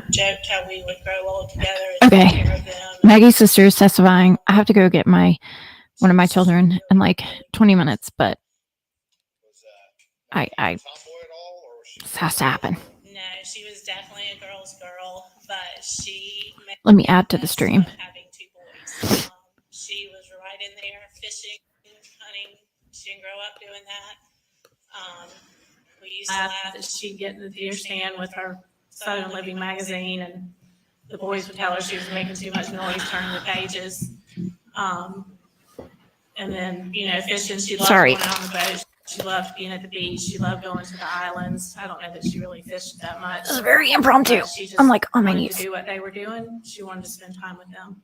joked how we would grow old together. Okay. Maggie's sister is testifying. I have to go get one of my children in like 20 minutes, but this has to happen. No, she was definitely a girl's girl, but she let me add to the stream. Having two boys. She was right in there fishing, hunting. She didn't grow up doing that. We used to laugh that she'd get in the deer stand with her Southern Living magazine, and the boys would tell her she was making too much noise turning the pages. And then, fishing. She loved going out on the boat. She loved being at the beach. She loved going to the islands. I don't know that she really fished that much. This is very impromptu. I'm like on my knees. To do what they were doing. She wanted to spend time with them.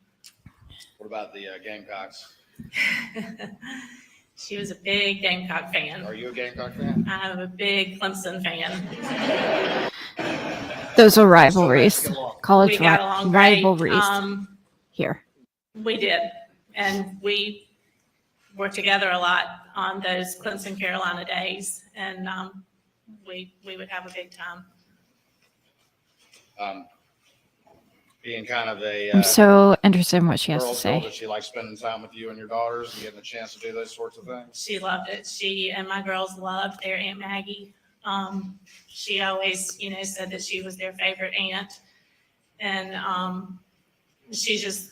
What about the Gamecocks? She was a big Gamecock fan. Are you a Gamecock fan? I'm a big Clemson fan. Those are rivalries. College rivalries. Here. We did. And we were together a lot on those Clemson Carolina days, and we would have a big time. Being kind of a I'm so interested in what she has to say. Does she like spending time with you and your daughters and getting a chance to do those sorts of things? She loved it. She and my girls loved their Aunt Maggie. She always, said that she was their favorite aunt, and she just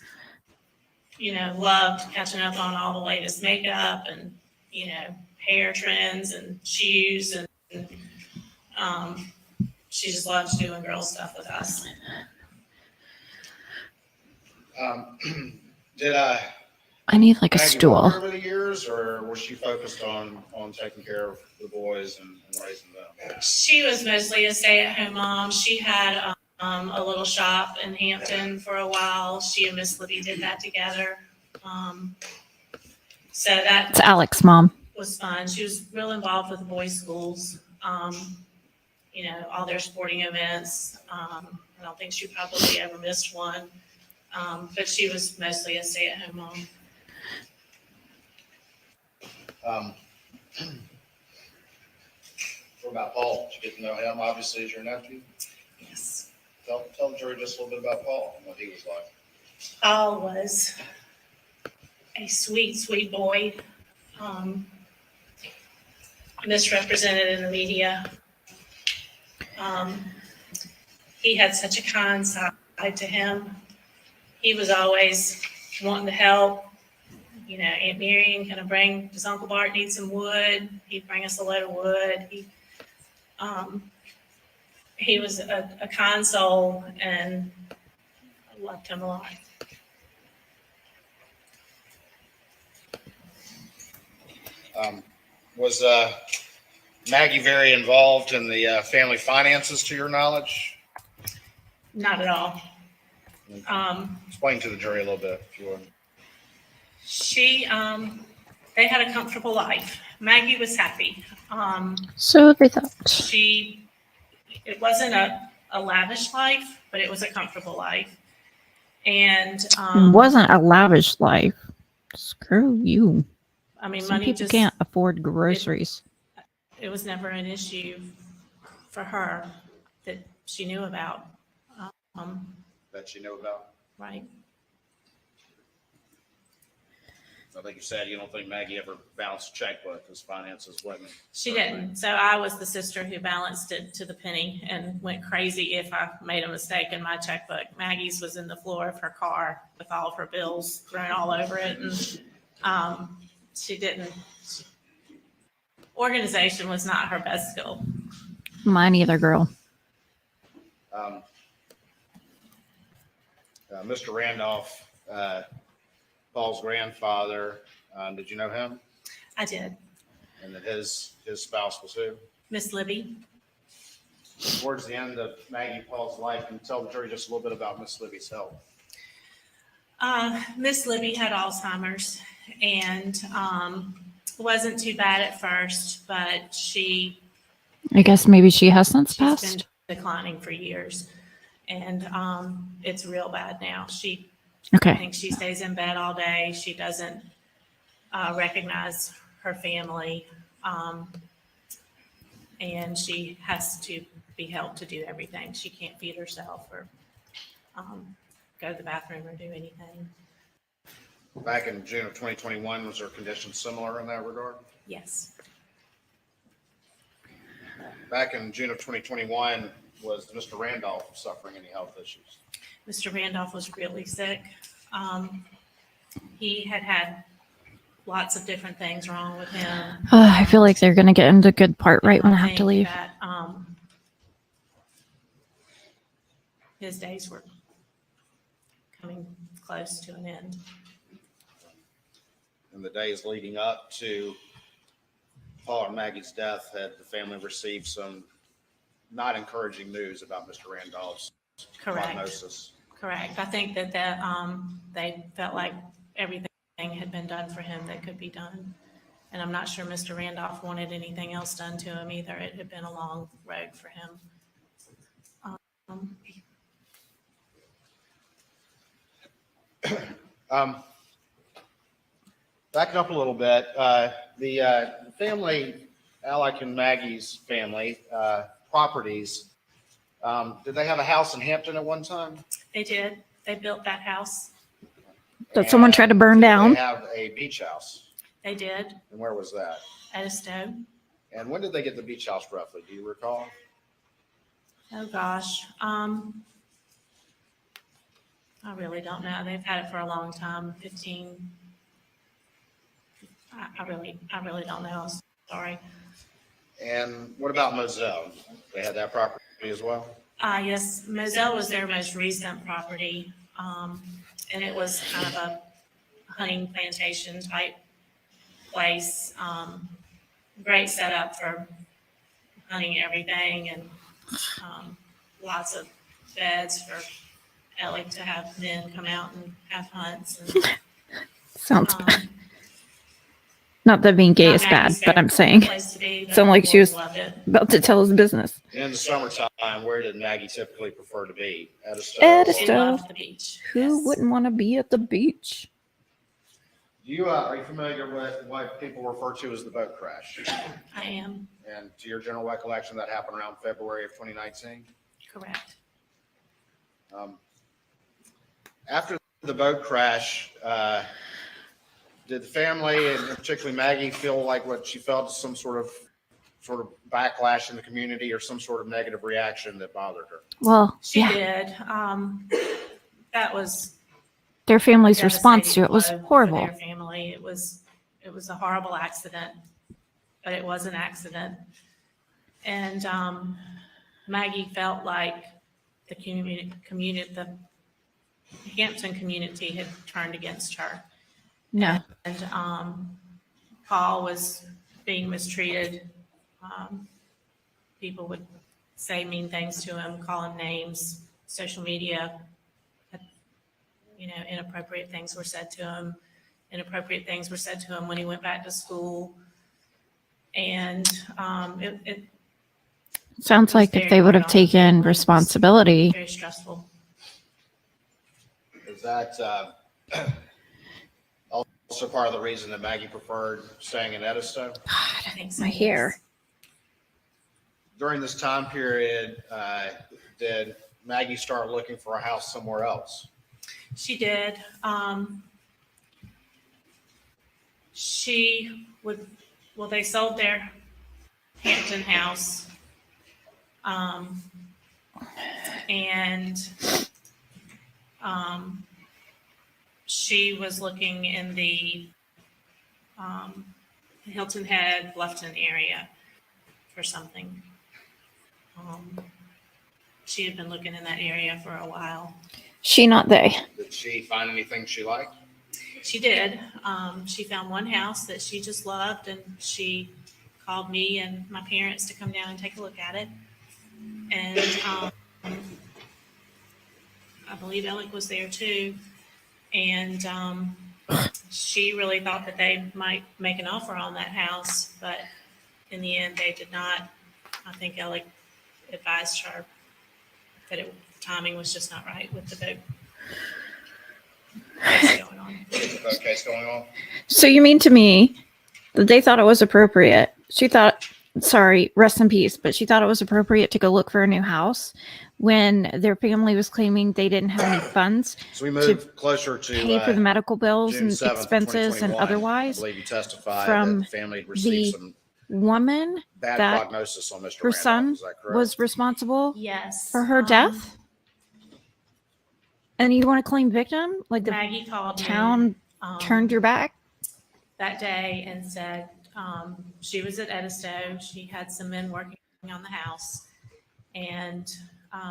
loved catching up on all the latest makeup and, hair trends and shoes. And she just loves doing girl stuff with us. Did I need like a Maggie stool. Over the years, or was she focused on taking care of the boys and raising them? She was mostly a stay-at-home mom. She had a little shop in Hampton for a while. She and Miss Libby did that together. So that It's Alex's mom. Was fun. She was real involved with the boys' schools. All their sporting events. I don't think she probably ever missed one. But she was mostly a stay-at-home mom. What about Paul? Did you get to know him, obviously, as your nephew? Yes. Tell the jury just a little bit about Paul and what he was like. Paul was a sweet, sweet boy. Misrepresented in the media. He had such a kind side to him. He was always wanting to help. Aunt Marion kind of does Uncle Bart need some wood? He'd bring us a load of wood. He was a kind soul, and I loved him a lot. Was Maggie very involved in the family finances, to your knowledge? Not at all. Explain to the jury a little bit, if you would. They had a comfortable life. Maggie was happy. So they thought. It wasn't a lavish life, but it was a comfortable life. And it wasn't a lavish life. Screw you. I mean, Some money people just can't afford groceries. It was never an issue for her that she knew about. That she knew about? Right. I think you said you don't think Maggie ever balanced a checkbook because finances wasn't. She didn't. So I was the sister who balanced it to the penny and went crazy if I made a mistake in my checkbook. Maggie's was in the floor of her car with all of her bills thrown all over it. And she didn't. Organization was not her best skill. Mine either, girl. Mr. Randolph, Paul's grandfather, did you know him? I did. And that his spouse was who? Miss Libby. Towards the end of Maggie Paul's life, can you tell the jury just a little bit about Miss Libby's health? Miss Libby had Alzheimer's, and wasn't too bad at first, but I guess maybe she has since she's passed. been declining for years, and it's real bad now. Okay. I think she stays in bed all day. She doesn't recognize her family, and she has to be helped to do everything. She can't feed herself or go to the bathroom or do anything. Back in June of 2021, was her condition similar in that regard? Yes. Back in June of 2021, was Mr. Randolph suffering any health issues? Mr. Randolph was really sick. He had lots of different things wrong with him. I feel like they're going to get into the good part right when I have to think leave. that, his days were coming close to an end. In the days leading up to Paul and Maggie's death, had the family received some not encouraging news about Mr. Randolph's prognosis? Correct. I think that they felt like everything had been done for him that could be done. And I'm not sure Mr. Randolph wanted anything else done to him either. It had been a long road for him. Backing up a little bit, the family, Alec and Maggie's family, properties, did they have a house in Hampton at one time? They did. They built that house. That someone tried to burn Did down. they have a beach house? They did And where was that? at a stove. And when did they get the beach house roughly? Do you recall? Oh, gosh. I really don't know. They've had it for a long time, 15. I really don't know. I'm sorry. And what about Moselle? They had that property as well? Yes, Moselle was their most recent property. And it was kind of a hunting plantation type place. Great setup for hunting everything and lots of beds for Ellie to have men come out and have hunts. And, Sounds not that being gay not is bad, Maggie's but I'm favorite saying place to be, but sounded like she was loved it. about to tell his business. In the summertime, where did Maggie typically prefer to be? At a stove? At a She stove. loved the beach. Who Yes. wouldn't want to be at the beach? Are you familiar with what people refer to as the boat crash? I am. And to your general recollection, that happened around February of 2019? Correct. After the boat crash, did the family, and particularly Maggie, feel like what she felt some sort of backlash in the community or some sort of negative reaction that bothered her? Well, She yeah, did. That was their family's response to it was devastating blow for horrible. their family. It was a horrible accident, but it was an accident. And Maggie felt like the Hampton community had turned against her. No, And Paul was being mistreated. People would say mean things to him, call him names, social media. Inappropriate things were said to him. Inappropriate things were said to him when he went back to school. And it sounds like if they would have taken responsibility. very stressful. Is that also part of the reason that Maggie preferred staying in Edisto? I think so, My yes. hair. During this time period, did Maggie start looking for a house somewhere else? She did. They sold their Hampton house. And she was looking in the Hilton Head, Bluffton area for something. She had been looking in that area for a while. She, not they. Did she find anything she liked? She did. She found one house that she just loved, and she called me and my parents to come down and take a look at it. And I believe Alec was there too. And she really thought that they might make an offer on that house, but in the end, they did not. I think Alec advised her that timing was just not right with the boat case going on. Is the boat case going on? So you mean to me that they thought it was appropriate? She thought sorry, rest in peace, but she thought it was appropriate to go look for a new house when their family was claiming they didn't have any funds So we moved closer pay for the to medical bills June and 7th, expenses and 2021. I otherwise. believe you testified from that the family had received the some Woman bad that prognosis on Mr. her Randolph. son Is that correct? was responsible Yes. for her death, and you want to claim victim? Like the Maggie called town me, turned your back? that day and said, she was at Edisto. She had some men working on the house, and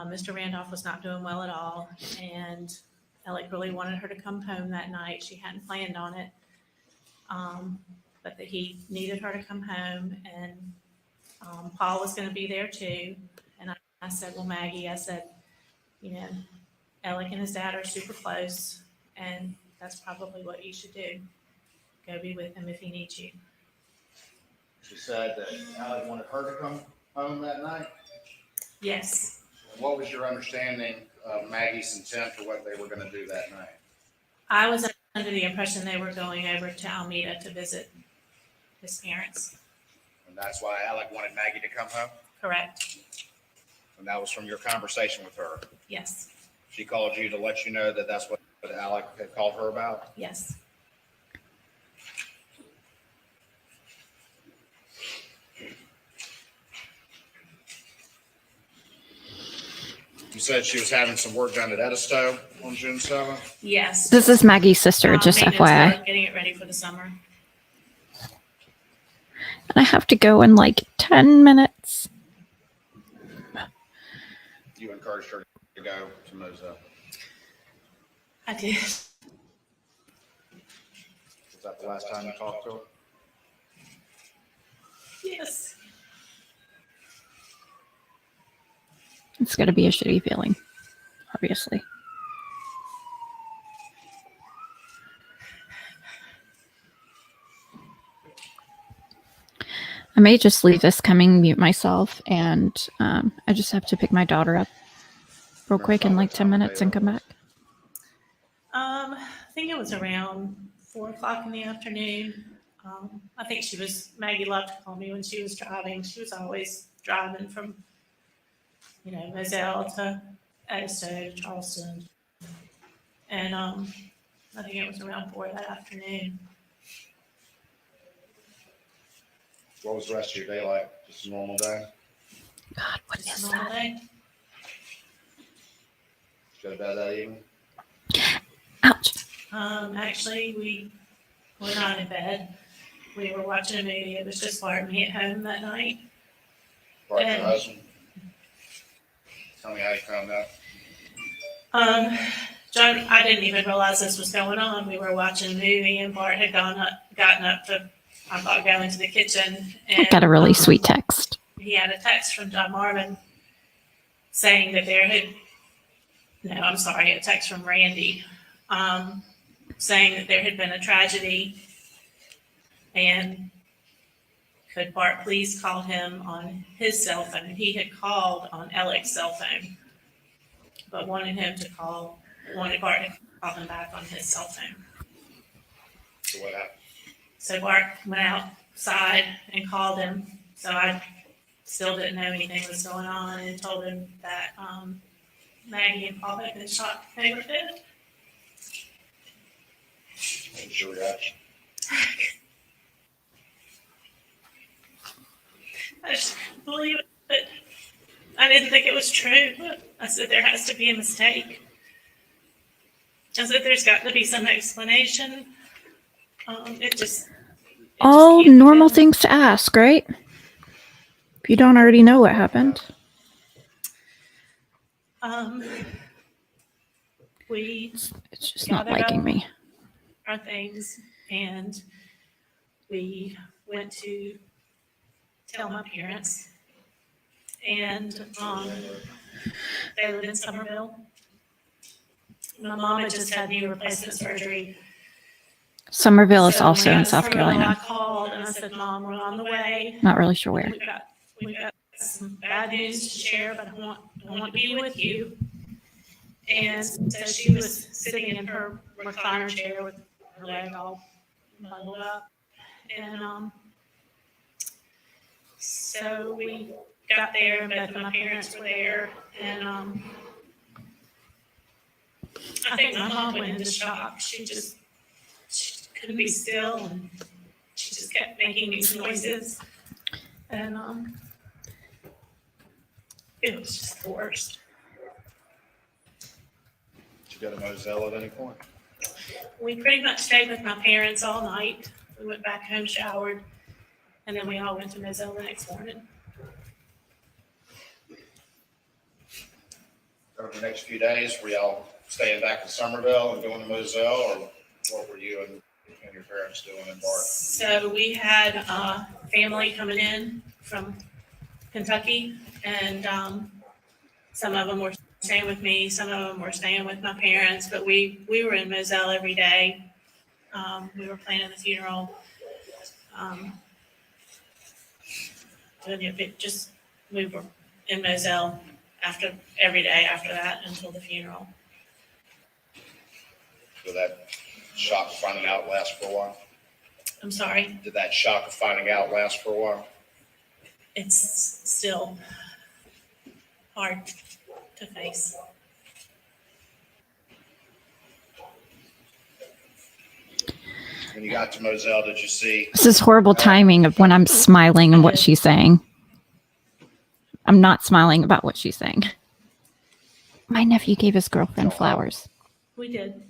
Mr. Randolph was not doing well at all. And Alec really wanted her to come home that night. She hadn't planned on it, but that he needed her to come home, and Paul was going to be there too. And I said, well, Maggie, I said, you know, Alec and his dad are super close, and that's probably what you should do. Go be with him if he needs you. She said that Alec wanted her to come home that night. Yes. What was your understanding of Maggie's intent for what they were going to do that night? I was under the impression they were going over to Almeda to visit his parents. And that's why Alec wanted Maggie to come home? Correct. And that was from your conversation with her? Yes. She called you to let you know that that's what Alec had called her about? Yes. You said she was having some work done at Edisto on June 7th? Yes. This is Maggie's sister, just Maintenance FYI. work, getting it ready for the summer. And I have to go in like 10 minutes. You encouraged her to go to Moza. I did. Was that the last time you talked to her? Yes. It's going to be a shitty feeling, obviously. I may just leave this coming, mute myself, and I just have to pick my daughter up real quick in like 10 minutes and come back. I think it was around 4:00 in the afternoon. I think Maggie loved to call me when she was driving. She was always driving from, Moselle to Edisto to Charleston. And I think it was around 4 that afternoon. What was the rest of your day like? Just a normal day? God, what Just is a normal that? day. Did you go to bed that evening? Ouch. Actually, we were not in bed. We were watching a movie. It was just Bart and me at home that night. Bart, your And- husband? Tell me how you found out. John, I didn't even realize this was going on. We were watching a movie, and Bart had gotten up to, I thought, go into the kitchen. I And got a really sweet text. he had a text from John Marvin saying that a text from Randy, saying that there had been a tragedy, and could Bart please call him on his cell phone? He had called on Alec's cell phone, but wanted Bart to call him back on his cell phone. So what happened? So Bart went outside and called him. So I still didn't know anything was going on, and told him that Maggie and Paul had been shot. They were dead. What was your reaction? I just couldn't believe it. But I didn't think it was true. I said there has to be a mistake. I said there's got to be some explanation. It just All can't normal be. things to ask, right? If you don't already know what happened. We It's just not Gathered liking up. me. our things, and we went to tell my parents, and they live in Somerville. My mom had just had knee replacement surgery. Somerville is So also when we in got to South Somerville, I Carolina. called and I said, Mom, we're on the way. Not really sure where. We've got some bad news to share, but I want to be with you. And so she was sitting in her recliner chair with her leg all bundled up. And So we got there, and both of my parents were there, and I think my mom went into shock. She couldn't be still, and she just kept making these noises, and it was just the worst. Did you go to Moselle at any point? We pretty much stayed with my parents all night. We went back home, showered, and then we all went to Moselle the next morning. Over the next few days, were y'all staying back in Somerville and going to Moselle, or what were you and your parents doing in Bart? So we had family coming in from Kentucky, and some of them were staying with me, some of them were staying with my parents, but we were in Moselle every day. We were planning the funeral. We were in Moselle every day after that until the funeral. Did that shock of finding out last for a while? I'm sorry, Did that shock of finding out last for a while? it's still hard to face. When you got to Moselle, did you see? This is horrible timing of when I'm smiling and what she's saying. I'm not smiling about what she's saying. My nephew gave his girlfriend flowers. We did.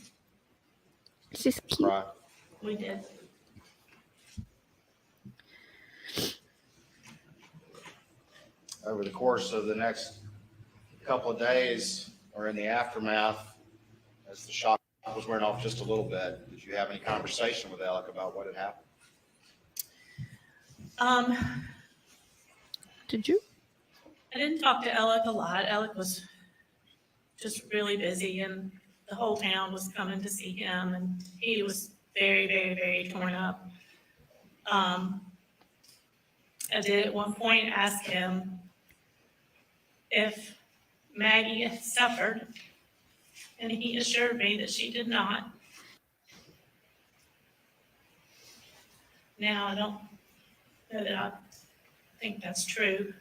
She's cute. Right. We did. Over the course of the next couple of days, or in the aftermath, as the shock was wearing off just a little bit, did you have any conversation with Alec about what had happened? Did you? I didn't talk to Alec a lot. Alec was just really busy, and the whole town was coming to see him, and he was very, very, very torn up. I did at one point ask him if Maggie had suffered, and he assured me that she did not. Now, I don't know that I think that's true.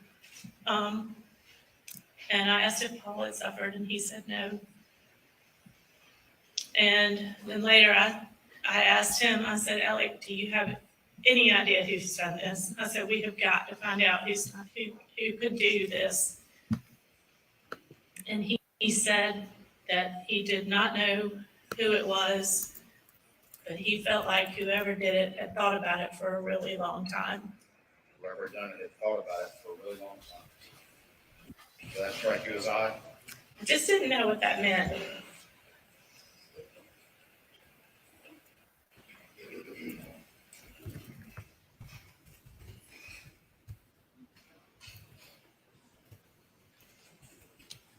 And I asked if Paul had suffered, and he said no. And then later I asked him, I said, Alec, do you have any idea who's done this? I said, we have got to find out who could do this. And he said that he did not know who it was, but he felt like whoever did it had thought about it for a really long time. Whoever had done it had thought about it for a really long time. Did that strike you as odd? I just didn't know what that meant.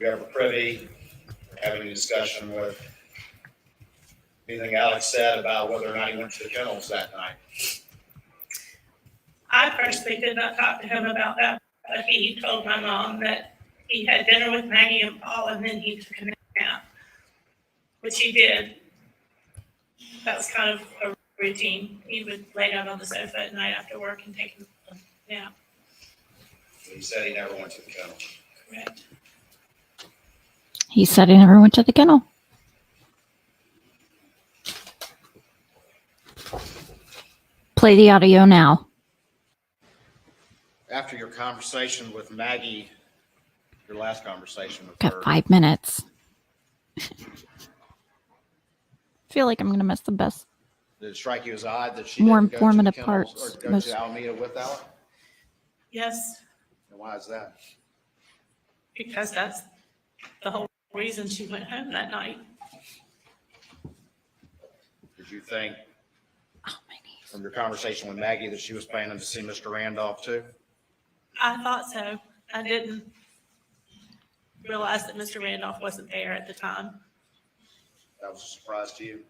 You ever privy, or having a discussion with anything Alex said about whether or not he went to the kennels that night? I personally did not talk to him about that, but he told my mom that he had dinner with Maggie and Paul, and then he took a nap, which he did. That was kind of a routine. He would lay down on the sofa at night after work and take a nap. He said he never went to the kennels. Correct. He said he never went to the kennel. Play the audio now. After your conversation with Maggie, your last conversation with Got her, 5 minutes. feel like I'm going to miss the best. did it strike you as odd that she More didn't go to the informative kennels parts, or go most- to Alameda with Alec? Yes, And why is that? because that's the whole reason she went home that night. Did you think Oh, my knees. from your conversation with Maggie that she was planning to see Mr. Randolph too? I thought so. I didn't realize that Mr. Randolph wasn't there at the time. That was a surprise to you?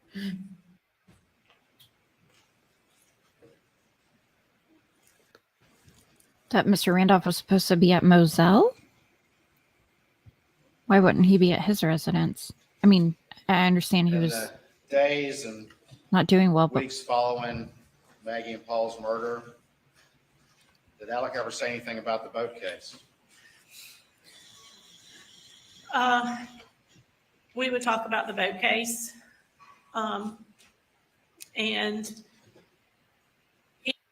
That Mr. Randolph was supposed to be at Moselle? Why wouldn't he be at his residence? I mean, I understand he In was the days and not doing well, but weeks following Maggie and Paul's murder, Did Alec ever say anything about the boat case? We would talk about the boat case. And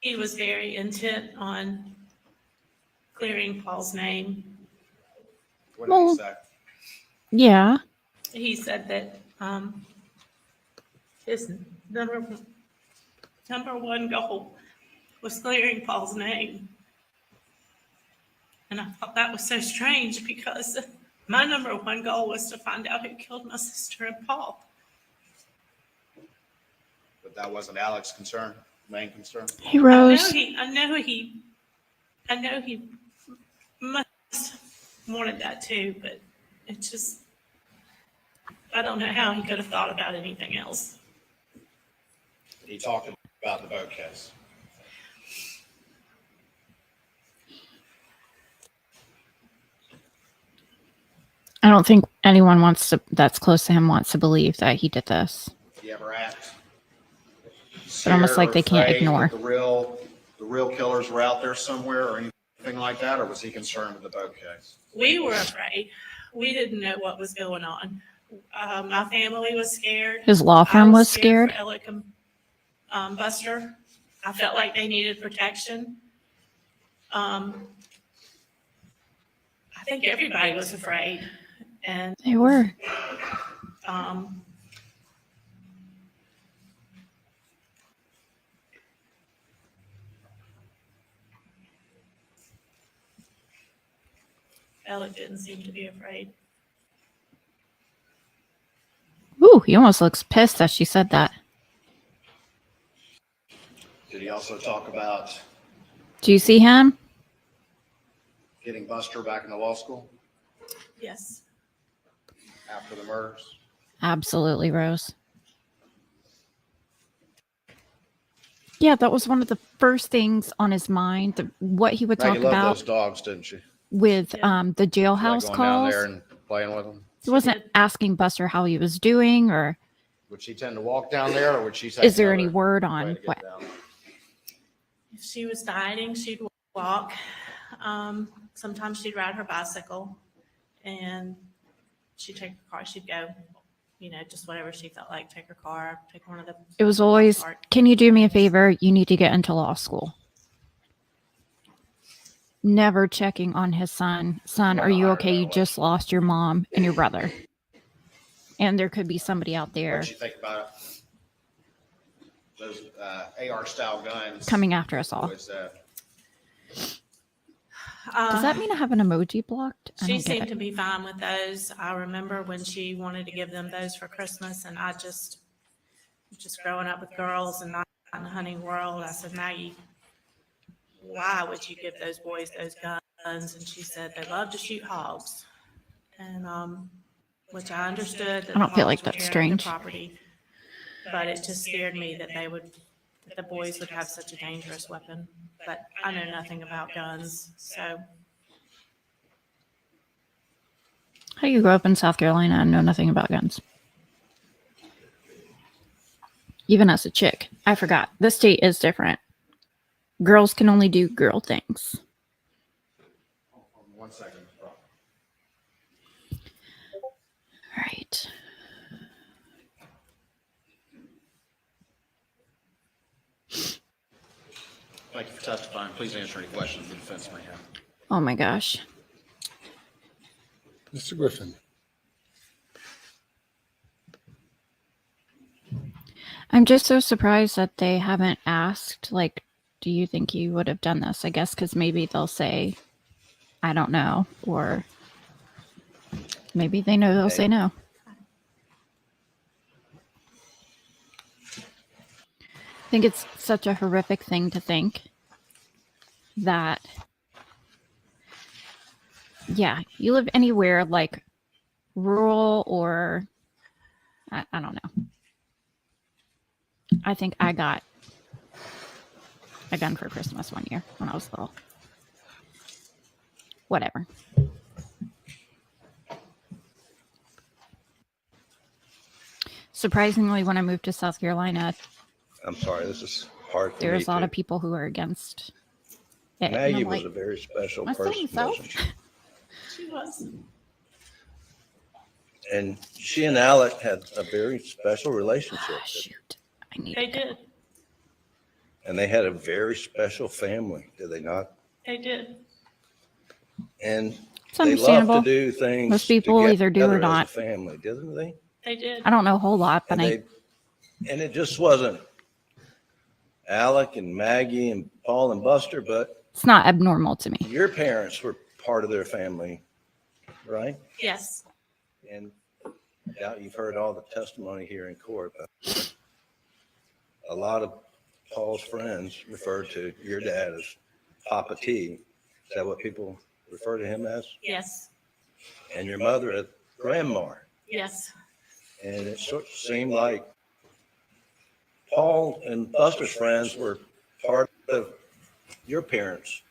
he was very intent on clearing Paul's name. What did he Well- say? Yeah. He said that his number one goal was clearing Paul's name. And I thought that was so strange because my number one goal was to find out who killed my sister and Paul. But that wasn't Alec's concern, main concern? Hey, Rose. I know he must wanted that too, but it just, I don't know how he could have thought about anything else. He talked about the boat case. I don't think anyone that's close to him wants to believe that he did this. You ever act But almost scared like or they can't afraid ignore. that the real killers were out there somewhere or anything like that, or was he concerned with the boat case? We were afraid. We didn't know what was going on. My family was scared. His law I firm was scared. for Alec and Buster. I felt like they needed protection. I think everybody was afraid. And They were. Alec didn't seem to be afraid. Ooh, he almost looks pissed that she said that. Did he also talk about Do you see him? getting Buster back into law school Yes. after the murders? Absolutely, Rose. Yeah, that was one of the first things on his mind. What he would talk Maggie loved about those dogs, didn't she? with Yeah. The jailhouse Like going down calls. there and playing with them. He wasn't asking Buster how he was doing or Would she tend to walk down there, or would she take is there any another word way on to get what? down? If she was dieting, she'd walk. Sometimes she'd ride her bicycle, and she'd take her car. She'd go, just whatever she felt like. Take her car, take one of the. It was always, Park. can you do me a favor? You need to get into law school. Never checking on his son. Son, are you okay? You just lost your mom and your brother. And there could be somebody out there What'd you think about those AR style guns coming after us all. Was, Does that mean I have an emoji blocked? I She don't get seemed it. to be fine with those. I remember when she wanted to give them those for Christmas, and I just growing up with girls and not in the hunting world, I said, Maggie, why would you give those boys those guns? And she said they love to shoot hogs, and which I understood. That I don't feel hogs like would that's tear up strange. their property, but it just scared me that the boys would have such a dangerous weapon. But I know nothing about guns, so. How do you grow up in South Carolina and know nothing about guns? Even as a chick. I forgot. This state is different. Girls can only do girl things. 1 second. All right. Thank you for testifying. Please answer any questions the defense may have. Oh my gosh. Mr. Griffin. I'm just so surprised that they haven't asked, like, do you think you would have done this? I guess because maybe they'll say, I don't know. Or maybe they know they'll say no. I think it's such a horrific thing to think that, yeah, you live anywhere like rural or I don't know. I think I got a gun for Christmas one year when I was little. Whatever. Surprisingly, when I moved to South Carolina, I'm sorry, this is hard for there's me a lot to- of people who are against And Maggie I'm was like, a very special "My person, so-and-so?" wasn't she? She was. And she and Alec had a very special relationship. Shoot, I need. They did. And they had a very special family, did they not? They did. And It's they love to understandable. do things Most people either do or together as a not. family, didn't they? They did. I don't know a whole lot, but And it just wasn't Alec and Maggie and Paul and Buster, but it's not abnormal to me. your parents were part of their family, right? Yes. And I doubt you've heard all the testimony here in court, but a lot of Paul's friends refer to your dad as Papa T. Is that what people refer to him as? Yes. And your mother as Grandma. Yes. And it sort of seemed like Paul and Buster's friends were part of your parents'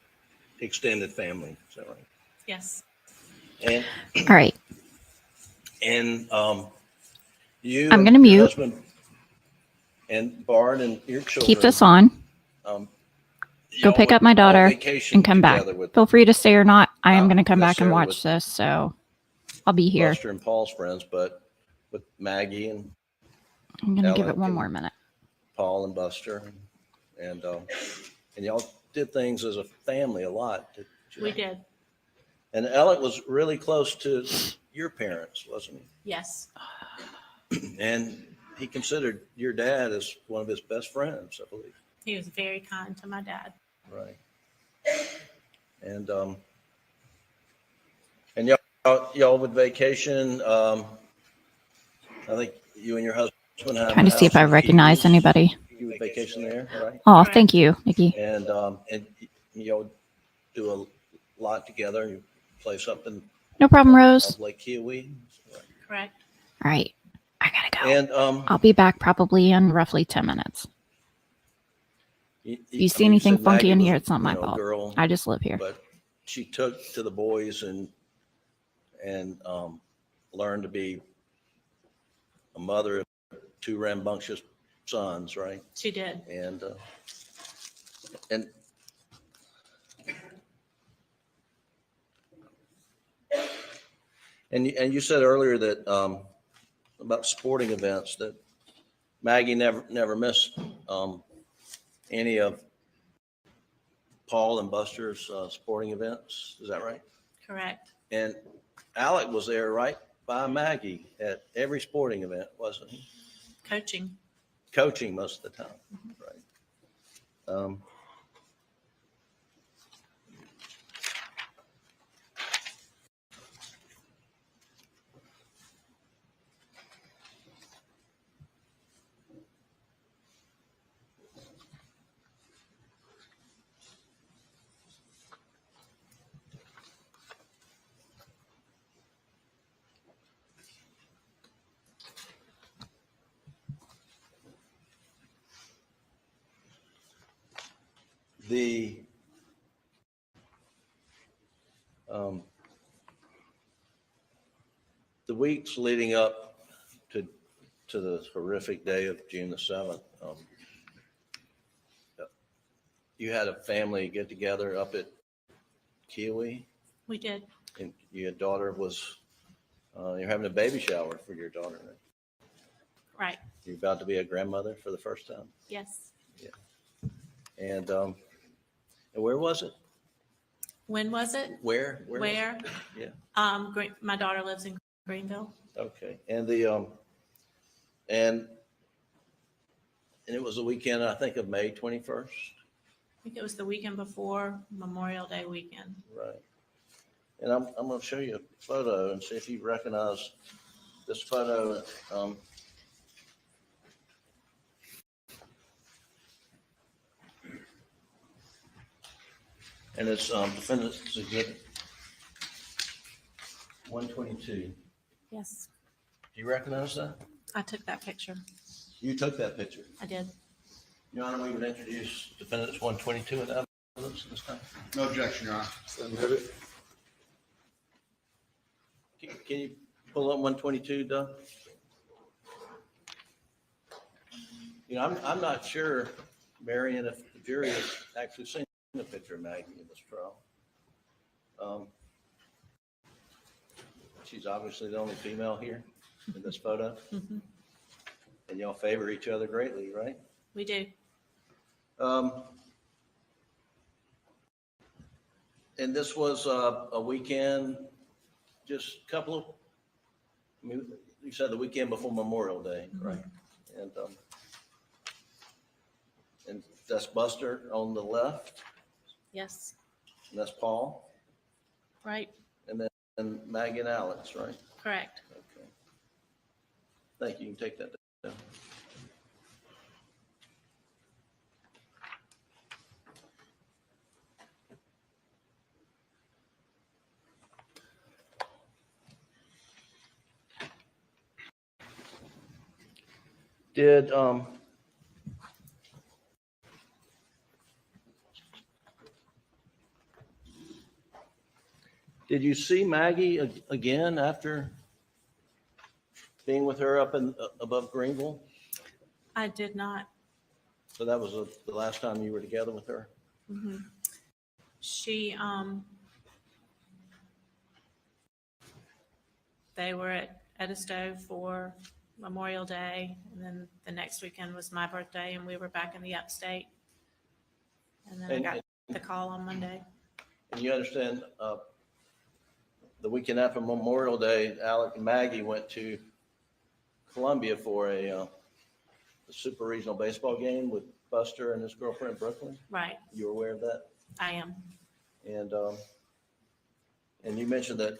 extended family. Is that right? Yes. And All right. You I'm and gonna your mute. husband and Bart and your children. Keep this on. Go y'all pick would up my all daughter vacation and come back. together with Feel free to stay or not. I am Not going to come back and necessarily watch this, so I'll be here. Buster and Paul's friends, but with Maggie and I'm going to give it Alec one and more minute. Paul and Buster, and y'all did things as a family a lot. We did. And Alec was really close to your parents, wasn't Yes. he? And he considered your dad as one of his best friends, I believe. He was very kind to my dad. Right. And y'all would vacation. I think you and your husband have Trying to see if I recognize anybody. You would vacation there, right? Oh, Correct. thank you, Nikki. And y'all do a lot together. You place up in No problem, Rose. Lake Kiowee. Correct. All right. I got to go. And I'll be back probably in roughly 10 minutes. If you see anything said funky Maggie in was, here, it's not my you know, a fault. girl, I just live here. but she took to the boys and learned to be a mother of two rambunctious sons, right? She did. And you said earlier that about sporting events that Maggie never missed any of Paul and Buster's sporting events. Is that right? Correct. And Alec was there right by Maggie at every sporting event, wasn't he? Coaching. Coaching most of the time, right? The weeks leading up to the horrific day of June the 7th, you had a family get together up at Kiowee, We did. and your daughter was you're having a baby shower for your daughter. Right? Right. You're about to be a grandmother for the first time. Yes. And where was it? When was it? Where? Was it? Where? Yeah. My daughter lives in Greenville. Okay. And and it was the weekend, I think, of May 21st. I think it was the weekend before Memorial Day weekend. Right. And I'm going to show you a photo and see if you recognize this photo. And it's Defendant's Exhibit 122. Yes. Do you recognize that? I took that picture. You took that picture. I did. Your Honor, we would introduce Defendants 122 and evidence this time. No objection, Your Honor. Can you pull up 122, Doug? You know, I'm not sure, Marion, if the jury has actually seen a picture of Maggie in this trial. She's obviously the only female here in this photo. Mhm. And y'all favor each other greatly, right? We do. And this was a weekend, just a couple of, I mean, you said the weekend before Memorial Day, right? And that's Buster on the left, Yes, and that's Paul, right, and Maggie and Alex, right? correct. Okay. Thank you. You can take that down. Did you see Maggie again after being with her up in above Greenville? I did not. So that was the last time you were together with her? Mhm. She, they were at Edisto for Memorial Day, and then the next weekend was my birthday, and we were back in the upstate. And then I got the call on Monday. And you understand, the weekend after Memorial Day, Alec and Maggie went to Columbia for a super regional baseball game with Buster and his girlfriend Brooklyn. Right, You were aware of that? I am. And you mentioned that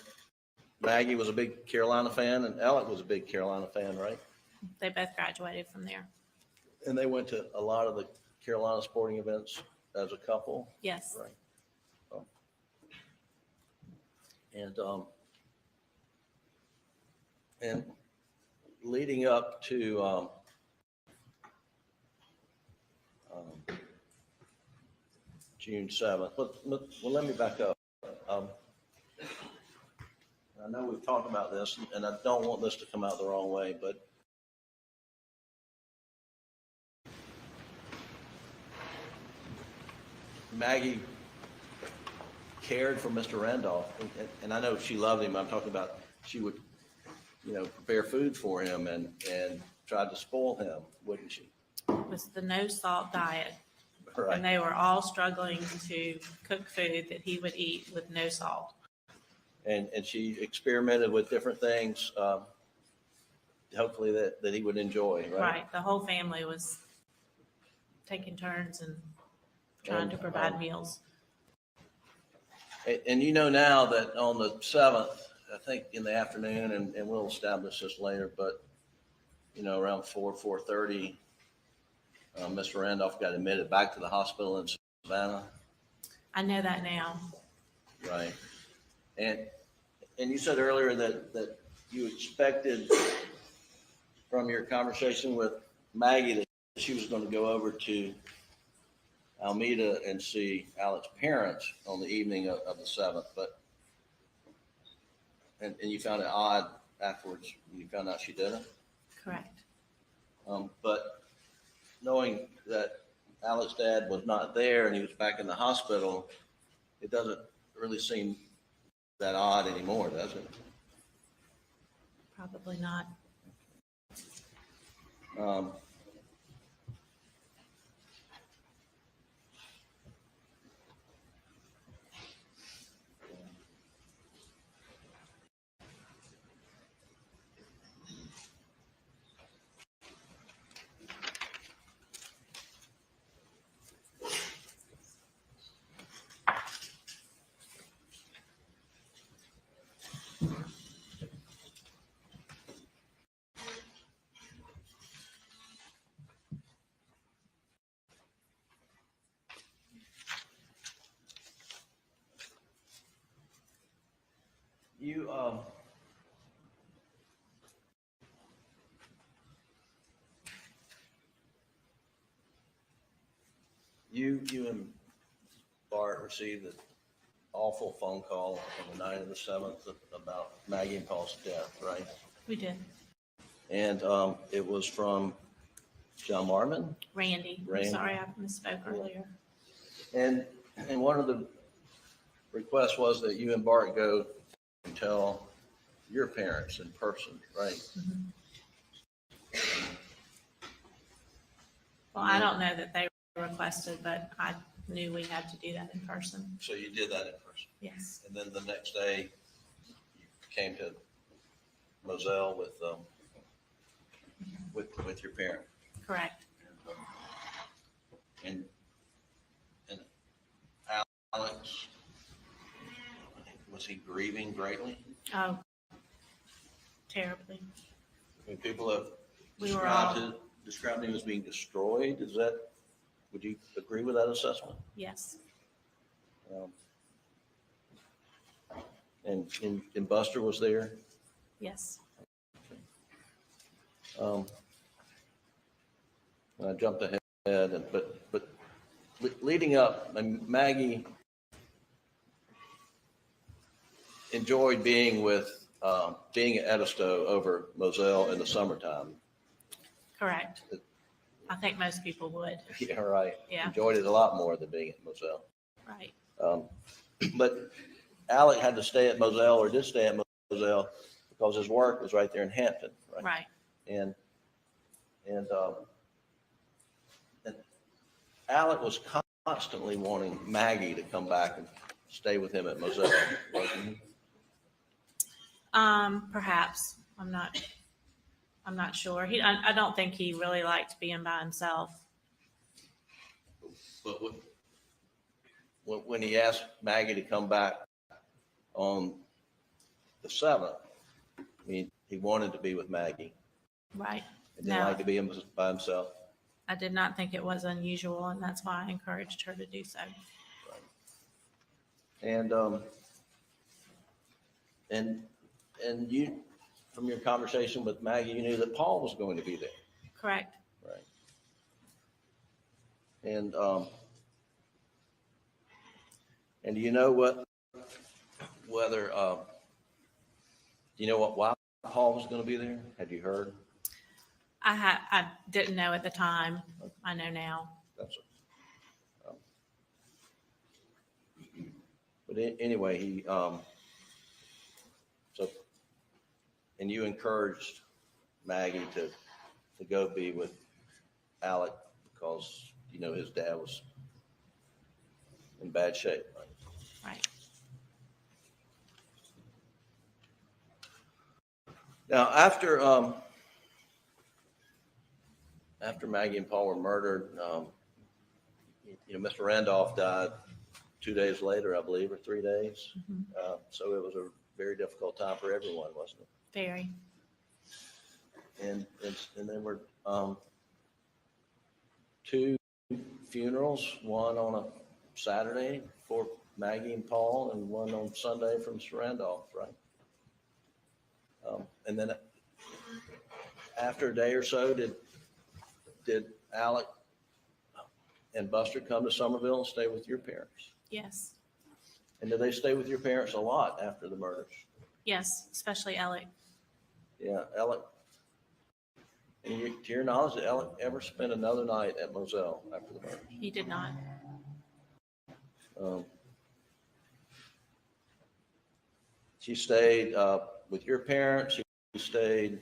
Maggie was a big Carolina fan and Alec was a big Carolina fan, right? They both graduated from there. And they went to a lot of the Carolina sporting events as a couple, Yes, right? And leading up to June 7th. Well, let me back up. I know we've talked about this, and I don't want this to come out the wrong way, but Maggie cared for Mr. Randolph, and I know she loved him. I'm talking about she would, prepare food for him and tried to spoil him, wouldn't she? it was the no salt diet. Right. And they were all struggling to cook food that he would eat with no salt. And she experimented with different things, hopefully that he would enjoy, right? Right, the whole family was taking turns and trying to provide meals. And you know now that on the 7th, I think in the afternoon, and we'll establish this later, but, around 4:30, Mr. Randolph got admitted back to the hospital in Savannah. I know that now. Right. And you said earlier that you expected from your conversation with Maggie that she was going to go over to Almeda and see Alec's parents on the evening of the 7th, and you found it odd afterwards when you found out she didn't. Correct. But knowing that Alec's dad was not there and he was back in the hospital, it doesn't really seem that odd anymore, does it? Probably not. You and Bart received an awful phone call on the night of the 7th about Maggie and Paul's death, right? We did. And it was from John Marmon. Randy. I'm Randy. sorry, I misspoke earlier. And And one of the requests was that you and Bart go and tell your parents in person, right? Well, I don't know that they requested, but I knew we had to do that in person. So you did that in person. Yes, And then the next day, you came to Moselle with your parent. correct. And Alex, was he grieving greatly? Oh, terribly. I mean, people have We were all, described him as being destroyed. Would you agree with that assessment? yes, And Buster was there. yes. I jumped ahead, but leading up, and Maggie enjoyed being at Edisto over Moselle in the summertime. Correct. I think most people would. Yeah, right. Yeah. Enjoyed it a lot more than being at Moselle. Right. But Alec had to stay at Moselle, or did stay at Moselle, because his work was right there in Hampton, right? Right. And Alec was constantly wanting Maggie to come back and stay with him at Moselle, wasn't he? Perhaps. I'm not sure. I don't think he really liked being by himself. But when he asked Maggie to come back on the 7th, I mean, he wanted to be with Maggie. Right. And didn't No. like to be by himself. I did not think it was unusual, and that's why I encouraged her to do so. And you, from your conversation with Maggie, you knew that Paul was going to be there, Correct. right? And do you know why Paul was going to be there? Had you heard? I didn't know at the time. I know now. That's it. But anyway, and you encouraged Maggie to go be with Alec because, his dad was in bad shape, right? Right. Now, after Maggie and Paul were murdered, Mr. Randolph died 2 days later, I believe, or 3 days. Mhm. So it was a very difficult time for everyone, wasn't it? Very. And there were 2 funerals, one on a Saturday for Maggie and Paul, and one on Sunday from Mr. Randolph, right? And then after a day or so, did Alec and Buster come to Somerville and stay with your parents? Yes. And did they stay with your parents a lot after the murders? Yes, especially Alec. Yeah, Alec. And to your knowledge, did Alec ever spend another night at Moselle after the murders? He did not. She stayed with your parents. He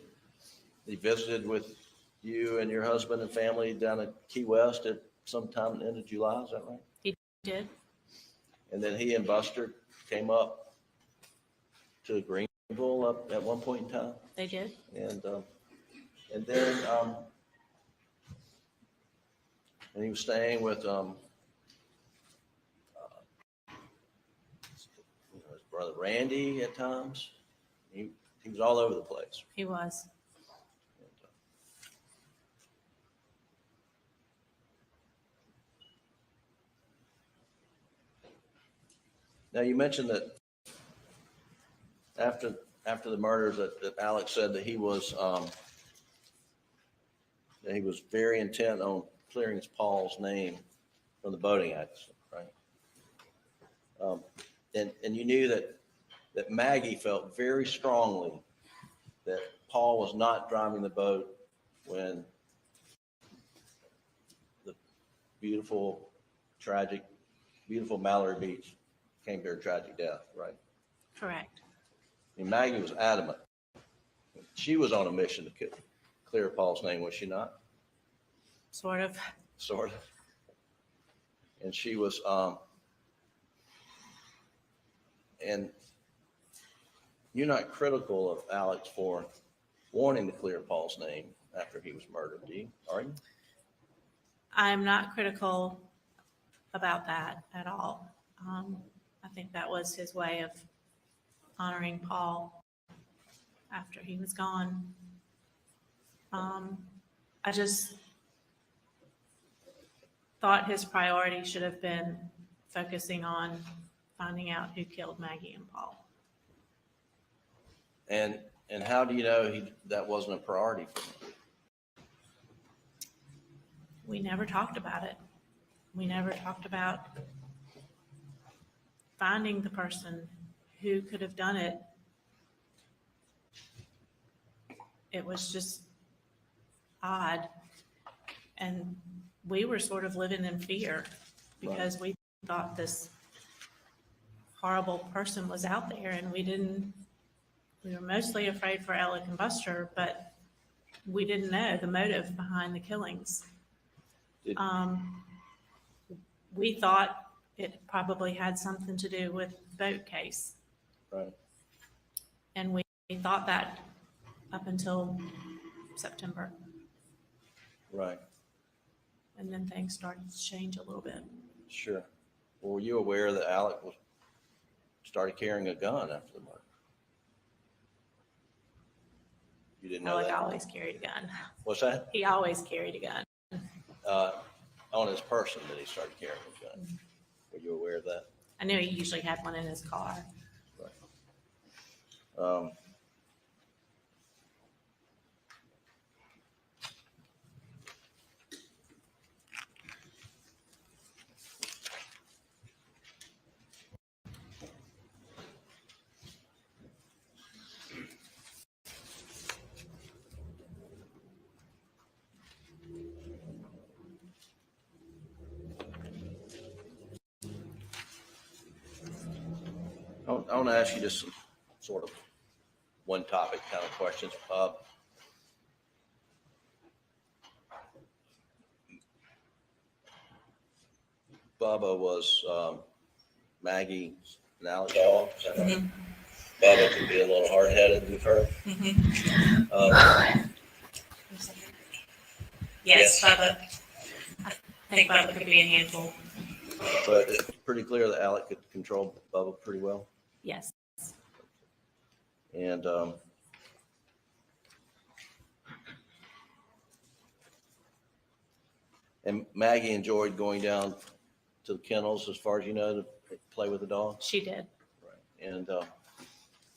visited with you and your husband and family down at Key West at sometime in the end of July. Is that right? He did. And then he and Buster came up to Greenville up at one point in time. They did. And then and he was staying with his brother Randy at times. He was all over the place. He was. Now you mentioned that after the murders that Alex said that he was very intent on clearing Paul's name from the boating accident, right? And you knew that Maggie felt very strongly that Paul was not driving the boat when the beautiful, tragic beautiful Mallory Beach came to her tragic death, right? Correct. I mean, Maggie was adamant. She was on a mission to clear Paul's name, was she not? Sort of. Sort of. And she was, and you're not critical of Alex for wanting to clear Paul's name after he was murdered, do you? Are you? I'm not critical about that at all. I think that was his way of honoring Paul after he was gone. I just thought his priority should have been focusing on finding out who killed Maggie and Paul. And how do you know that wasn't a priority for him? We never talked about it. We never talked about finding the person who could have done it. It was just odd. And we were sort of living in fear because we thought this horrible person was out there, and we were mostly afraid for Alec and Buster, but we didn't know the motive behind the killings. We thought it probably had something to do with the boat case. Right. And we thought that up until September. Right. And then things started to change a little bit. Sure. Well, were you aware that Alec started carrying a gun after the murder? You didn't know Alec that? always carried a gun. What's that? He always carried a gun. On his person that he started carrying a gun. Were you aware of that? I knew he usually had one in his car. Right. I want to ask you just some sort of one topic kind of questions. Bubba was Maggie and Alex dog. Bubba could be a little hard-headed, we've heard. Yes, Bubba. I think Bubba could be a handful. But it's pretty clear that Alec could control Bubba pretty well. Yes. And Maggie enjoyed going down to the kennels, as far as you know, to play with the dog. She did. Right.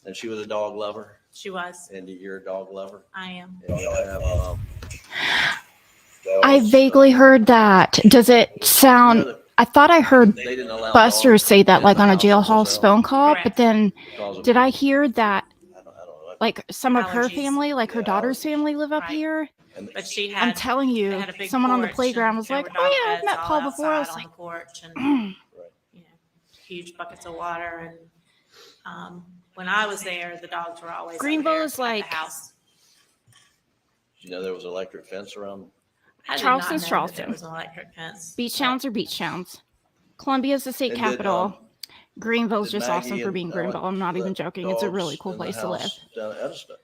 And she was a dog lover. She was. And you're a dog lover. I am. And you have, I dogs, vaguely heard that. Does it sound? I thought I heard they didn't allow Buster dogs say that in like the on a house jailhouse themselves phone call, Correct. but then because of- did I hear that I don't know. like some of her Allergies. family, like her Yeah, daughter's allergies. family live up Right. here? And But she I'm had. telling they you, had a big someone on the porch, playground and was there like, were oh dog yeah, I've beds met all Paul before. I was outside like, on the porch, and right. you know, huge buckets of water. And when I was there, the dogs were always Greenville over there is at like- the house. Did you know there was an electric fence around? I did Charleston's not know that Charleston. there was an electric fence. beach towns are beach towns. Columbia's the state And did, capital. Greenville's did just Maggie awesome for and being Alec Greenville. I'm not even let joking. It's a dogs really cool in the place to live. house down at Edison?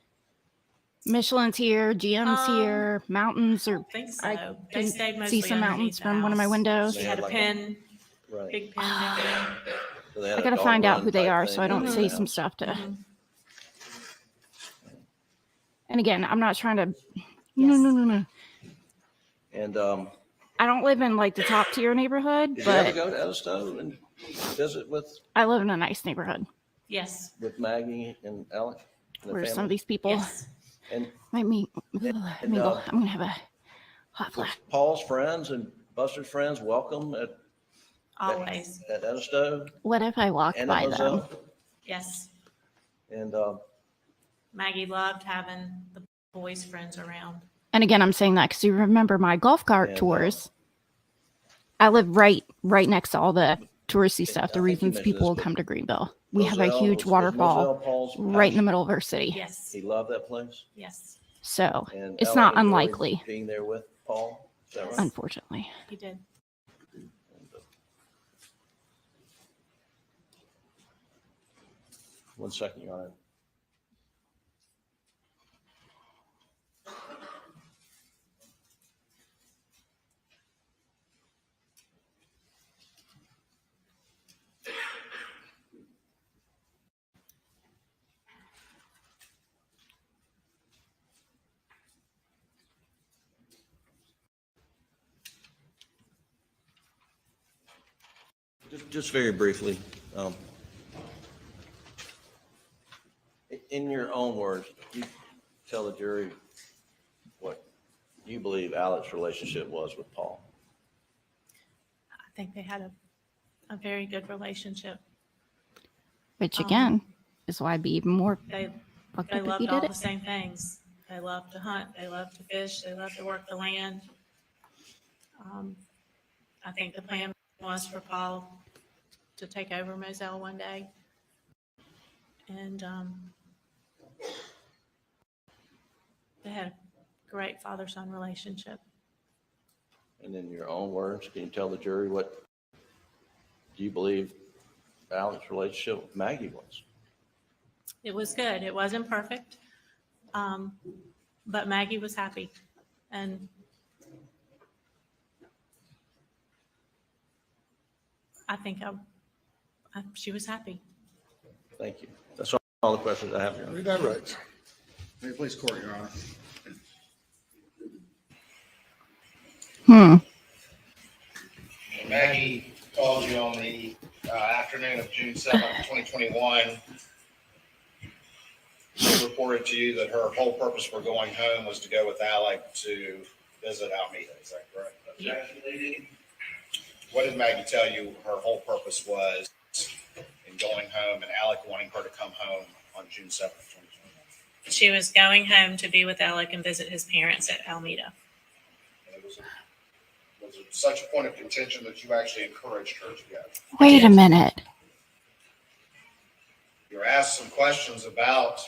Michelin's here, GM's Um, here, mountains I are. don't think so. I They can stayed mostly see some mountains underneath the from one of my house. windows. She They had had a like a- pen, Right. big pen down there. So they had I a gotta dog find out run who they type are thing so I don't in say the some house. stuff to. Mhm. And again, I'm not trying to. Yes. No. And I don't live in like the top tier neighborhood, did you ever but go to Edison and visit with I live in a nice neighborhood Yes. Maggie and Alec and where their some of family? these people Yes. And might meet. and, I'm gonna have a hot was flash. Paul's friends and Buster's friends welcome at Always. Edison What if I walked and by at them? Moselle? Yes. And Maggie loved having the boys' friends around. And again, I'm saying that because you remember my golf cart And, tours. I live right next to all the touristy stuff, the I think you reasons mentioned people this, come to Greenville. We have a Moselle, huge was waterfall Moselle Paul's right in the passion? middle of our city. Yes, He loved that place? yes, So And it's Alec not enjoyed unlikely, being there with Paul? Is that right? unfortunately. he did. One second, Your Honor. Just very briefly, in your own words, you tell the jury what you believe Alec's relationship was with Paul. I think they had a very good relationship. Which again is why I'd be even more They fucked They up if he loved did all it. the same things. They loved to hunt, they loved to fish, they loved to work the land. I think the plan was for Paul to take over Moselle one day. And they had a great father-son relationship. And in your own words, can you tell the jury what you believe Alec's relationship with Maggie was? It was good. It wasn't perfect, but Maggie was happy. And I think she was happy. Thank you. That's all the questions I have, Your Honor. Read that right. May it please court, Your Honor. Maggie called you on the afternoon of June 7th, 2021. She reported to you that her whole purpose for going home was to go with Alec to visit Alameda. Is that correct? Yeah. What did Maggie tell you her whole purpose was in going home and Alec wanting her to come home on June 7th, 2021? She was going home to be with Alec and visit his parents at Alameda. Was it such a point of contention that you actually encouraged her to go? Wait a minute. You were asked some questions about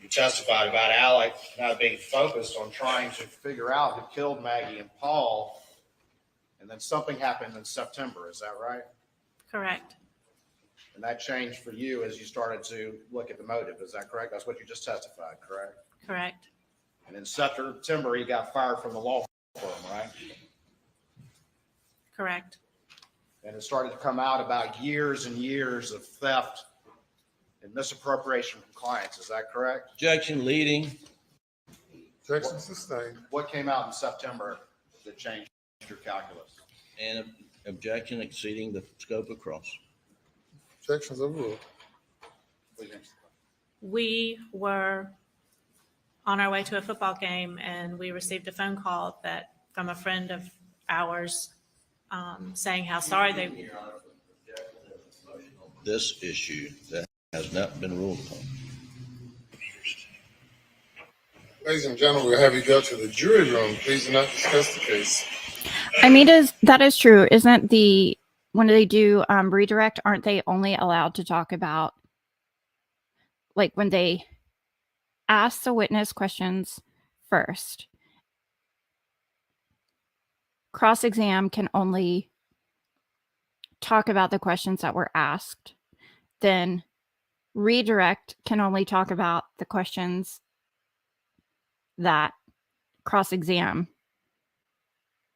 you testified about Alec not being focused on trying to figure out who killed Maggie and Paul, and then something happened in September. Is that right? Correct. And that changed for you as you started to look at the motive. Is that correct? That's what you just testified, correct? Correct. And in September, he got fired from the law firm, right? Correct. And it started to come out about years and years of theft and misappropriation from clients. Is that correct? Objection leading. Objection sustained. What came out in September that changed your calculus? And objection exceeding the scope of cross. Objections overruled. Please answer. We were on our way to a football game and we received a phone call from a friend of ours saying how sorry they. This issue that has not been ruled upon. Ladies and gentlemen, we'll have you go to the jury room. Please do not discuss the case. I mean, that is true. Isn't when they do redirect, aren't they only allowed to talk about, like, when they ask the witness questions first? Cross-exam can only talk about the questions that were asked. Then redirect can only talk about the questions that cross-exam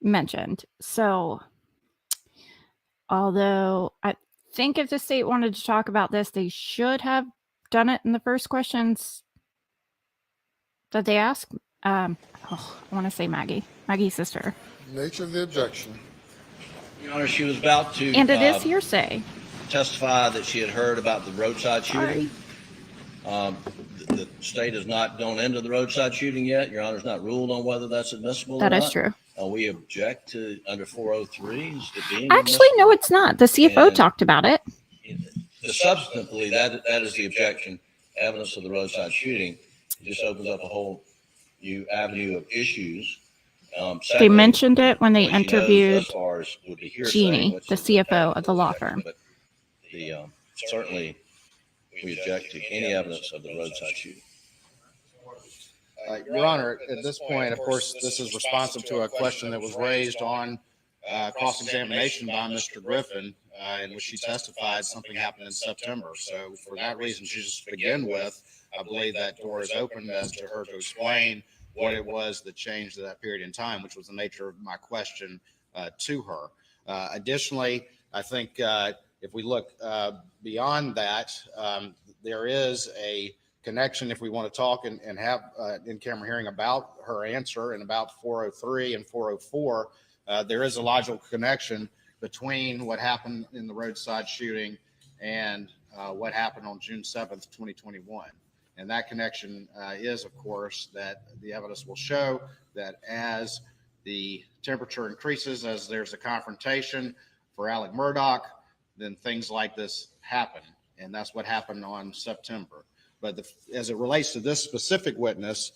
mentioned. So, although I think if the state wanted to talk about this, they should have done it in the first questions that they asked. I want to say Maggie's sister. Nature of the objection. Your Honor, she was about to And it is hearsay. testify that she had heard about the roadside shooting. Sorry. The state has not gone into the roadside shooting yet. Your Honor's not ruled on whether that's admissible or That not. is true. We object to under 403s to being Actually, no, it's not. The CFO And- talked about it. Substantively, that is the objection. Evidence of the roadside shooting. It just opens up a whole new avenue of issues They Secondly, mentioned it when they what she knows interviewed thus far would be hearsay, Jeannie, which the is CFO of the law technical firm. but certainly we object to any evidence of the roadside shooting. Your Honor, at this point, of course, this is responsive to a question that was raised on cross-examination by Mr. Griffin, in which she testified something happened in September. So for that reason, she just to begin with, I believe that door is open as to her to explain what it was that changed at that period in time, which was the nature of my question to her. Additionally, I think if we look beyond that, there is a connection if we want to talk and have in-camera hearing about her answer and about 403 and 404. There is a logical connection between what happened in the roadside shooting and what happened on June 7th, 2021. And that connection is, of course, that the evidence will show that as the temperature increases, as there's a confrontation for Alec Murdaugh, then things like this happen. And that's what happened on September. But as it relates to this specific witness,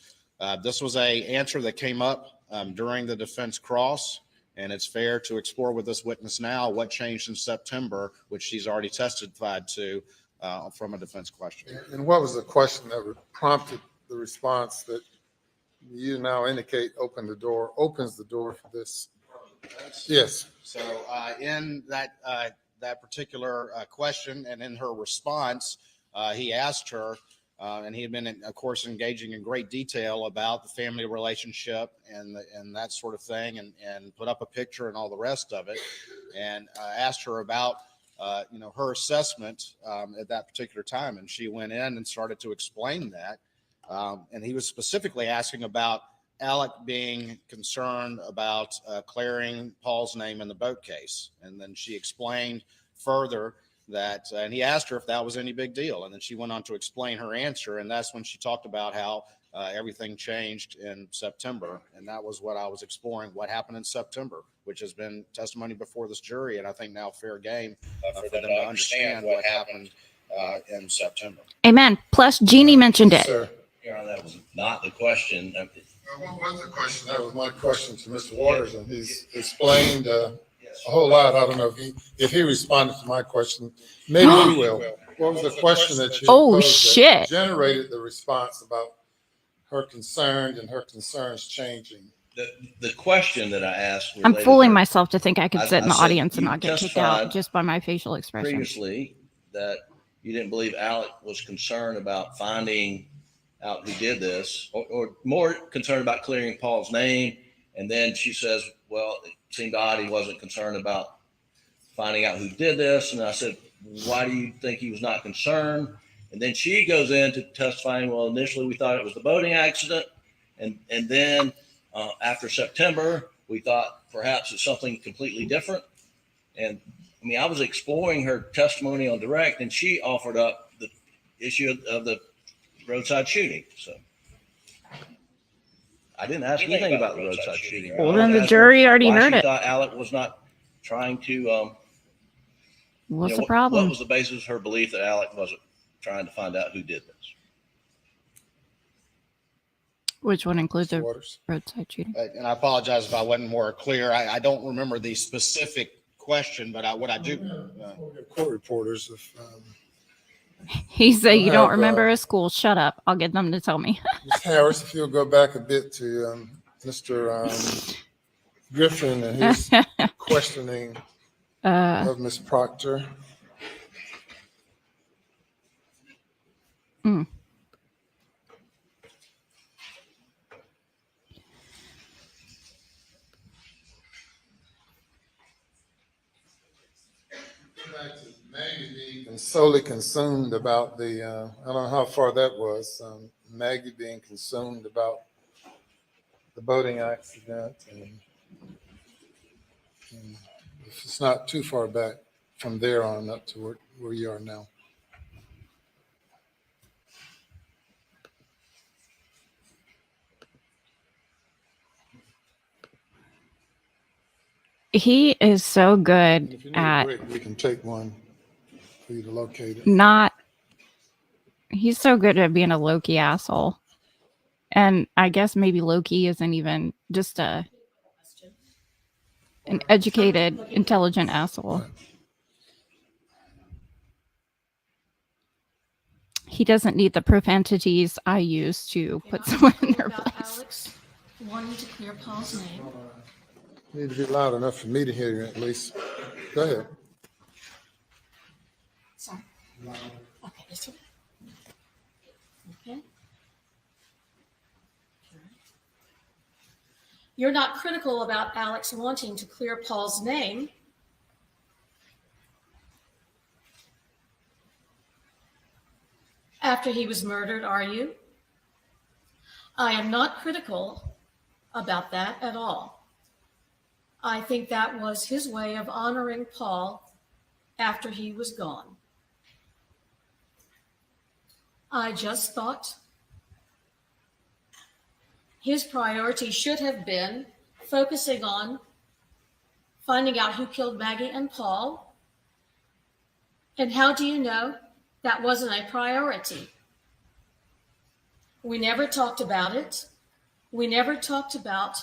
this was a answer that came up during the defense cross, and it's fair to explore with this witness now what changed in September, which she's already testified to from a defense question. And what was the question that prompted the response that you now indicate opens the door for this? Yes. So in that particular question and in her response, he asked her, and he had been, of course, engaging in great detail about the family relationship and that sort of thing, and put up a picture and all the rest of it, and asked her about her assessment at that particular time, and she went in and started to explain that, and he was specifically asking about Alec being concerned about clearing Paul's name in the boat case, and then she explained further that, and he asked her if that was any big deal. And then she went on to explain her answer. And that's when she talked about how everything changed in September. And that was what I was exploring, what happened in September, which has been testimony before this jury. And I think now fair game for them to understand what happened in September. Amen. Plus, Jeannie mentioned it. Sir. That was not the question. What was the question? That was my question to Mr. Waters, and he's explained a whole lot. I don't know if he responded to my question. Maybe he will. What was the question that you posed that generated the response about her concern and her concerns changing? The question that I asked. I'm fooling myself to think I could sit in the I said audience and you not get kicked testified out just by my facial expression. Previously, that you didn't believe Alec was concerned about finding out who did this, or more concerned about clearing Paul's name. And then she says, well, it seemed odd he wasn't concerned about finding out who did this. And I said, why do you think he was not concerned? And then she goes into testifying, well, initially we thought it was the boating accident. And then after September, we thought perhaps it's something completely different. And I mean, I was exploring her testimony on direct, and she offered up the issue of the roadside shooting. So I didn't ask anything about the roadside shooting. Well, then the jury already why heard she it. thought Alec was not trying to. What's the problem? What was the basis of her belief that Alec wasn't trying to find out who did this? Which one includes the Waters. roadside shooting? And I apologize if I wasn't more clear. I don't remember the specific question, but what I do. Court reporters. If, He said, you don't have, remember a school. Shut up. I'll get them to tell me. Ms. Harris, if you'll go back a bit to Mr. Griffin and his questioning of Ms. Proctor. Maggie being solely consumed about the, I don't know how far that was, Maggie being consumed about the boating accident. And if it's not too far back from there on up to where you are now. He is so good If you need at a break, we can take one for you to locate it. he's so good at being a low-key asshole. And I guess maybe low-key isn't even just a an educated, intelligent asshole. He doesn't need the profanities I use to put someone in their About place. Alex wanting to clear Paul's name. You need to be loud enough for me to hear you at least. Go ahead. Sorry. Okay, this one. Okay. You're not critical about Alex wanting to clear Paul's name. After he was murdered, are you? I am not critical about that at all. I think that was his way of honoring Paul after he was gone. I just thought his priority should have been focusing on finding out who killed Maggie and Paul. And how do you know that wasn't a priority? We never talked about it. We never talked about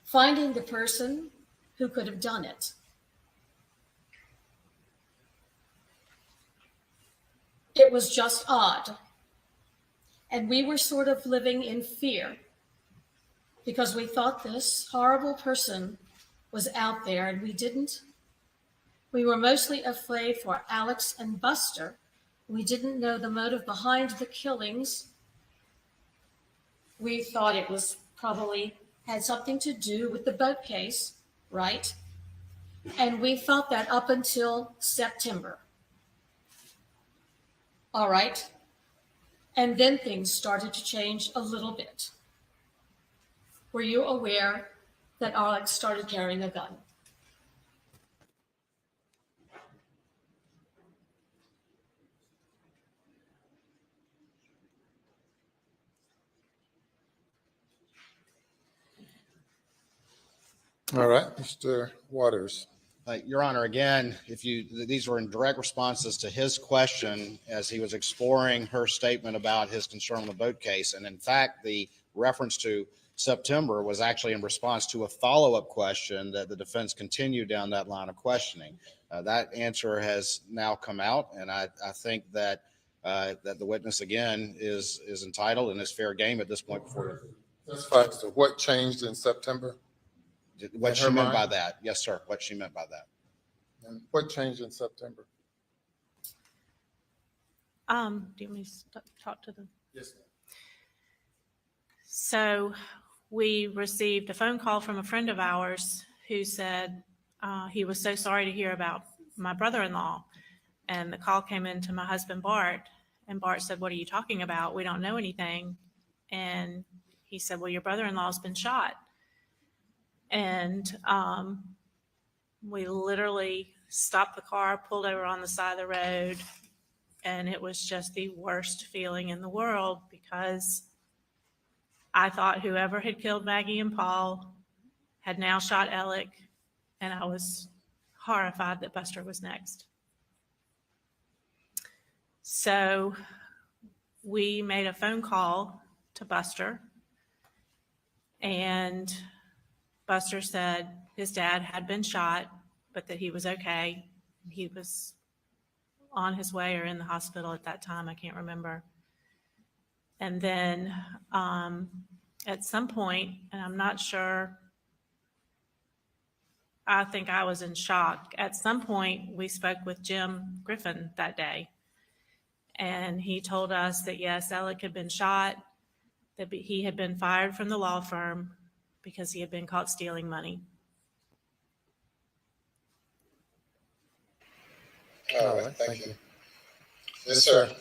finding the person who could have done it. It was just odd. And we were sort of living in fear because we thought this horrible person was out there and we didn't. We were mostly afraid for Alex and Buster. We didn't know the motive behind the killings. We thought it was probably had something to do with the boat case, right? And we thought that up until September. All right. And then things started to change a little bit. Were you aware that Alex started carrying a gun? All right, Mr. Waters. Your Honor, again, these were in direct responses to his question as he was exploring her statement about his concern on the boat case. And in fact, the reference to September was actually in response to a follow-up question that the defense continued down that line of questioning. That answer has now come out, and I think that that the witness again is entitled and is fair game at this point. Before That's fine. So what changed in September? what she meant by that, yes, sir. What she meant by that. And what changed in September? Do you want me to talk to them? Yes, ma'am. So we received a phone call from a friend of ours who said he was so sorry to hear about my brother-in-law. And the call came in to my husband, Bart, and Bart said, "What are you talking about? We don't know anything." And he said, "Well, your brother-in-law's been shot." And we literally stopped the car, pulled over on the side of the road, and it was just the worst feeling in the world because I thought whoever had killed Maggie and Paul had now shot Alec, and I was horrified that Buster was next. So we made a phone call to Buster, and Buster said his dad had been shot, but that he was okay. He was on his way or in the hospital at that time. I can't remember. And then at some point, and I'm not sure, I think I was in shock. At some point, we spoke with Jim Griffin that day. And he told us that, yes, Alec had been shot, that he had been fired from the law firm because he had been caught stealing money. All right, thank you. Yes, sir.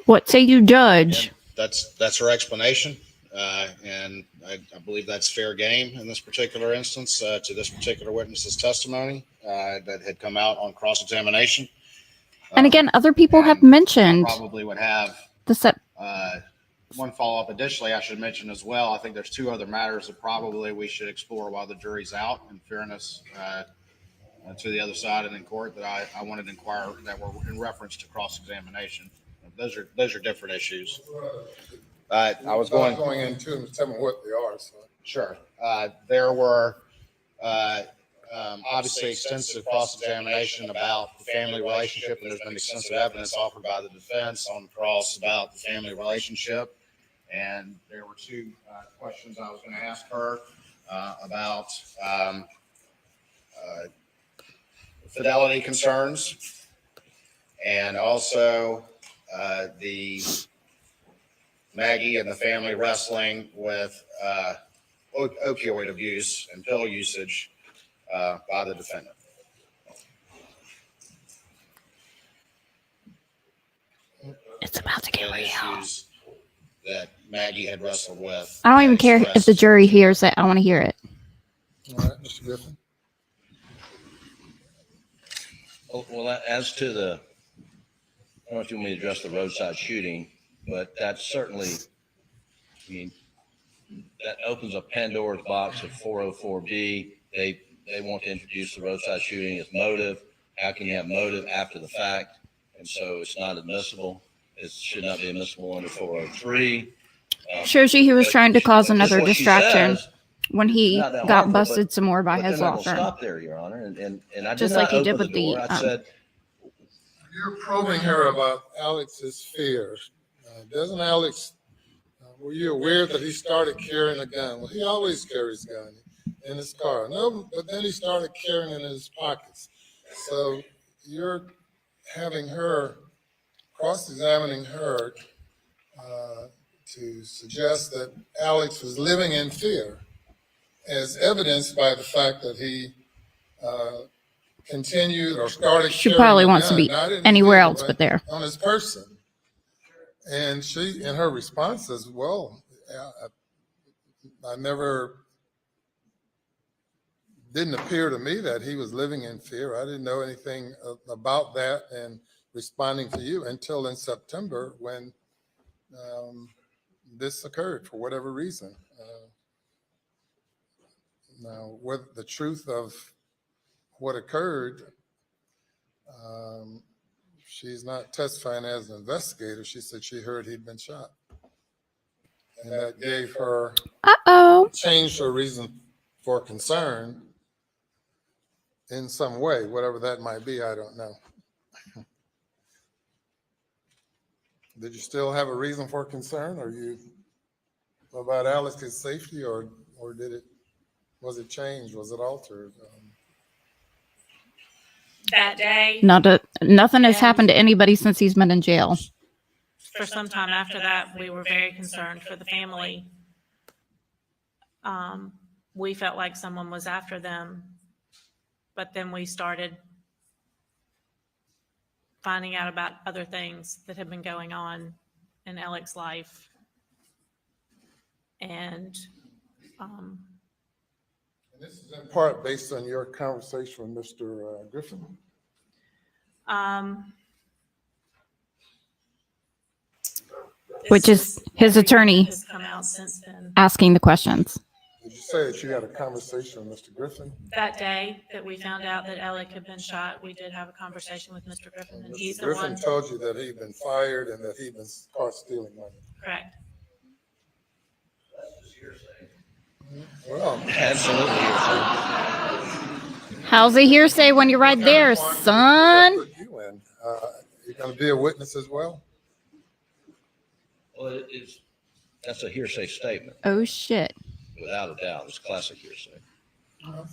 What say you, Judge? That's her explanation. And I believe that's fair game in this particular instance to this particular witness's testimony that had come out on cross-examination. And again, other people have mentioned Probably would have the one follow-up. Additionally, I should mention as well, I think there's two other matters that probably we should explore while the jury's out, in fairness to the other side and in court, that I wanted to inquire that were in reference to cross-examination. Those are different issues. I was going into them. Tell me what they are. So. Sure. There were obviously extensive cross-examination about the family relationship, and there's been extensive evidence offered by the defense on cross about the family relationship. And there were two questions I was going to ask her about fidelity concerns, and also the Maggie and the family wrestling with opioid abuse and pill usage by the defendant. It's about to get And real. issues that Maggie had wrestled with. I don't even care if the jury hears it. I want to hear it. All right, Mr. Griffin. Well, as to the, I don't know if you want me to address the roadside shooting, but that's certainly, I mean, that opens a Pandora's box of 404B. They want to introduce the roadside shooting as motive. How can you have motive after the fact? And so it's not admissible. It should not be admissible under 403. Shows you he was trying to cause another Just what she distraction says, when he not that got harmful, busted some more by but his then I law will firm. stop there, Your Honor. And I Just did like not he did open with the door. the, I said, You're probing her about Alex's fears. Doesn't Alex, were you aware that he started carrying a gun? Well, he always carries a gun in his car. No, but then he started carrying it in his pockets. So you're having her, cross-examining her to suggest that Alex was living in fear, as evidenced by the fact that he continued or started She carrying probably a wants to gun, be not in his anywhere vehicle, else but there. on his person. And she, in her response, says, well, I never, didn't appear to me that he was living in fear. I didn't know anything about that and responding to you until in September when this occurred for whatever reason. Now, with the truth of what occurred, she's not testifying as an investigator. She said she heard he'd been shot. And that gave her, changed her reason for concern in some way, whatever that might be, I don't know. Did you still have a reason for concern? Or you about Alex's safety, or did it, was it changed? Was it altered? That day, Nothing has happened to anybody since he's been in jail. for some time after that, we were very concerned for the family. We felt like someone was after them, but then we started finding out about other things that had been going on in Alex's life. And This is in part based on your conversation with Mr. Griffin. Which is his attorney has come out since then. asking the questions. Did you say that you had a conversation with Mr. Griffin? That day that we found out that Alec had been shot, we did have a conversation with Mr. Griffin, and he's Mr. the Griffin one. told you that he'd been fired and that he'd been caught stealing money. Correct. Well, absolutely. How's a hearsay when you're right there, son? put you in. You're going to be a witness as well? Well, that's a hearsay statement, Oh, shit. without a doubt. It's classic hearsay.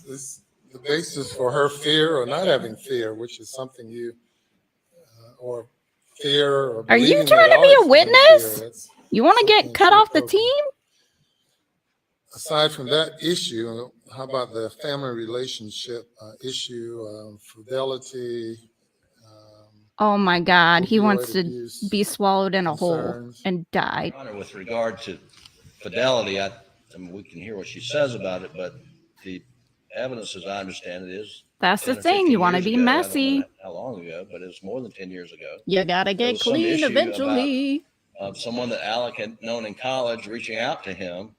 It's the basis for her fear or not having fear, which is something you, or fear. Or Are you believing trying that to be a Alex is in witness? fear. That's You want to get something cut she off the told you. team? Aside from that issue, how about the family relationship issue, fidelity? Oh my God. He Opioid wants to abuse be swallowed in a hole concerns. and die. Your Honor, with regard to fidelity, I mean, we can hear what she says about it, but the evidence, as I understand it, is That's the 10 or thing. 15 You want to years be ago. I don't messy. know how long ago, but it was more than 10 years ago. You got to There get was some clean issue eventually. Someone that Alec had known in college reaching out to him.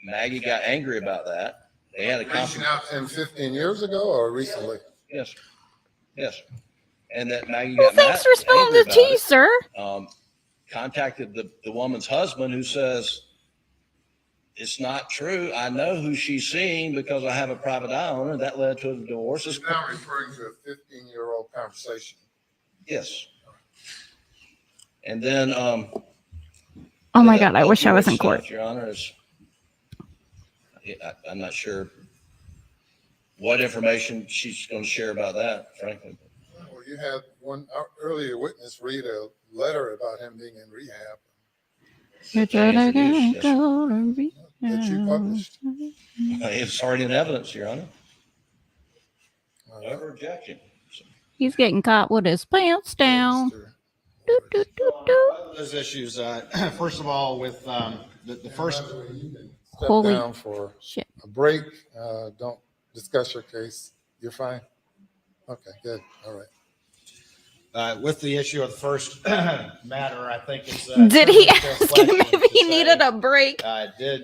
Maggie got angry about that. They had a Reaching conference. out to him 15 years ago or recently? Yes, yes. And that Maggie Well, got thanks for spilling angry the about tea, it. sir. Contacted the woman's husband, who says, it's not true. I know who she's seeing because I have a private eye on her. That led to a divorce. She's now referring to a 15-year-old conversation. Yes. And then, Oh my God, I wish I was in opioid court. stuff, Your Honor, I'm not sure what information she's going to share about that, frankly. Well, you had one earlier witness read a letter about him being in rehab You're They gonna introduced, yes. go to that you published. It's already in evidence, Your Honor. All right. Never objection. He's getting caught with his pants down. Mr. Doo, doo, doo, doo. Those issues, first of all, with the first, By the way, you can step Holy down for shit. a break. Don't discuss your case. You're fine? Okay, good. All right. with the issue of the first matter, I think it's. Did he certainly a fair ask him question if he to needed say, a break? Did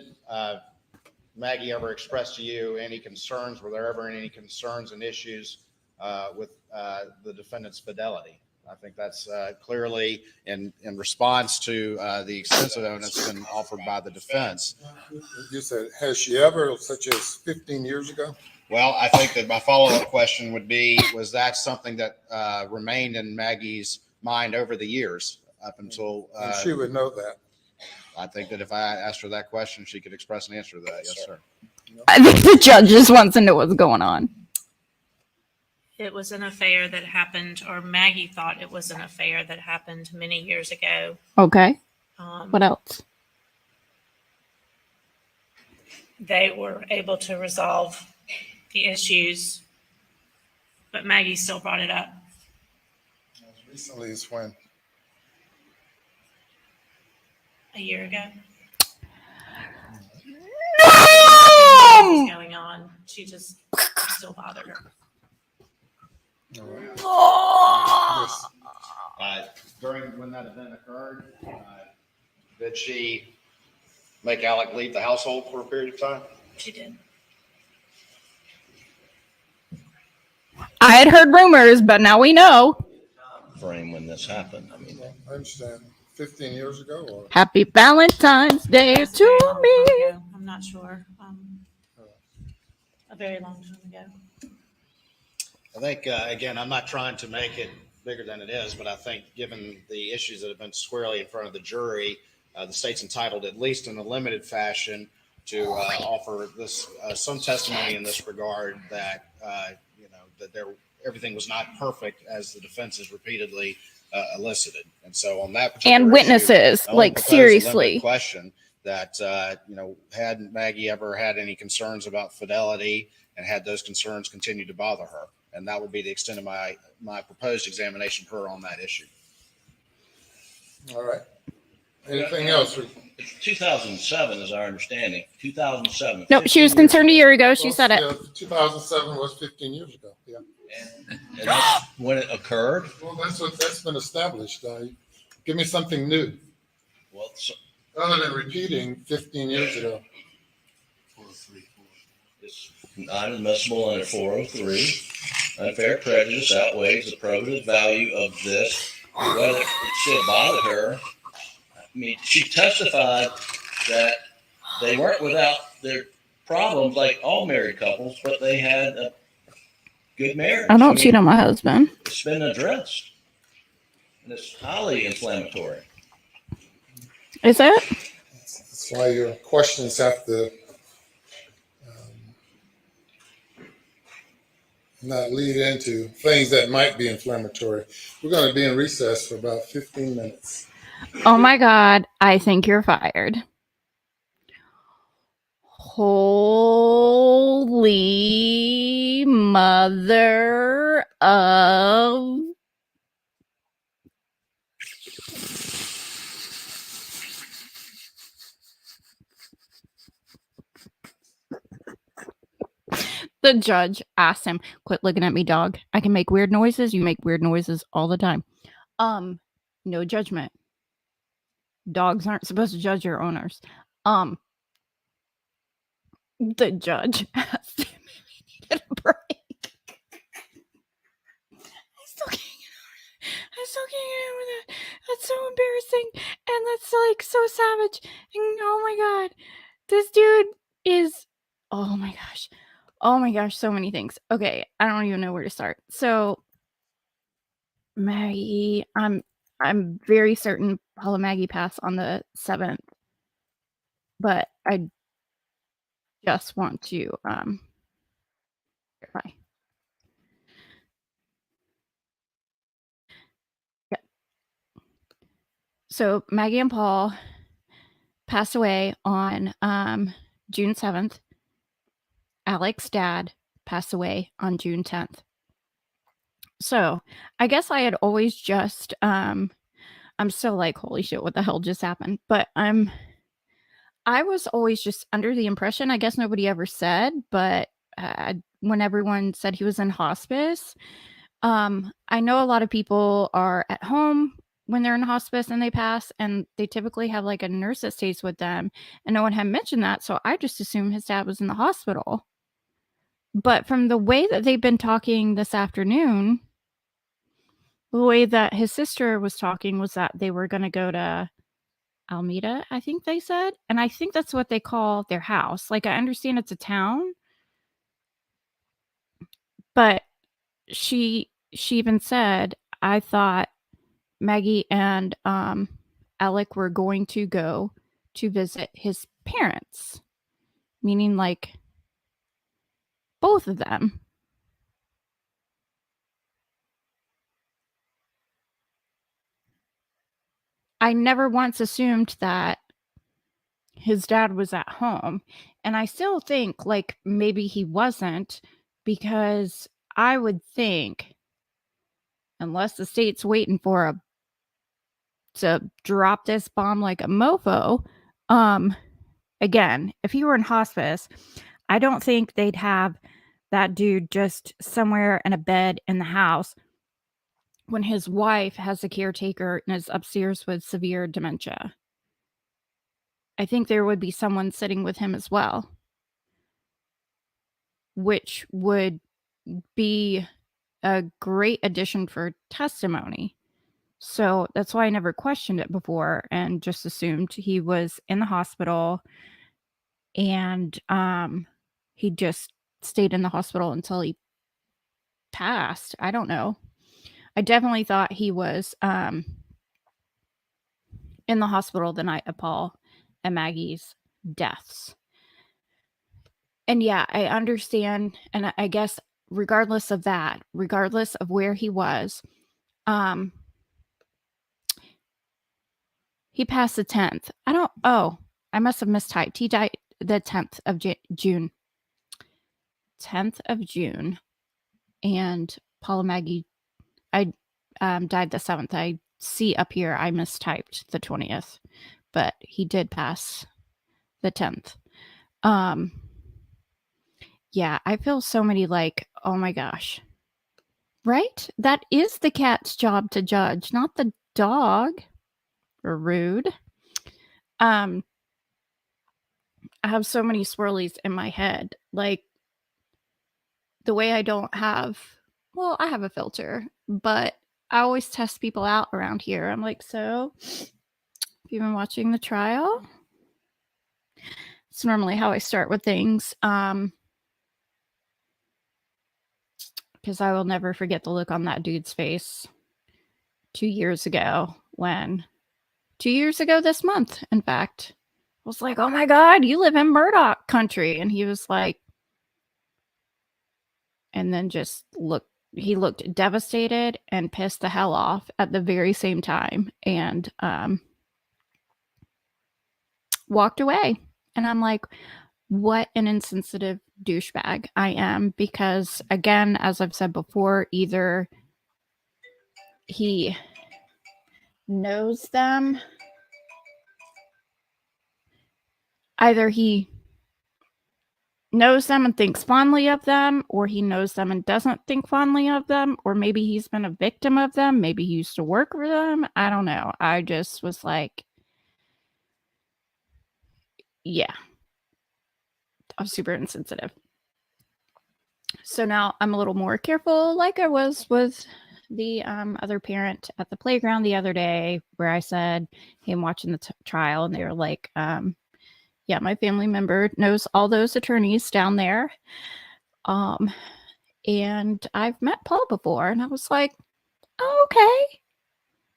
Maggie ever express to you any concerns? Were there ever any concerns and issues with the defendant's fidelity? I think that's clearly in response to the extensive evidence that's been offered by the defense. You said, has she ever, such as 15 years ago? Well, I think that my follow-up question would be, was that something that remained in Maggie's mind over the years up until? And she would know that. I think that if I asked her that question, she could express an answer to that. Yes, sir. I think the judge just wants to know what's going on. It was an affair that happened, or Maggie thought it was an affair that happened many years ago. Okay. Um, What else? They were able to resolve the issues, but Maggie still brought it up. As recently as when? A year ago. No! What was going on? She just still bothered her. All right. Oh! Yes. During when that event occurred, did she make Alec leave the household for a period of time? She did. I had heard rumors, but now we know. Frame when this happened. I mean, Well, I understand. 15 years ago or? Happy Valentine's Day It was a very to long me. time ago. I'm not sure. A very long time ago. I think, again, I'm not trying to make it bigger than it is, but I think given the issues that have been squarely in front of the jury, the state's entitled, at least in a limited fashion, to offer this some testimony in this regard that that everything was not perfect as the defense has repeatedly elicited. And so on that particular And issue, witnesses, I only like, propose a limited seriously. question that had Maggie ever had any concerns about fidelity, and had those concerns continued to bother her? And that would be the extent of my proposed examination of her on that issue. All right. Anything else? it's 2007 is our understanding. 2007. No, she was 15 years concerned a ago. year ago. She Well, said it. yeah, 2007 was 15 years ago. Yeah. And that's when it occurred. Well, that's been established. Give me something new Well, other than repeating 15 years ago. it's not admissible under 403. Unfair prejudice outweighs the probative value of this. Whether it still bothered her. I mean, she testified that they weren't without their problems like all married couples, but they had a good marriage. I don't mean, cheat on my husband. It's been addressed. And it's highly inflammatory. Is it? That's why your questions have to not lead into things that might be inflammatory. We're going to be in recess for about 15 minutes. Oh my God. I think you're fired. Holy mother of. The judge asked him, "Quit looking at me, dog. I can make weird noises. You make weird noises all the time. No judgment. Dogs aren't supposed to judge your owners." The judge asked him if he needed a break. I still can't get over that. That's so embarrassing. And that's like so savage. And oh my God. This dude is, oh my gosh. Oh my gosh, so many things. Okay, I don't even know where to start. So Maggie, I'm very certain Paul and Maggie passed on the 7th, but I just want to verify. Yeah. So Maggie and Paul passed away on June 7th. Alex's dad passed away on June 10th. So I guess I had always just I'm still like, holy shit, what the hell just happened? But I was always just under the impression, I guess nobody ever said, but when everyone said he was in hospice, I know a lot of people are at home when they're in hospice and they pass, and they typically have like a nurse that stays with them, and no one had mentioned that, so I just assumed his dad was in the hospital. But from the way that they've been talking this afternoon, the way that his sister was talking was that they were going to go to Alameda, I think they said. And I think that's what they call their house. Like, I understand it's a town, but she even said, I thought Maggie and Alec were going to go to visit his parents, meaning like both of them. I never once assumed that his dad was at home. And I still think like maybe he wasn't, because I would think, unless the state's waiting for to drop this bomb like a mofo, again, if he were in hospice, I don't think they'd have that dude just somewhere in a bed in the house when his wife has a caretaker and is upstairs with severe dementia. I think there would be someone sitting with him as well, which would be a great addition for testimony. So that's why I never questioned it before and just assumed he was in the hospital, and he just stayed in the hospital until he passed. I don't know. I definitely thought he was in the hospital the night of Paul and Maggie's deaths. And yeah, I understand, and I guess regardless of that, regardless of where he was, he passed the 10th. I must have mistyped. He died the 10th of June. 10th of June. And Paul and Maggie, I died the 7th. I see up here I mistyped the 20th, but he did pass the 10th. Yeah, I feel so many like, oh my gosh. Right? That is the cat's job to judge, not the dog. Rude. I have so many swirlies in my head. Like, the way I don't have, well, I have a filter, but I always test people out around here. I'm like, so, have you been watching the trial? It's normally how I start with things. Because I will never forget the look on that dude's face 2 years ago when, 2 years ago this month, in fact, I was like, oh my God, you live in Murdoch country. And he was like, and then just he looked devastated and pissed the hell off at the very same time, and walked away. And I'm like, what an insensitive douchebag I am, because again, as I've said before, either he knows them, and thinks fondly of them, or he knows them and doesn't think fondly of them, or maybe he's been a victim of them. Maybe he used to work for them. I don't know. I just was like, yeah, I was super insensitive. So now I'm a little more careful, like I was with the other parent at the playground the other day, where I said, hey, I'm watching the trial, and they were like, yeah, my family member knows all those attorneys down there. And I've met Paul before, and I was like, oh, okay.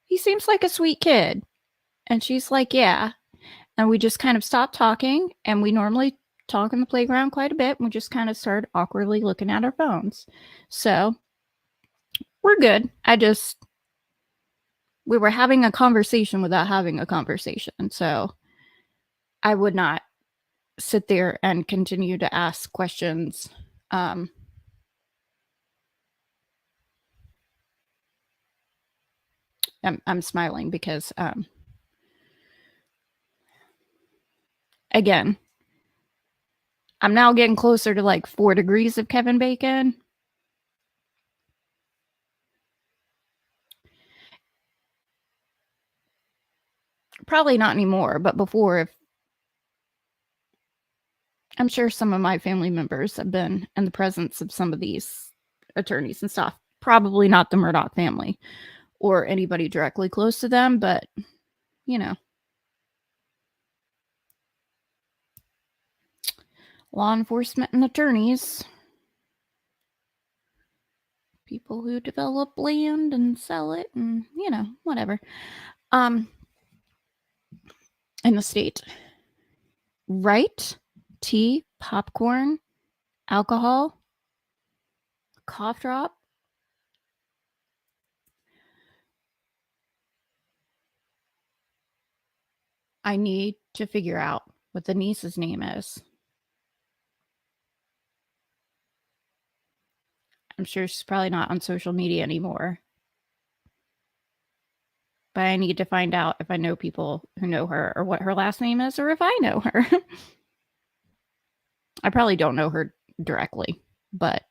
He seems like a sweet kid. And she's like, yeah. And we just kind of stopped talking, and we normally talk in the playground quite a bit. And we just kind of started awkwardly looking at our phones. So we're good. We were having a conversation without having a conversation. So I would not sit there and continue to ask questions. I'm smiling because, again, I'm now getting closer to like 4 degrees of Kevin Bacon. Probably not anymore, but before, if I'm sure some of my family members have been in the presence of some of these attorneys and stuff. Probably not the Murdaugh family or anybody directly close to them, but you know, law enforcement and attorneys, people who develop land and sell it, and you know, whatever. In the state, right? Tea, popcorn, alcohol, cough drop. I need to figure out what the niece's name is. I'm sure she's probably not on social media anymore. But I need to find out if I know people who know her or what her last name is or if I know her. I probably don't know her directly, but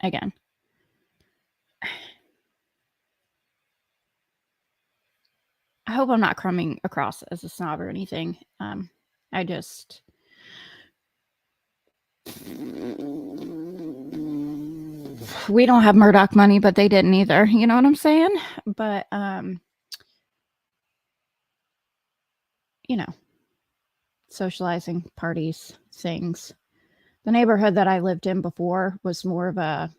again, I hope I'm not coming across as a snob or anything. I just we don't have Murdaugh money, but they didn't either. You know what I'm saying? But you know, socializing, parties, things. The neighborhood that I lived in before was more of a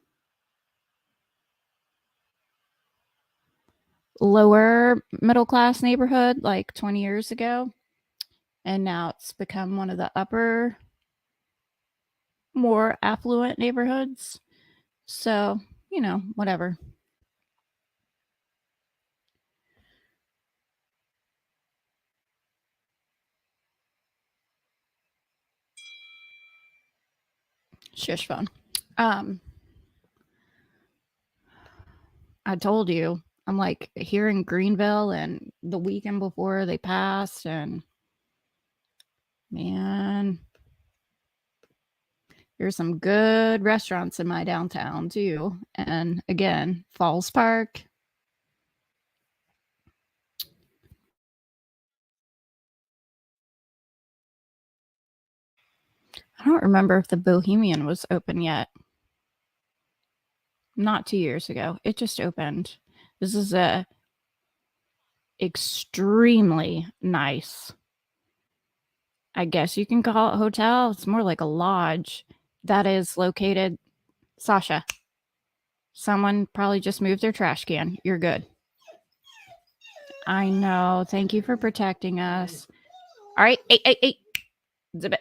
lower middle class neighborhood like 20 years ago. And now it's become one of the upper, more affluent neighborhoods. So, you know, whatever. Shush phone. I told you, I'm like here in Greenville and the weekend before they passed, and man, there's some good restaurants in my downtown too. And again, Falls Park. I don't remember if the Bohemian was open yet. Not 2 years ago. It just opened. This is a extremely nice, I guess you can call it hotel. It's more like a lodge that is located. Sasha, someone probably just moved their trash can. You're good. I know. Thank you for protecting us. All right. Hey. Zip it.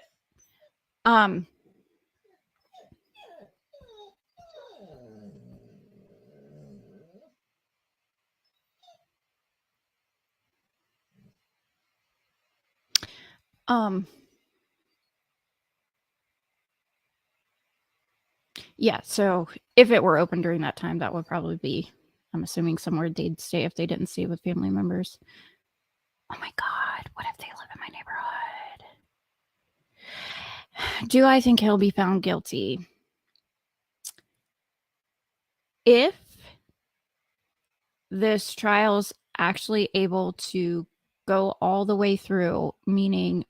Yeah, so if it were open during that time, that would probably be, I'm assuming, somewhere they'd stay if they didn't stay with family members. Oh my God, what if they live in my neighborhood? Do I think he'll be found guilty? If this trial is actually able to go all the way through, meaning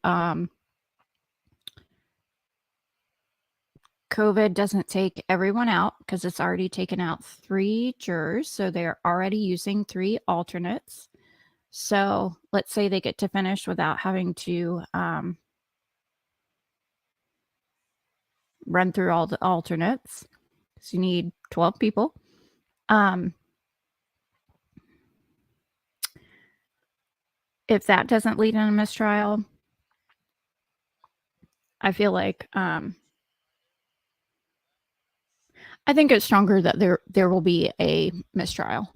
COVID doesn't take everyone out because it's already taken out 3 jurors. So they're already using 3 alternates. So let's say they get to finish without having to run through all the alternates. So you need 12 people. If that doesn't lead in a mistrial, I feel like I think it's stronger that there will be a mistrial,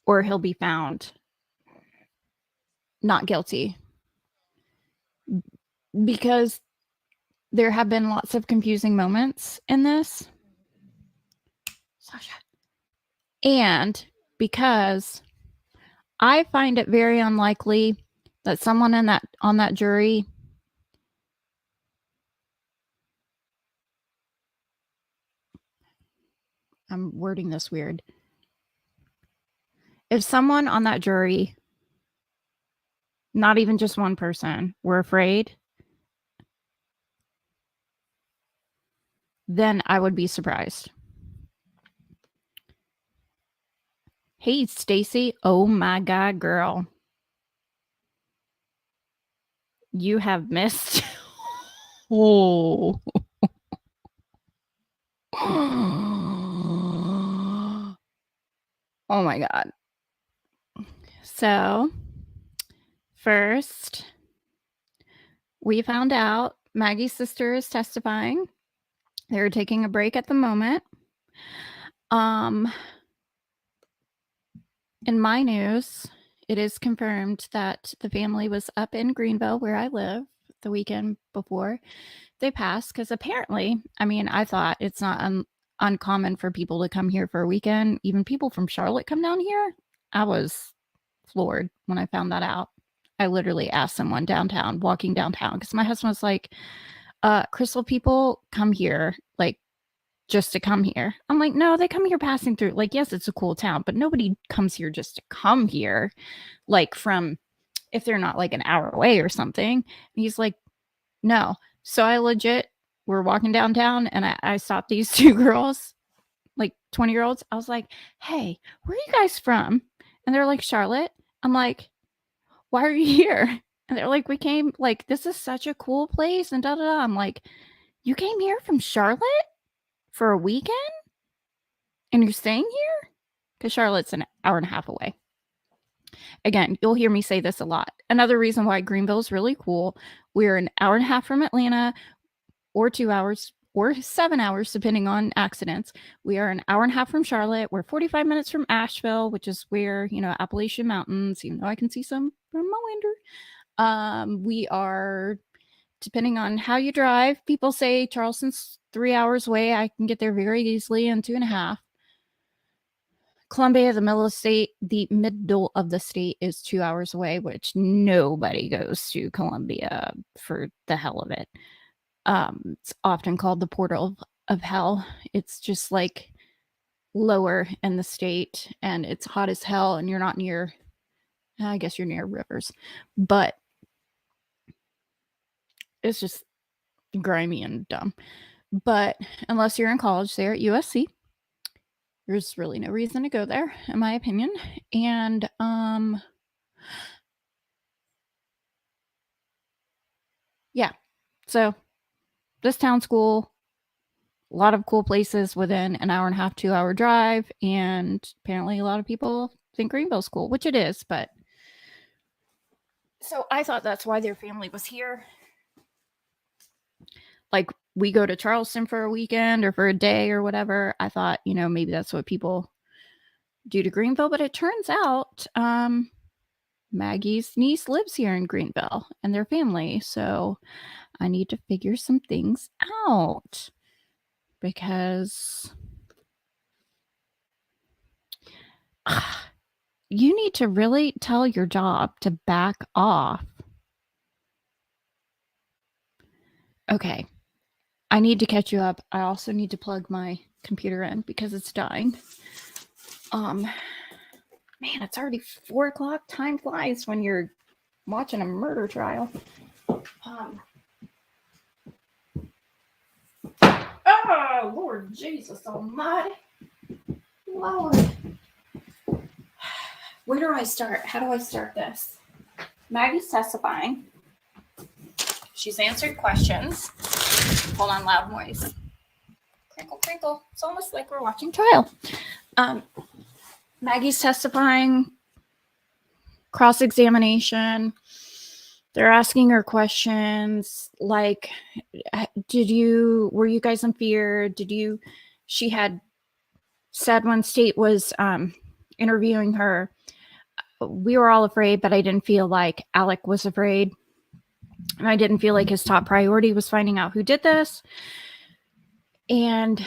or he'll be found not guilty, because there have been lots of confusing moments in this, Sasha, and because I find it very unlikely that someone on that jury I'm wording this weird. If someone on that jury, not even just one person, were afraid, then I would be surprised. Hey, Stacy. Oh my God, girl. You have missed. Oh. Oh my God. So, first, we found out Maggie's sister is testifying. They're taking a break at the moment. In my news, it is confirmed that the family was up in Greenville, where I live, the weekend before they passed. Because apparently, I mean, I thought it's not uncommon for people to come here for a weekend. Even people from Charlotte come down here. I was floored when I found that out. I literally asked someone downtown, walking downtown, because my husband was like, Crystal, people come here, like, just to come here. I'm like, no, they come here passing through. Like, yes, it's a cool town, but nobody comes here just to come here, like, from, if they're not like an hour away or something. And he's like, no. So I legit, we're walking downtown, and I stopped these two girls, like 20-year-olds. I was like, hey, where are you guys from? And they're like, Charlotte. I'm like, why are you here? And they're like, we came, like, this is such a cool place, and da-da-da. I'm like, you came here from Charlotte for a weekend? And you're staying here? Because Charlotte's an hour and a half away. Again, you'll hear me say this a lot. Another reason why Greenville is really cool. We're an hour and a half from Atlanta, or 2 hours, or 7 hours, depending on accidents. We are an hour and a half from Charlotte. We're 45 minutes from Asheville, which is where, Appalachian Mountains, even though I can see some from my window. We are, depending on how you drive, people say Charleston's 3 hours away. I can get there very easily in 2.5. Columbia, the middle of the state, is 2 hours away, which nobody goes to Columbia for the hell of it. It's often called the portal of hell. It's just like lower in the state, and it's hot as hell, and you're not near, I guess you're near rivers, but it's just grimy and dumb. But unless you're in college there at USC, there's really no reason to go there, in my opinion. And yeah, so this town's cool. A lot of cool places within an hour and a half, 2 hour drive. And apparently a lot of people think Greenville's cool, which it is. But so I thought that's why their family was here. Like, we go to Charleston for a weekend or for a day or whatever. I thought, maybe that's what people do to Greenville. But it turns out Maggie's niece lives here in Greenville, and their family. So I need to figure some things out, because you need to really tell your job to back off. Okay. I need to catch you up. I also need to plug my computer in because it's dying. Man, it's already 4 o'clock. Time flies when you're watching a murder trial. Oh, Lord Jesus Almighty. Lord. Where do I start? How do I start this? Maggie's testifying. She's answered questions. hold on, loud noise. Crinkle, crinkle. It's almost like we're watching trial. Maggie's testifying, cross-examination. They're asking her questions like, were you guys in fear? She had said when State was interviewing her, we were all afraid, but I didn't feel like Alec was afraid. And I didn't feel like his top priority was finding out who did this. And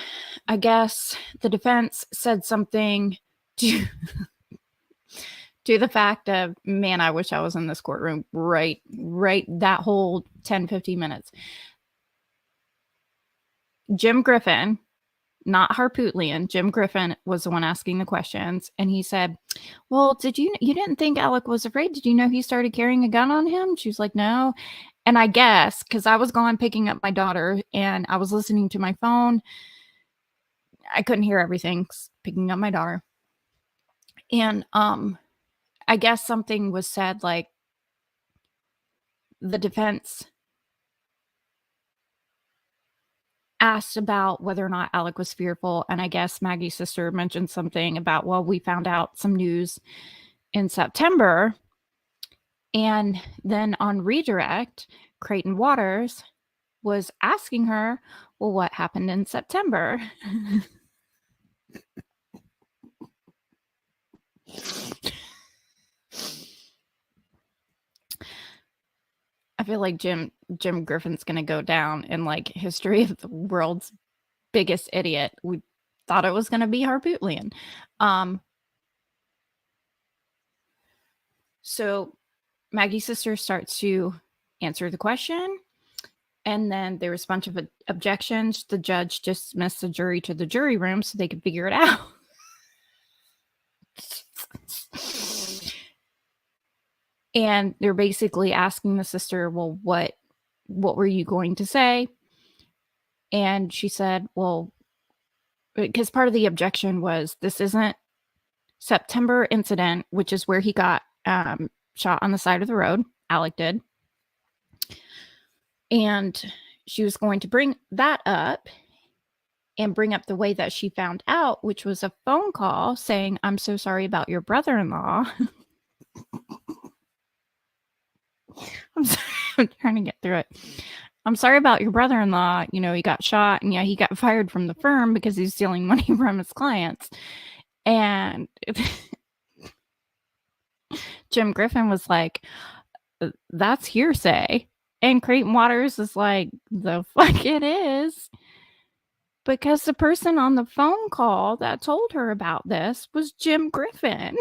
I guess the defense said something to the fact of, man, I wish I was in this courtroom right that whole 10, 15 minutes. Jim Griffin, not Harpootlian, Jim Griffin was the one asking the questions. And he said, well, you didn't think Alec was afraid? Did you know he started carrying a gun on him? She was like, no. And I guess, because I was gone picking up my daughter and I was listening to my phone, I couldn't hear everything, picking up my daughter. And I guess something was said like the defense asked about whether or not Alec was fearful. And I guess Maggie's sister mentioned something about, well, we found out some news in September. And then on redirect, Creighton Waters was asking her, well, what happened in September? I feel like Jim Griffin's going to go down in like history of the world's biggest idiot. We thought it was going to be Harpootlian. So Maggie's sister starts to answer the question. And then there was a bunch of objections. The judge dismissed the jury to the jury room so they could figure it out. And they're basically asking the sister, well, what were you going to say? And she said, well, because part of the objection was this isn't September incident, which is where he got shot on the side of the road. Alec did. And she was going to bring that up and bring up the way that she found out, which was a phone call saying, I'm so sorry about your brother-in-law. I'm sorry, I'm trying to get through it. I'm sorry about your brother-in-law. You know, he got shot and yeah, he got fired from the firm because he's stealing money from his clients. And Jim Griffin was like, that's hearsay. And Creighton Waters is like, the fuck it is. Because the person on the phone call that told her about this was Jim Griffin.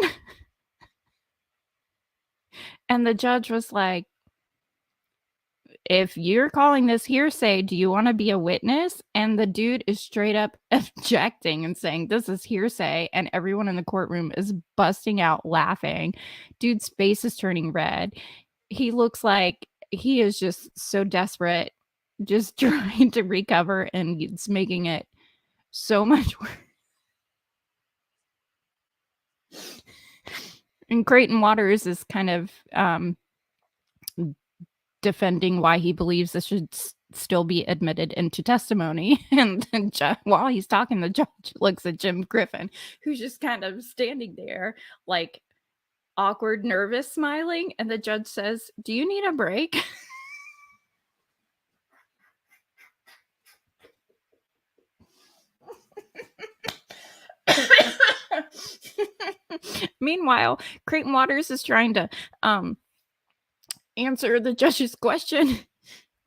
And the judge was like, if you're calling this hearsay, do you want to be a witness? And the dude is straight up objecting and saying, this is hearsay. And everyone in the courtroom is busting out laughing. Dude's face is turning red. He looks like he is just so desperate, just trying to recover, and it's making it so much worse. And Creighton Waters is kind of defending why he believes this should still be admitted into testimony. And while he's talking, the judge looks at Jim Griffin, who's just kind of standing there, like awkward, nervous, smiling. And the judge says, do you need a break? Meanwhile, Creighton Waters is trying to answer the judge's question,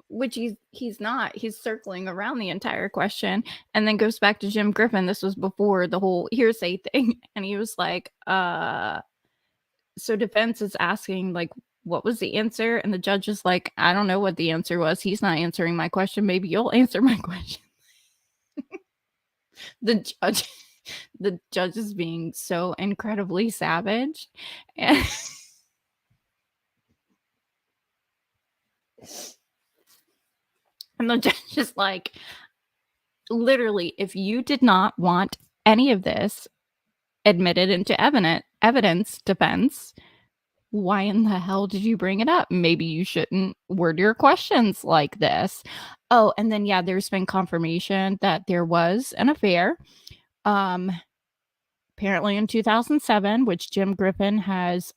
which he's not. He's circling around the entire question and then goes back to Jim Griffin. This was before the whole hearsay thing. And he was like, so defense is asking, like, what was the answer? And the judge is like, I don't know what the answer was. He's not answering my question. Maybe you'll answer my question. The judge is being so incredibly savage. And the judge is like, literally, if you did not want any of this admitted into evidence defense, why in the hell did you bring it up? Maybe you shouldn't word your questions like this. Oh, and then yeah, there's been confirmation that there was an affair. Apparently in 2007, which Jim Griffin has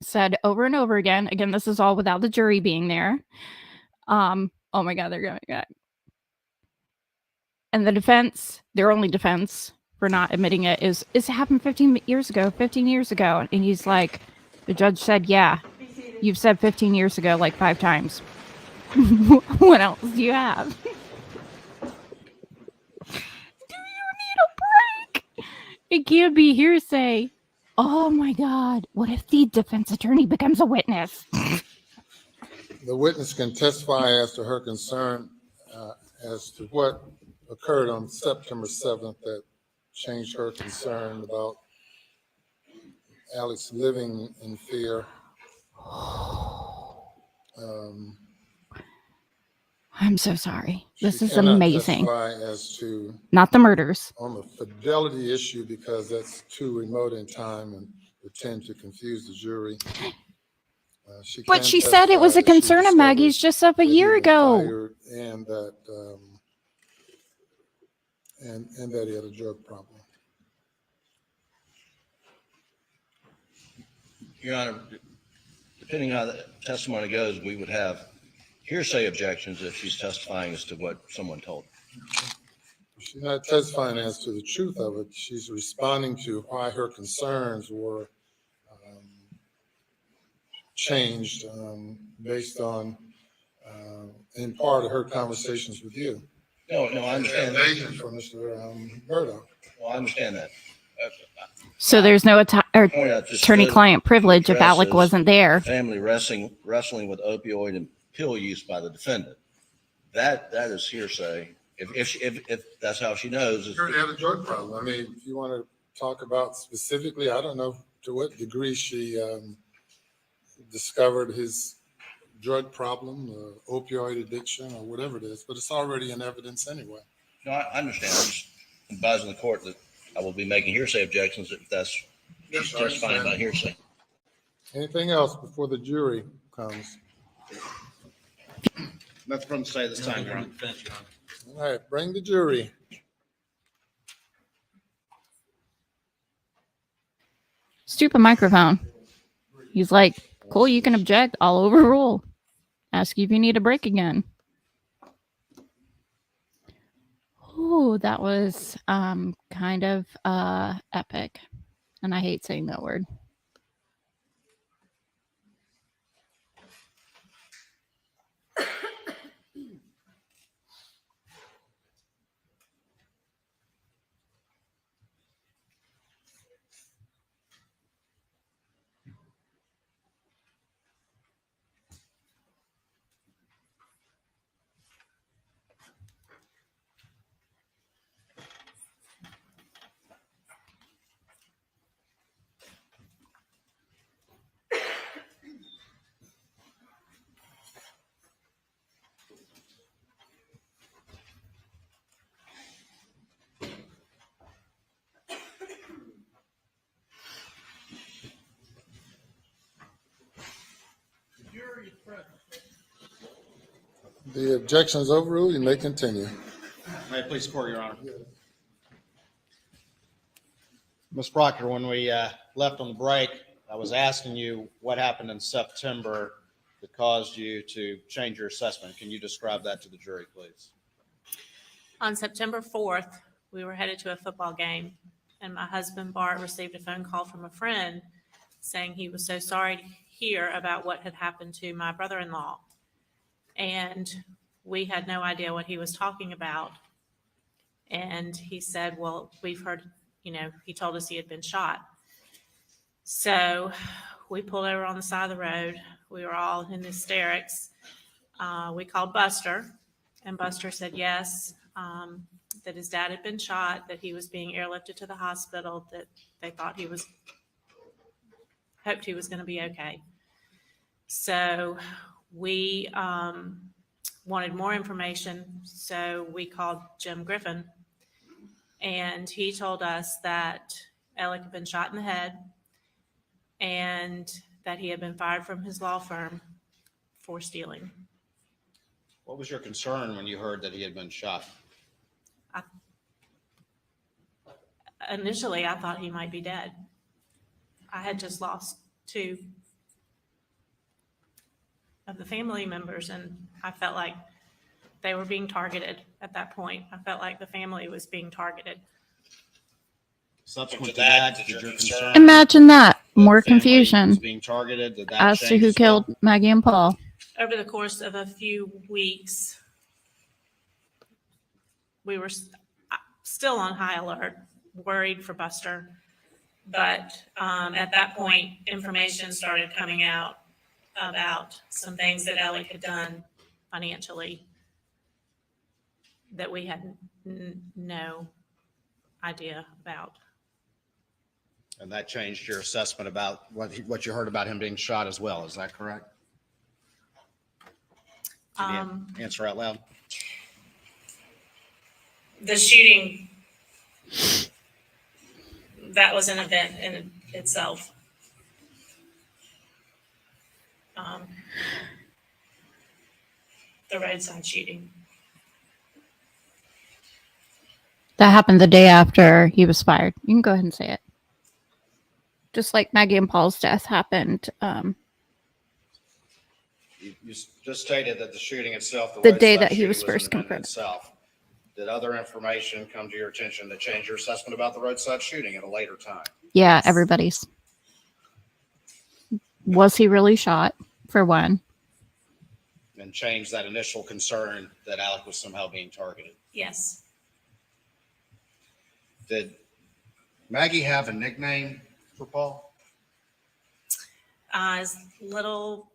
said over and over again. Again, this is all without the jury being there. Oh my God, they're going back. And the defense, their only defense for not admitting it is it happened 15 years ago. And he's like, the judge said, yeah, you've said 15 years ago like 5 times. What else do you have? Do you need a break? It can't be hearsay. Oh my God. What if the defense attorney becomes a witness? The witness can testify as to her concern as to what occurred on September 7th that changed her concern about Alex living in fear. I'm so sorry. This She is cannot amazing. testify as to Not the murders. on the fidelity issue because that's too remote in time and would tend to confuse the jury. But can she said it was a testify that she concern of Maggie's just of a discovered that he year was ago. fired and that and that he had a drug problem. Your Honor, depending on how the testimony goes, we would have hearsay objections if she's testifying as to what someone told her. She's not testifying as to the truth of it. She's responding to why her concerns were changed based on, in part, of her conversations with you. No, I understand that. Agent for Mr. Murdoch. Well, I understand that. So there's no Point out just attorney-client privilege if Alec addresses wasn't there. Family wrestling with opioid and pill use by the defendant. That is hearsay. If that's how she knows. Sure, they had a drug problem. I mean, if you want to talk about specifically, I don't know to what degree she discovered his drug problem, opioid addiction, or whatever it is, but it's already in evidence anyway. No, I understand. I'm just advising the court that I will be making hearsay objections if that's she's testifying about hearsay. Anything else before the jury comes? Nothing from the state this time, Your Honor. All right, bring the jury. Stupid microphone. He's like, cool, you can object. I'll overrule. Ask you if you need a break again. Oh, that was kind of epic. And I hate saying that word. The objection is overruled. You may continue. May it please the court, Your Honor. Ms. Proctor, when we left on the break, I was asking you what happened in September that caused you to change your assessment. Can you describe that to the jury, please? On September 4th, we were headed to a football game, and my husband, Bart, received a phone call from a friend saying he was so sorry to hear about what had happened to my brother-in-law. And we had no idea what he was talking about. And he said, well, we've heard, he told us he had been shot. So we pulled over on the side of the road. We were all in hysterics. We called Buster, and Buster said yes, that his dad had been shot, that he was being airlifted to the hospital, that they thought hoped he was going to be okay. So we wanted more information, so we called Jim Griffin, and he told us that Alec had been shot in the head and that he had been fired from his law firm for stealing. What was your concern when you heard that he had been shot? Initially, I thought he might be dead. I had just lost 2 of the family members, and I felt like they were being targeted at that point. I felt like the family was being targeted. Subsequent to that, did your concern? Imagine that. the More family was confusion being targeted? Did that as to change who as well? killed Maggie and Paul. Over the course of a few weeks, we were still on high alert, worried for Buster. But at that point, information started coming out about some things that Alec had done financially that we had no idea about. And that changed your assessment about what you heard about him being shot as well. Is that correct? Can you answer out loud? The shooting, that was an event in itself. The roadside shooting. That happened the day after he was fired. You can go ahead and say it. Just like Maggie and Paul's death happened You just stated that the shooting itself, the day roadside that he shooting was an first event in confronted. itself. Did other information come to your attention that changed your assessment about the roadside shooting at a later time? Yeah, everybody's. Was he really shot, for one? And changed that initial concern that Alec was somehow being targeted? Yes. Did Maggie have a nickname for Paul? As little,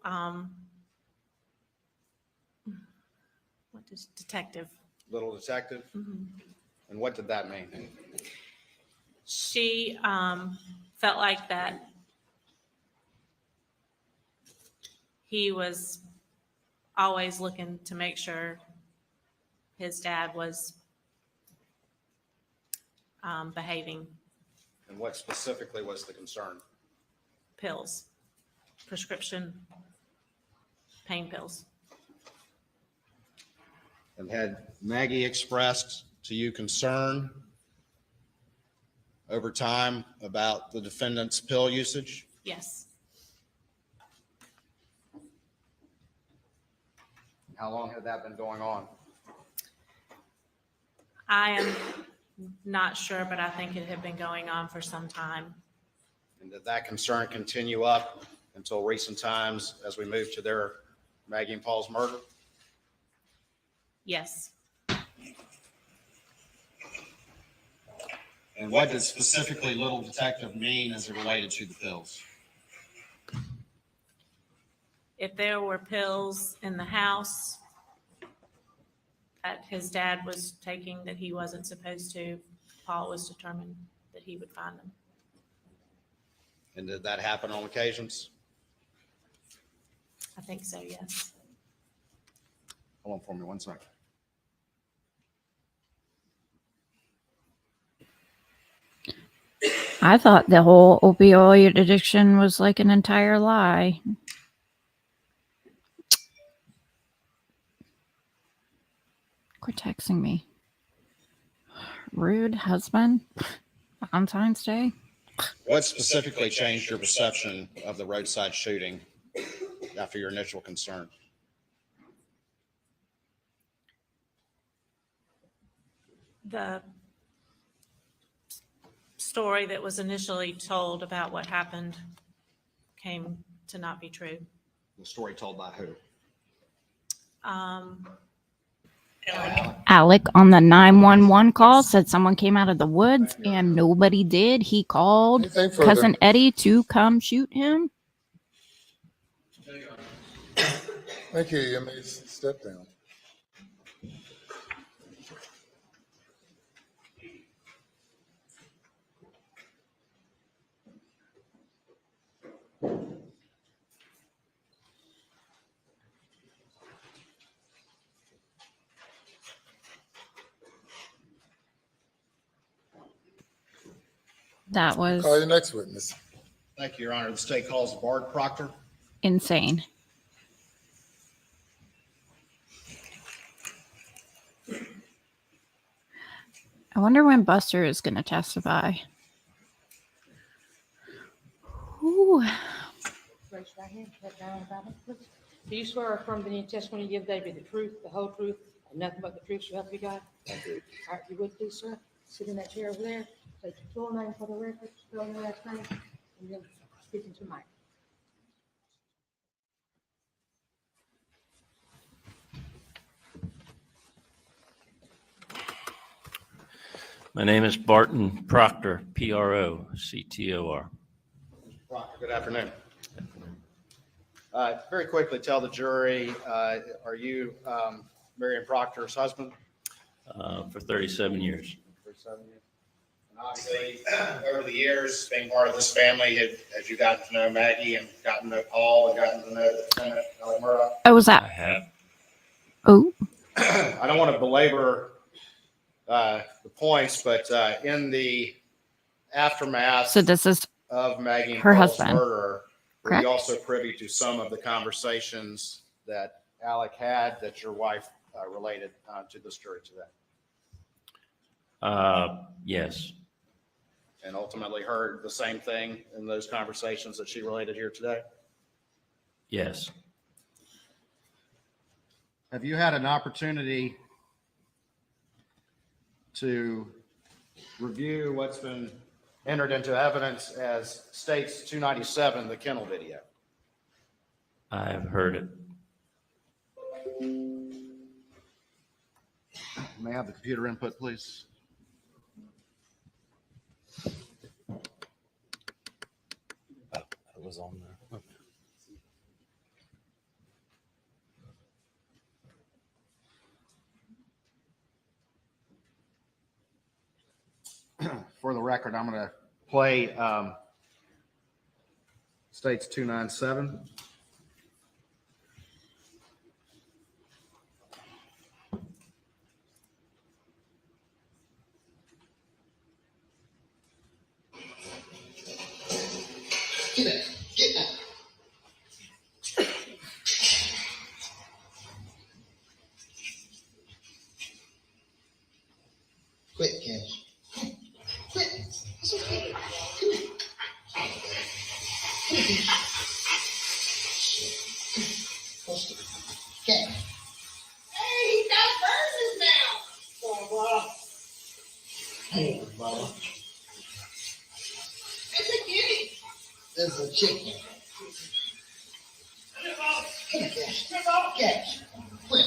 what is detective? Little Detective? Mhm. And what did that mean? She felt like that he was always looking to make sure his dad was behaving. And what specifically was the concern? Pills, prescription pain pills. And had Maggie expressed to you concern over time about the defendant's pill usage? Yes. How long had that been going on? I am not sure, but I think it had been going on for some time. And did that concern continue up until recent times as we moved to their Maggie and Paul's murder? Yes. And what did specifically Little Detective mean as it related to the pills? If there were pills in the house that his dad was taking that he wasn't supposed to, Paul was determined that he would find them. And did that happen on occasions? I think so, yes. Hold on for me 1 second. I thought the whole opioid addiction was like an entire lie. Quit texting me. Rude husband. Valentine's Day. What specifically changed your perception of the roadside shooting after your initial concern? The story that was initially told about what happened came to not be true. The story told by who? Alec on the 911 call said someone came out of the woods and nobody did. He called Anything further? cousin Eddie to come shoot him. Thank you. You may step down. That was Call your next witness. Thank you, Your Honor. The state calls Bart Proctor. Insane. I wonder when Buster is going to testify. Ooh. Raise your right hand, put down the Bible, please. Do you swear or affirm that any testimony you give today be the truth, the whole truth, and nothing but the truth, so help you God? I do. All right, you would please, sir, sit in that chair over there, take your full name for the record, spell your last name, and then speak into the mic. My name is Barton Proctor, Proctor. Proctor, good afternoon. Very quickly, tell the jury, are you Marion Proctor's husband? For 37 years. 37 years. And obviously, over the years, being part of this family, as you gotten to know Maggie and gotten to know Paul and gotten to know the defendant, Alec Murdoch? Oh, was I that? have. Oh, I don't want to belabor the points, but in the aftermath so this is of Maggie and her Paul's husband, murder, were correct? you also privy to some of the conversations that Alec had that your wife related to this jury today, Yes. and ultimately heard the same thing in those conversations that she related here today? Yes. Have you had an opportunity to review what's been entered into evidence as states 297, the kennel video? I have heard it. May I have the computer input, please? It was on there. For the record, I'm going to play states 297. Get out. Get out. Quit, Cash. Quit. It's okay. Come here. Come here. Cash. Hey, he got burns in his mouth. Oh, wow. Hey, Bubba. It's a kitty. It's a chicken. Come here, Cash. Cash. Quit.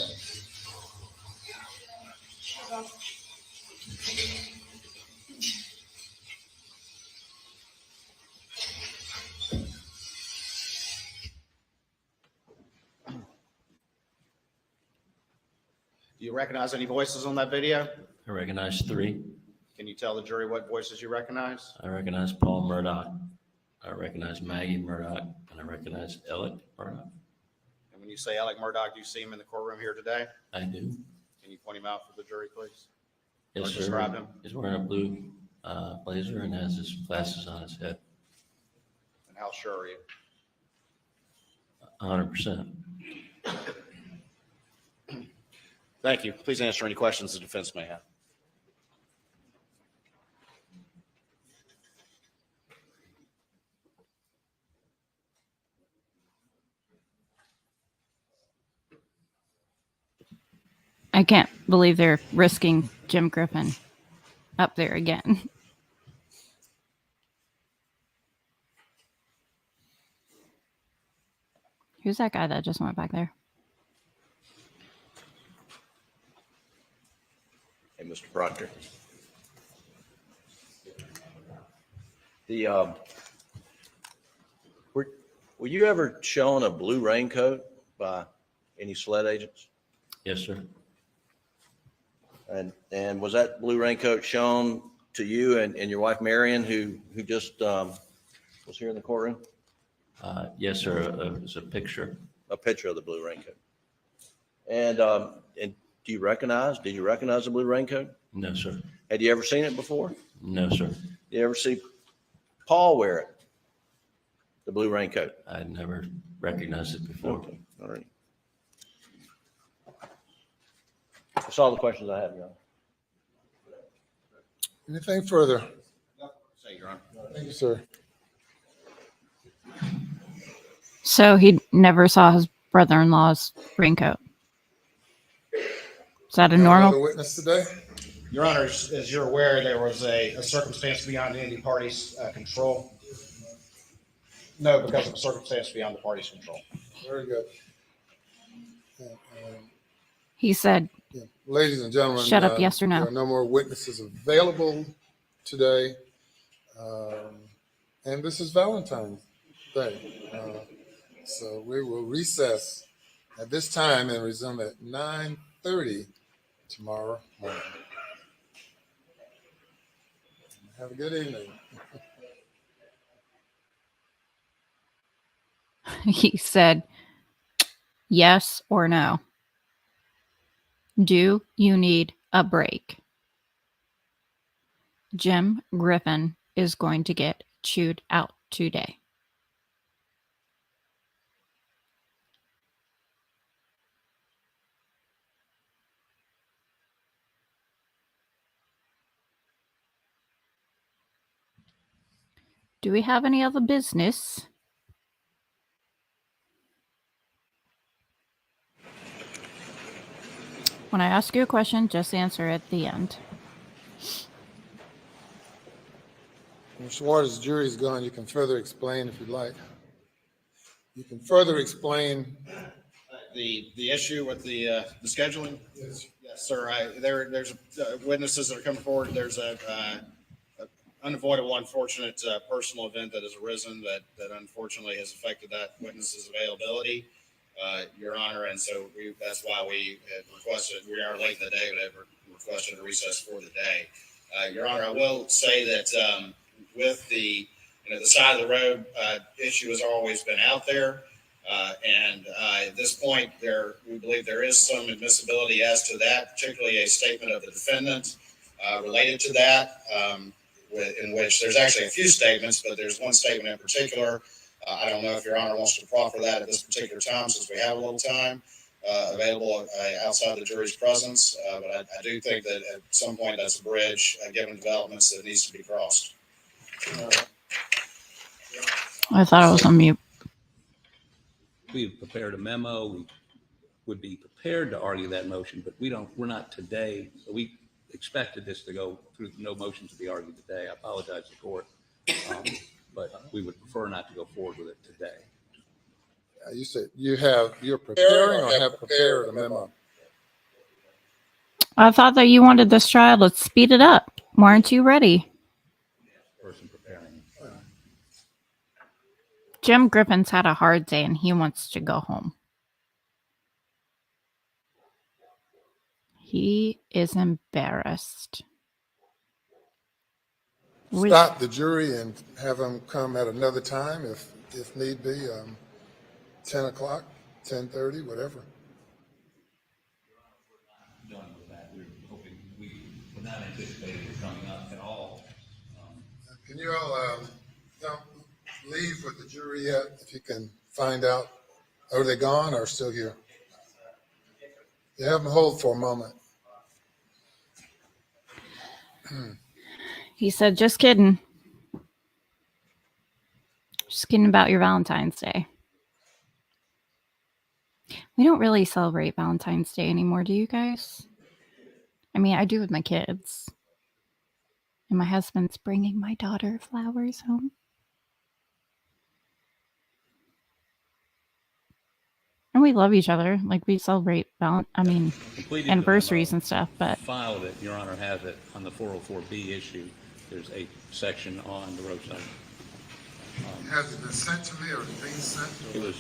Do you recognize any voices on that video? I recognize 3. Can you tell the jury what voices you recognize? I recognize Paul Murdoch. I recognize Maggie Murdoch, and I recognize Alec Murdoch. And when you say Alec Murdoch, do you see him in the courtroom here today? I do. Can you point him out for the jury, please? Yes, Or sir. describe him. He's wearing a blue blazer and has his glasses on his head. And how sure are you? 100%. Thank you. Please answer any questions the defense may have. I can't believe they're risking Jim Griffin up there again. Who's that guy that just went back there? Hey, Mr. Proctor. Were you ever shown a blue raincoat by any SLED agents? Yes, sir. And was that blue raincoat shown to you and your wife Marion, who just was here in the courtroom? Yes, sir. It was a picture. A picture of the blue raincoat. And did you recognize the blue raincoat? No, sir. Had you ever seen it before? No, sir. Did you ever see Paul wear it? The blue raincoat. I'd never recognized it before. Okay, all right. That's all the questions I have, Your Honor. Anything further? Say, Your Honor. Thank you, sir. So he never saw his brother-in-law's raincoat. Is that a Got another normal? witness today? Your Honor, as you're aware, there was a circumstance beyond any party's control. No, because of a circumstance beyond the party's control. Very good. He said, Yeah. Ladies and gentlemen. Shut up, yes or no? There are no more witnesses available today. And this is Valentine's Day. So we will recess at this time and resume at 9:30 tomorrow morning. Have a good evening. he said, yes or no. Do you need a break? Jim Griffin is going to get chewed out today. Do we have any other business? When I ask you a question, just answer at the end. Mr. Waters, the jury is gone. You can further explain if you'd like. You can further explain. The issue with the scheduling? Yes. Yes, sir. There's witnesses that are coming forward. There's a unavoidable, unfortunate personal event that has arisen that unfortunately has affected that witness's availability, Your Honor. And so that's why we had requested, we are late in the day, but have requested a recess for the day. Your Honor, I will say that with the side of the road issue has always been out there. And at this point, we believe there is some admissibility as to that, particularly a statement of the defendant related to that, in which there's actually a few statements, but there's one statement in particular. I don't know if Your Honor wants to proffer that at this particular time, since we have a little time available outside the jury's presence. But I do think that at some point that's a bridge, given developments, that needs to be crossed. I thought I was on mute. We've prepared a memo. We would be prepared to argue that motion, but we're not today. So we expected this to go through, no motion to be argued today. I apologize to court, but we would prefer not to go forward with it today. You said you're preparing or have prepared a memo? I thought that you wanted this trial. Let's speed it up. Why aren't you ready? Person preparing. Jim Griffin's had a hard day and he wants to go home. He is embarrassed. Stop the jury and have them come at another time if need be, 10 o'clock, 10:30, whatever. Done with that. We're hoping we were not anticipating it coming up at all. Can you all don't leave with the jury yet, if you can find out? Are they gone or still here? You have them hold for a moment. He said, just kidding. Just kidding about your Valentine's Day. We don't really celebrate Valentine's Day anymore, do you guys? I mean, I do with my kids. And my husband's bringing my daughter flowers home. And we love each other. Like, we celebrate, Completed the anniversaries memo, and stuff, but filed it. Your Honor has it on the 404B issue. There's a section on the roadside. Has it been sent to me or being sent? It was,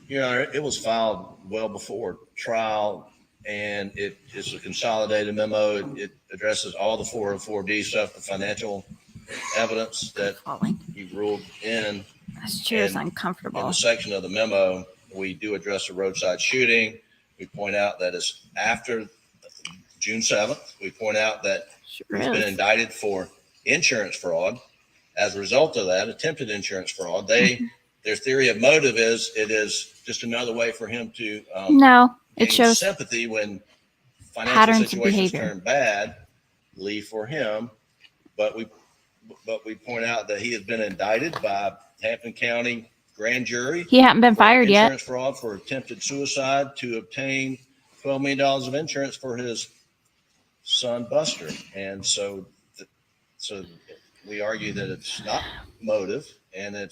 Your Honor, it was filed well before trial, and it is a consolidated memo. It addresses all the 404D stuff, the financial evidence that falling. you ruled in. This chair is In uncomfortable. the section of the memo, we do address the roadside shooting. We point out that it's after June 7th. We point out that Sure he's been is. indicted for insurance fraud. as a result of that, attempted insurance fraud. Their theory of motive is it is just another way for him to No, it gain shows sympathy when financial patterns of situations behavior. turn badly for him. But we point out that he has been indicted by Hampton County grand jury. He hadn't been fired yet. Insurance fraud for attempted suicide to obtain $12 million of insurance for his son Buster. And so we argue that it's not motive, and it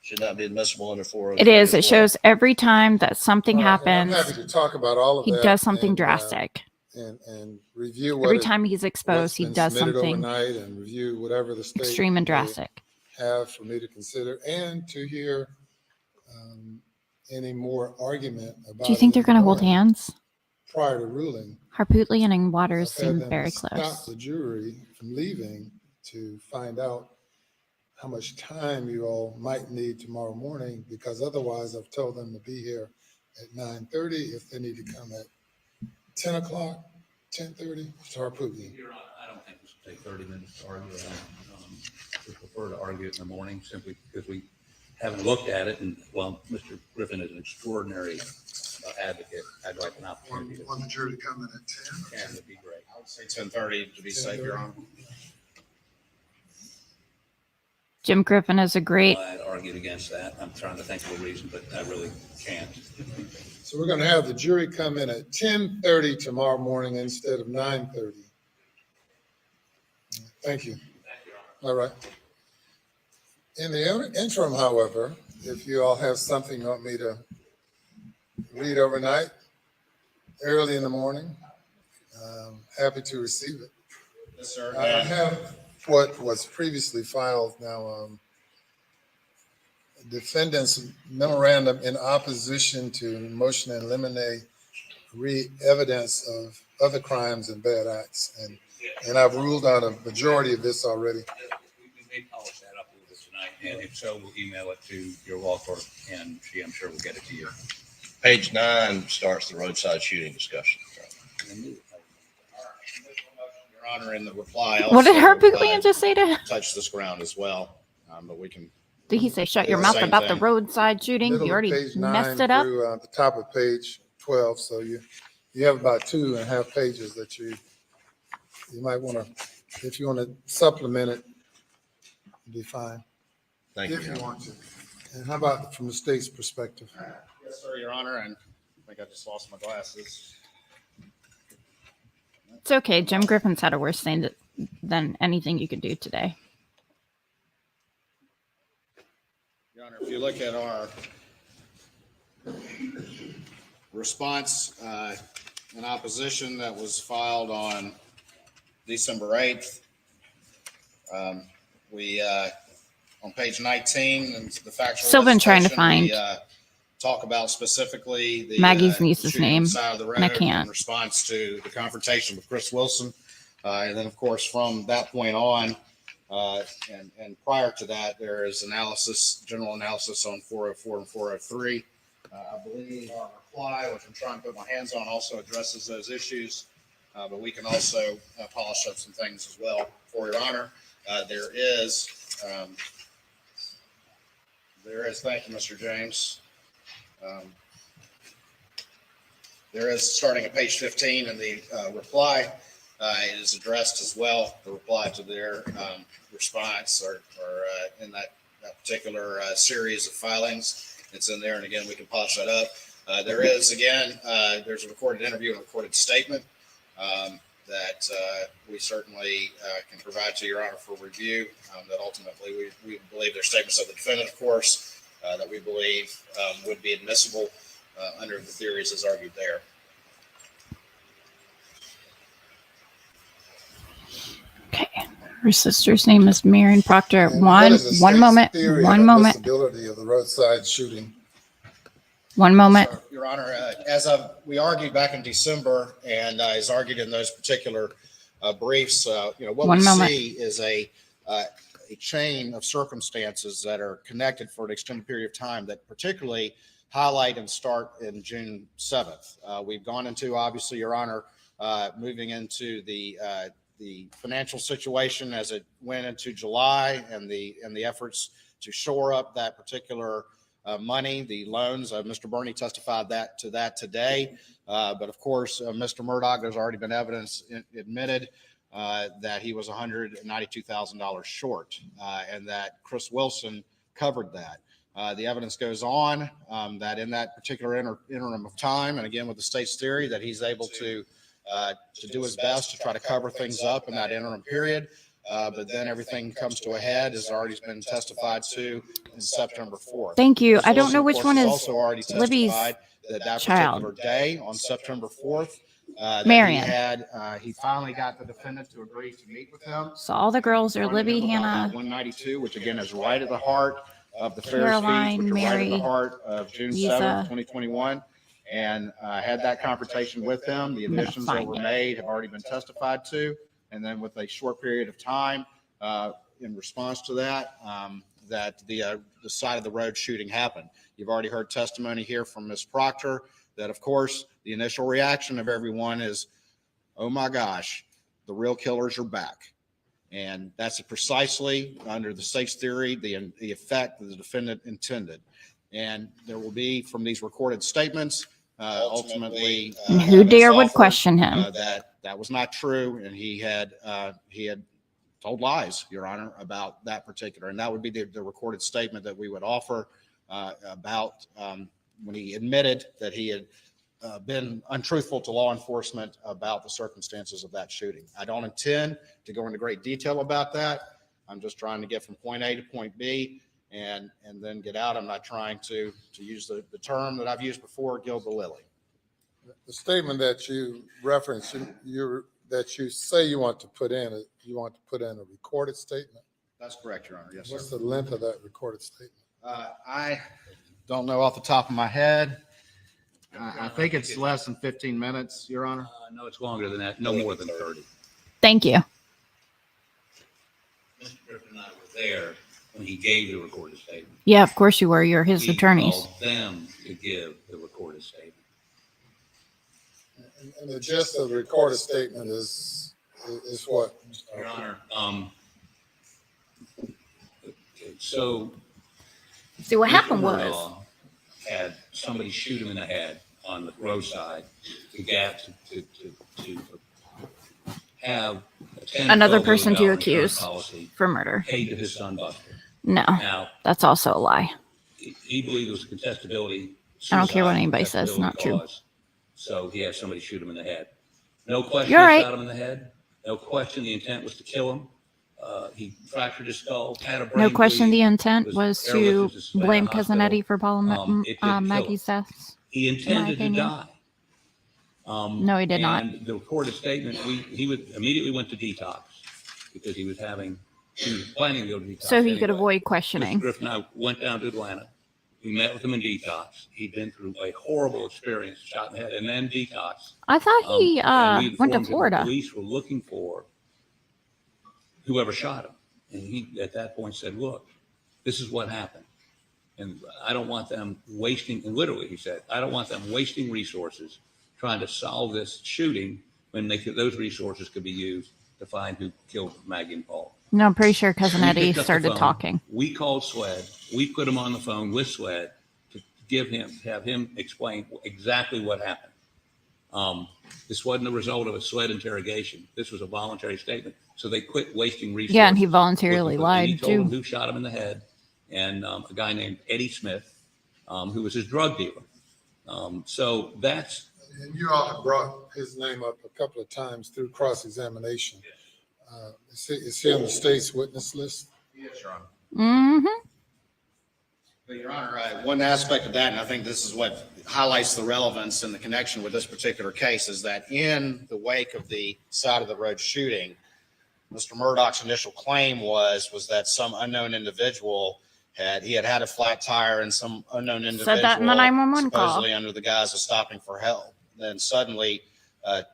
should not be admissible under 403. It is. It shows every time that something I'm happens, happy to talk about all of he that. does something and, drastic. And review what Every it- time he's what's exposed, he been does submitted something overnight, and review whatever the state extreme and may drastic. have for me to consider, and to hear any more argument about. Do you think it they're going to hold in the morning hands? prior to ruling? Harpootlian and Waters I've had seem them very stop close. the jury from leaving to find out how much time you all might need tomorrow morning, because otherwise I've told them to be here at 9:30 if they need to come at 10 o'clock, 10:30 to Harpootlian. Your Honor, I don't think this will take 30 minutes to argue. We prefer to argue it in the morning simply because we haven't looked at it. And while Mr. Griffin is an extraordinary advocate, I'd like an opportunity to. Want the jury to come in at 10? 10 would be great. I would say 10:30 to be safe, Your Honor. Jim Griffin is a great. I'd argued against that. I'm trying to think of a reason, but I really can't. So we're going to have the jury come in at 10:30 tomorrow morning instead of 9:30. Thank you. All right. In the interim, however, if you all have something you want me to read overnight, early in the morning, happy to receive it. Yes, sir. I have what was previously filed now, defendant's memorandum in opposition to motion to eliminate re-evidence of other crimes and bad acts. And I've ruled out a majority of this already. We may polish that up a little bit tonight, and if so, we'll email it to your law clerk, and she, I'm sure, will get it to you. Page 9 starts the roadside shooting discussion. Your Honor, in the reply. What did also, Harpootlian just say to him? touch this ground as well, but we can. Did he say, shut your Yeah, mouth same about the thing. roadside shooting? Middle You of already page messed 9 it up. through, the top of page 12. So you have about 2.5 pages that you might want to, if you want to supplement it, it'd be fine. Thank you. If Your you Honor. want to. And how about from the state's perspective? Yes, sir, Your Honor, and I think I just lost my glasses. It's okay. Jim Griffin's had a worse thing than anything you could do today. Your Honor, if you look at our response in opposition that was filed on December 8th, we, on page 19, and the factual. Still been trying to legislation, we, find talk about specifically the Maggie's niece's shooting on the name, side of the and I road can't. in response to the confrontation with Chris Wilson. And then, of course, from that point on, and prior to that, there is general analysis on 404 and 403. I believe our reply, which I'm trying to put my hands on, also addresses those issues. But we can also polish up some things as well. For Your Honor, there is, thank you, Mr. James. There is, starting at page 15 in the reply, it is addressed as well. The reply to their response or in that particular series of filings. It's in there, and again, we can polish that up. There is, again, there's a recorded interview and recorded statement that we certainly can provide to Your Honor for review. That ultimately we believe they're statements of the defendant, of course, that we believe would be admissible under the theories as argued there. Okay. Her sister's name is Marion Proctor. And what is the One state's moment. theory of One moment. admissibility of the roadside shooting? One moment. Your Honor, we argued back in December, and as argued in those particular briefs, what One we moment. see is a chain of circumstances that are connected for an extended period of time that particularly highlight and start in June 7th. We've gone into, obviously, Your Honor, moving into the the financial situation as it went into July and the efforts to shore up that particular money, the loans. Mr. Burney testified to that today. But of course, Mr. Murdoch, there's already been evidence admitted that he was $192,000 short, and that Chris Wilson covered that. The evidence goes on that in that particular interim of time, and again with the state's theory, that he's able to do his best to try to cover things up in that interim period. But then everything comes to a head, has already been testified to in September 4th. Thank you. Chris I don't Wilson, know of which course, one has is also already Libby's testified that child. particular day on September 4th, that Marion. he finally got the defendant to agree to meet with him. So all the girls are Libby, Hannah, 192, which again is right at the heart of the Fair Caroline, speech, which are right at the Mary, heart of June Lisa. 7th, 2021. And had that confrontation with him. The I'm gonna admissions that find were it. made have already been testified to. And then with a short period of time in response to that, that the side of the road shooting happened. You've already heard testimony here from Ms. Proctor that, of course, the initial reaction of everyone is, oh my gosh, the real killers are back. And that's precisely, under the state's theory, the effect that the defendant intended. And there will be, from these recorded statements, ultimately, who dare would offered, question him? that was not true, and he had told lies, Your Honor, about that particular. And that would be the recorded statement that we would offer about when he admitted that he had been untruthful to law enforcement about the circumstances of that shooting. I don't intend to go into great detail about that. I'm just trying to get from point A to point B and then get out. I'm not trying to use the term that I've used before, gild the lily. The statement that you referenced, that you say you want to put in a recorded statement? That's correct, Your Honor. Yes, sir. What's the length of that recorded statement? I don't know off the top of my head. I think it's less than 15 minutes, Your Honor. No, it's longer than that. No more than 30. Thank you. Mr. Griffin and I were there when he gave the recorded statement. Yeah, of course you were. You're his He attorneys. called them to give the recorded statement. And the gist of the recorded statement is what? Your Honor, so See, what happened Mr. was, Murdaugh had somebody shoot him in the head on the roadside to have a another $10 person to million accuse insurance policy for murder. paid to his son Buster. No, Now, that's also a lie. he believed it was a contestability. I don't care what suicide, anybody says, it's not true. cause. So he had somebody shoot him in the head. No question You're he right. shot him in the head. No question the intent was to kill him. He fractured his skull, had a brain No question the bleed, intent was was to airlifted to Savannah blame Cousin Hospital. Eddie for It did kill Maggie's him. deaths. He intended to opinion. die. No, he did not. And the recorded statement, he immediately went to detox because he was planning to go to detox. So he could anyway. avoid Mr. questioning. Griffin and I went down to Atlanta. We met with him in detox. He'd been through a horrible experience, shot in the head, and then detox. I thought he And we went to informed him the Florida. Police were looking for whoever shot him. And he, at that point, said, look, this is what happened. And I don't want them wasting, and literally he said, I don't want them wasting resources trying to solve this shooting when those resources could be used to find who killed Maggie and Paul. No, I'm pretty sure Cousin We Eddie picked up the started phone. talking. We called SLED. We put him on the phone with SLED to have him explain exactly what happened. This wasn't a result of a SLED interrogation. This was a voluntary statement. So they quit wasting resources. Yeah, and he voluntarily And he lied told them too. who shot him in the head, and a guy named Eddie Smith, who was his drug dealer. So that's. And you all have brought his name up a couple of times through cross-examination. Is he on the state's witness list? Yes, Your Honor. Mm-hmm. But Your Honor, one aspect of that, and I think this is what highlights the relevance and the connection with this particular case, is that in the wake of the side of the road shooting, Mr. Murdoch's initial claim was that some unknown individual had a flat tire, and some unknown individual Said that in the 911 call. supposedly under the guise of stopping for help, then suddenly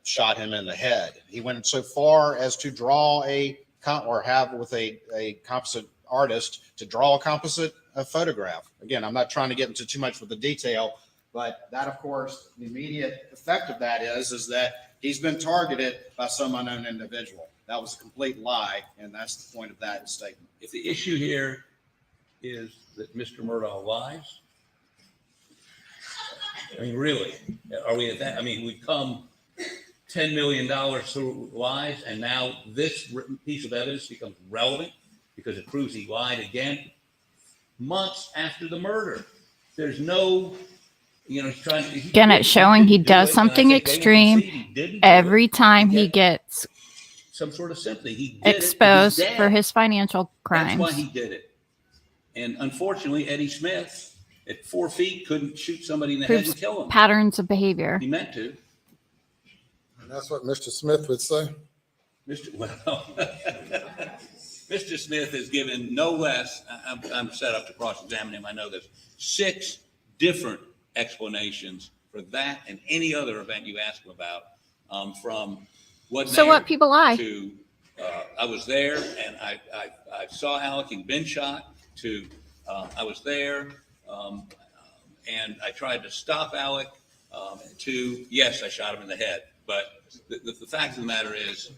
shot him in the head. He went so far as to draw a composite artist to draw a composite photograph. Again, I'm not trying to get into too much with the detail, but that, of course, the immediate effect of that is that he's been targeted by some unknown individual. That was a complete lie, and that's the point of that statement. If the issue here is that Mr. Murdaugh lies, I mean, really, are we at that? I mean, we've come $10 million through lies, and now this piece of evidence becomes relevant because it proves he lied again months after the murder. There's no, he's trying to. Again, it's showing he does something extreme every time he gets some sort of sympathy. He did exposed for his financial That's why crimes. he did it. And unfortunately, Eddie Smith at 4 feet couldn't shoot somebody in the head Proves and kill him. patterns of behavior. He meant to. And that's what Mr. Smith would say. Mr. Smith has given no less, I'm set up to cross-examine him, I know this, 6 different explanations for that and any other event you ask him about, from So what people lie. to I was there and I saw Alec, he'd been shot, to I was there and I tried to stop Alec, to yes, I shot him in the head. But the fact of the matter is,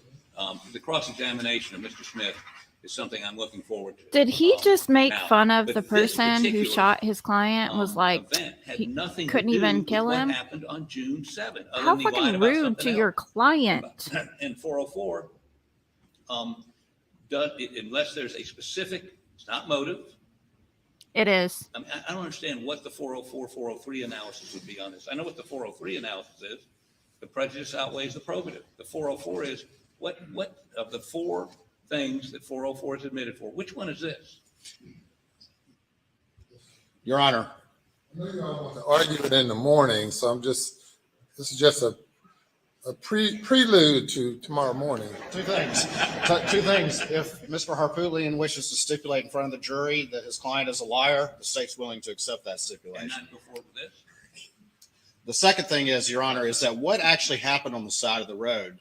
the cross-examination of Mr. Smith is something I'm looking forward to. Did he just make now, fun of but the this person who particular, shot his client? Was like event had he nothing couldn't to do even with kill what him? happened on June 7th. other How than he lied fucking about rude something to else. your client. And 404, unless there's a specific, it's not motive. It is. I mean, I don't understand what the 404, 403 analysis would be on this. I know what the 403 analysis is. The prejudice outweighs the probative. The 404 is what of the 4 things that 404 is admitted for, which one is this? Your Honor. I know y'all want to argue it in the morning, so this is just a prelude to tomorrow morning. Two things. If Mr. Harpootlian wishes to stipulate in front of the jury that his client is a liar, the state's willing to accept that And stipulation. not go forward with this? The second thing is, Your Honor, is that what actually happened on the side of the road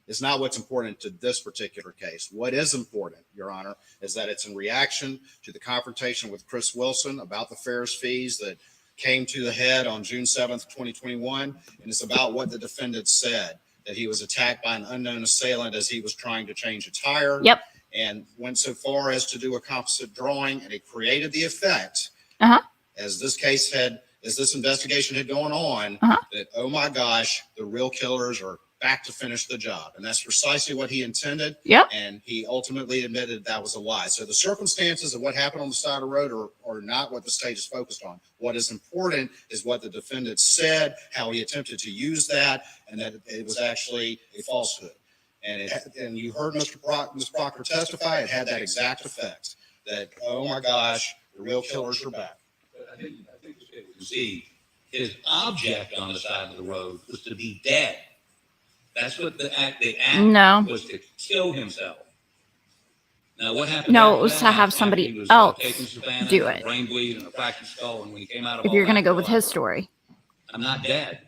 is not what's important to this particular case. What is important, Your Honor, is that it's in reaction to the confrontation with Chris Wilson about the fares fees that came to the head on June 7th, 2021. And it's about what the defendant said, that he was attacked by an unknown assailant as he was trying to change a tire. Yep. And went so far as to do a composite drawing, and it created the effect, as this investigation had gone on, that, oh my gosh, the real killers are back to finish the job. And that's precisely what he intended. Yep. And he ultimately admitted that was a lie. So the circumstances of what happened on the side of the road are not what the state is focused on. What is important is what the defendant said, how he attempted to use that, and that it was actually a falsehood. And you heard Ms. Proctor testify, it had that exact effect, that, oh my gosh, the real killers are back. But I think the state would see his object on the side of the road was to be dead. That's what the act No. was, to kill himself. Now, what happened? No, after it was to that, have after somebody he was, else taking Savannah, do and it. brain bleed and a fractured skull, and when he came out of If all you're going to that, go with his story. I'm not dead.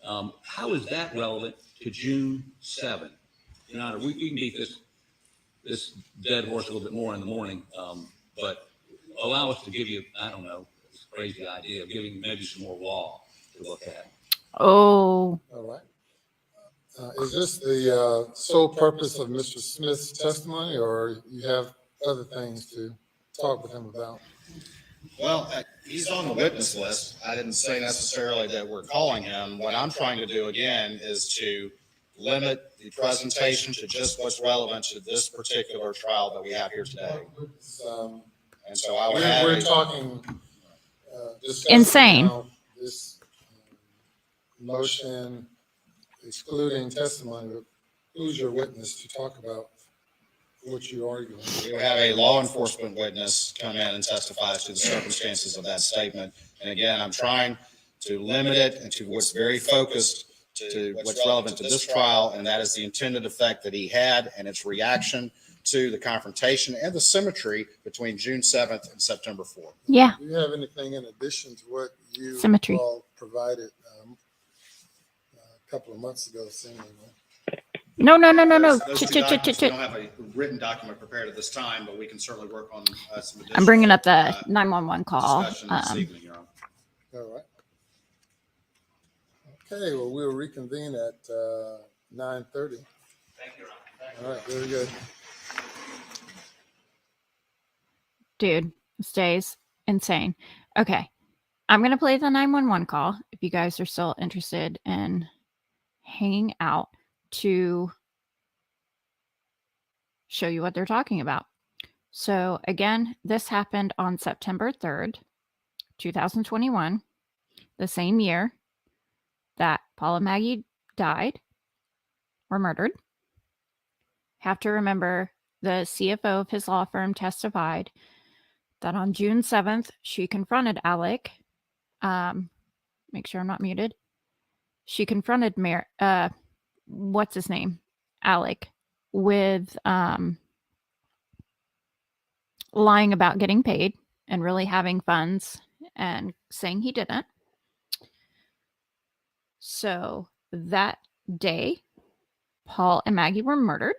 How is that relevant to June 7th? Your Honor, we can beat this dead horse a little bit more in the morning, but allow us to give you, I don't know, this crazy idea of giving maybe some more law to look at. Oh. All right. Is this the sole purpose of Mr. Smith's testimony, or you have other things to talk with him about? Well, he's on the witness list. I didn't say necessarily that we're calling him. What I'm trying to do again is to limit the presentation to just what's relevant to this particular trial that we have here today. And so I would have. We're talking. Discussing Insane. now this motion excluding testimony. Who's your witness to talk about what you're arguing? We have a law enforcement witness come in and testify to the circumstances of that statement. And again, I'm trying to limit it and to what's very focused to what's relevant to this trial, and that is the intended effect that he had and its reaction to the confrontation and the symmetry between June 7th and September 4th. Yeah. Do you have anything in addition to what you Symmetry. all provided a couple of months ago, seemingly? No. Those two Chit. documents, we don't have a written document prepared at this time, but we can certainly work on some additional. I'm bringing up the 911 call. Discussion this evening, Your Honor. All right. Okay, well, we'll reconvene at 9:30. Thank you, Your Honor. All right, very good. Dude, this day's insane. Okay. I'm going to play the 911 call if you guys are still interested in hanging out to show you what they're talking about. So, again, this happened on September 3rd, 2021, the same year that Paul and Maggie died or murdered. Have to remember the CFO of his law firm testified that on June 7th, she confronted Alec. Make sure I'm not muted. She confronted what's his name? Alec, with lying about getting paid and really having funds and saying he didn't. So that day, Paul and Maggie were murdered.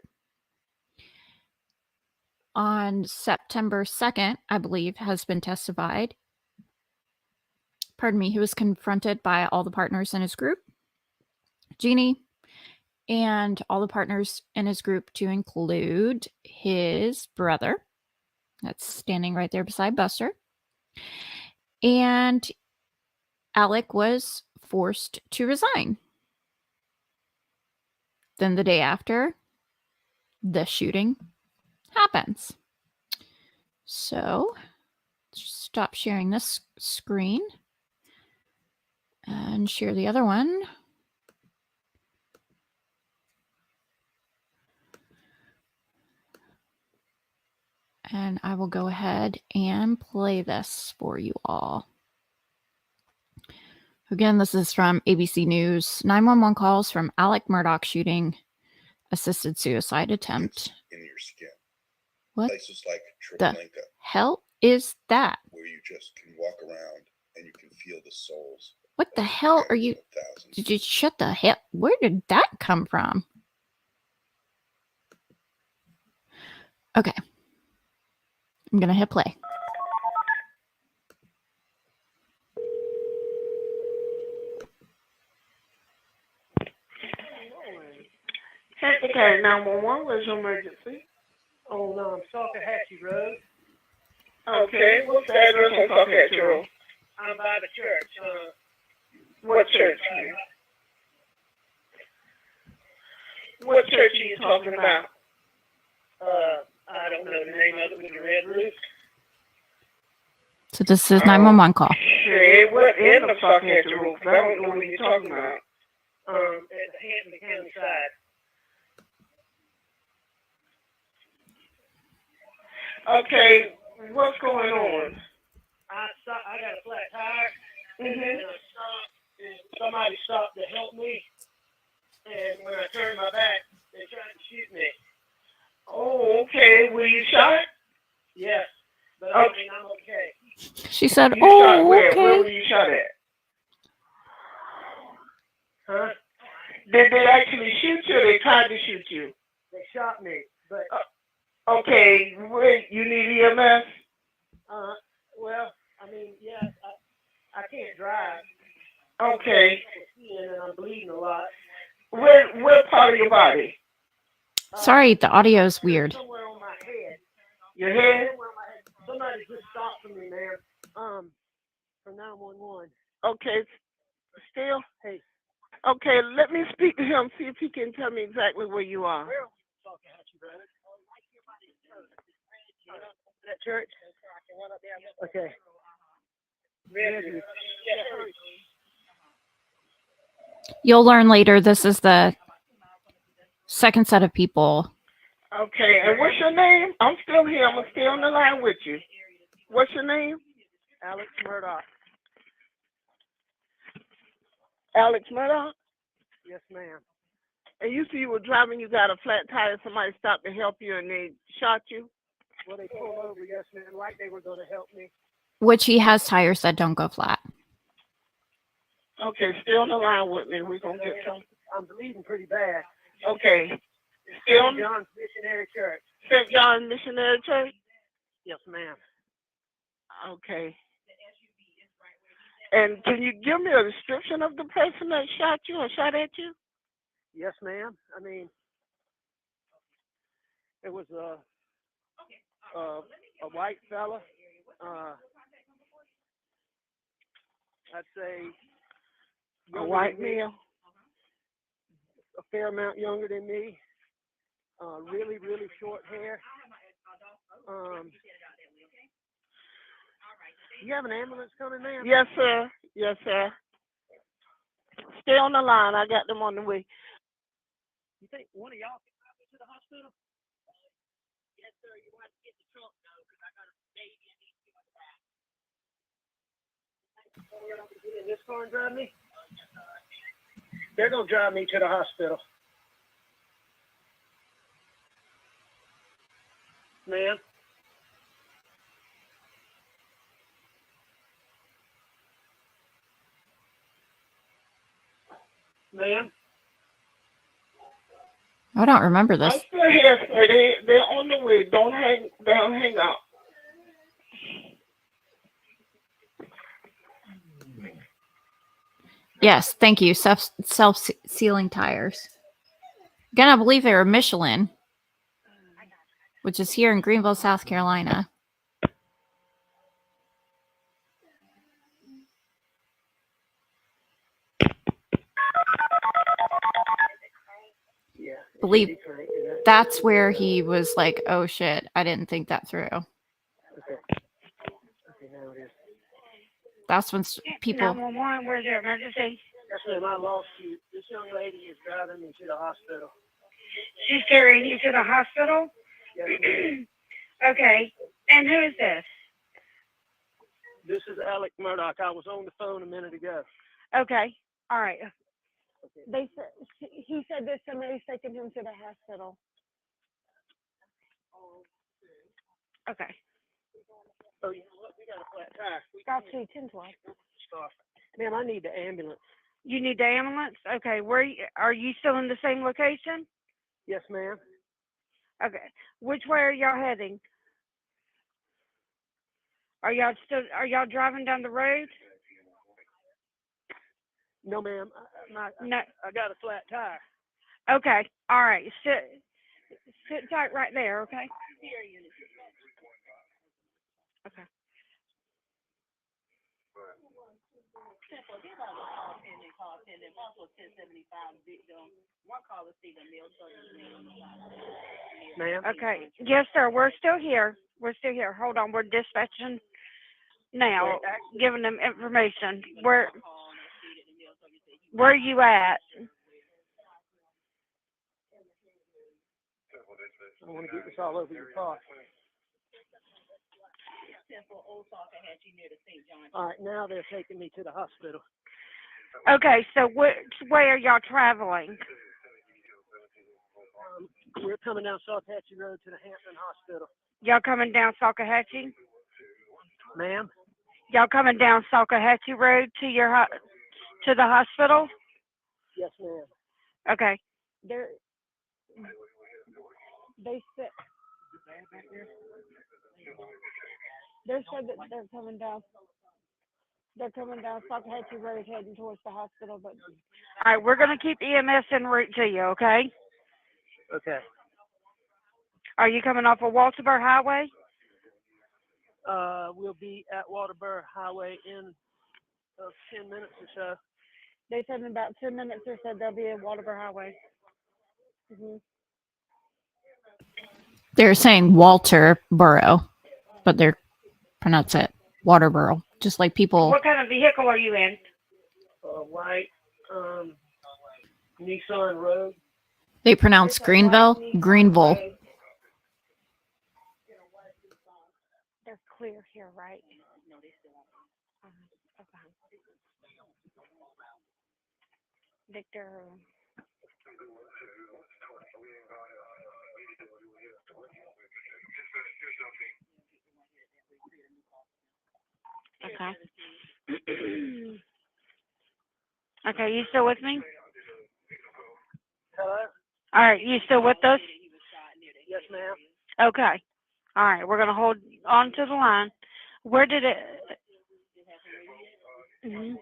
On September 2nd, I believe, has been testified. Pardon me, he was confronted by all the partners in his group, Jeannie, and all the partners in his group to include his brother, that's standing right there beside Buster. And Alec was forced to resign. Then the day after, the shooting happens. So, just stop sharing this screen and share the other one. And I will go ahead and play this for you all. Again, this is from ABC News. 911 calls from Alec Murdaugh shooting, assisted suicide attempt. In your skin. What Places like the Treblinka, hell is that? where you just can walk around and you can feel the souls. What the hell are you? Did you shut the hell? Where did that come from? Okay. I'm going to hit play. Technically, 911 was emergency. On Salkahatchee Road. Okay, what's the address on Salkahatchee Road? I'm by the church. What church? What church are you talking about? I don't know the name of it with the red roof. So this is 911 call. Shit, what end of Salkahatchee Road? I don't know what you're talking about. At the Hampton County side. Okay, what's going on? I got a flat tire. Mm-hmm. And I stopped, and somebody stopped to help me. And when I turned my back, they tried to shoot me. Oh, okay. Were you shot? Yes, but I mean, I'm okay. She said, You shot oh, where? okay. Where were you shot at? Huh? Did they actually shoot you or they tried to shoot you? They shot me, but okay, wait, you need EMS? well, I mean, yeah, I can't drive. Okay. And I'm bleeding a lot. Where part of your body? Sorry, the audio is weird. Somewhere on my head. Your head? Somewhere on my head. Somebody just stopped for me, ma'am. For 911. Okay, still? Hey. Okay, let me speak to him, see if he can tell me exactly where you are. Where that church? Okay. You'll learn later. This is the second set of people. Okay, and what's your name? I'm still here. I'm still on the line with you. What's your name? Alex Murdaugh. Alex Murdaugh? Yes, ma'am. And you see you were driving, you got a flat tire, somebody stopped to help you and they shot you? Well, they pulled over, yes, ma'am, like they were going to help me. Which he has tires that don't go flat. Okay, stay on the line with me. We're going to get some. I'm bleeding pretty bad. Okay. Still? St. John's Missionary Church. St. John's Missionary Church? Yes, ma'am. Okay. And can you give me a description of the person that shot you or shot at you? Yes, ma'am. I mean, It was a white fella. I'd say a white male, a fair amount younger than me. Really, really short hair. You have an ambulance coming, ma'am? Yes, sir. Yes, sir. Stay on the line. I got them on the way. You think one of y'all can drive me to the hospital? Yes, sir. You want to get the truck though, because I got a baby and needs to go in the back. Get in this car and drive me? They're gonna drive me to the hospital. Ma'am. Ma'am. I don't remember I'm this. still here, sir. They're on the way. Don't hang up. Yes, thank you. Self-sealing tires. Again, I believe they were Michelin, which is here in Greenville, South Carolina. Yeah. Believe that's where he was like, oh shit, I didn't think that through. Okay. Okay, now it is. That's when people. 911, where's your emergency? Yes, ma'am, I lost you. This young lady is driving me to the hospital. She's carrying you to the hospital? Yes, ma'am. Okay. And who is this? This is Alec Murdoch. I was on the phone a minute ago. Okay. All right. They said he said that somebody's taking him to the hospital. Okay. Oh, you know what? We got a flat tire. Got to 10-12. Ma'am, I need the ambulance. You need the ambulance? Okay. Are you still in the same location? Yes, ma'am. Okay. Which way are y'all heading? Are y'all driving down the road? No, ma'am. No. I got a flat tire. Okay. All right. Sit tight right there, okay? Okay. Ma'am? Okay. Yes, sir. We're still here. Hold on. We're dispatching now, giving them information. Where are you at? I don't want to get this all over your car. All right, now they're taking me to the hospital. Okay, so which way are y'all traveling? We're coming down Saltahatchee Road to the Hampton Hospital. Y'all coming down Salcahatchee? Ma'am? Y'all coming down Salcahatchee Road to to the hospital? Yes, ma'am. Okay. They said that they're coming down. They're coming down Salcahatchee Road heading towards the hospital, but. All right, we're gonna keep EMS en route to you. Okay. Okay. Are you coming off of Walterbur Highway? We'll be at Walterbur Highway in 10 minutes or so. They said in about 10 minutes or so they'll be at Walterbur Highway. Mm-hmm. They're saying Walter Burrow, but they're pronounce it Waterboro, just like people. What kind of vehicle are you in? White Nissan Rogue. They pronounce Greenville, Greenville. They're clear here, right? Okay. Victor. Okay. Okay, you still with me? Hello? All right, you still with us? Yes, ma'am. Okay. All right, we're gonna hold on to the line. Where did it? Mm-hmm.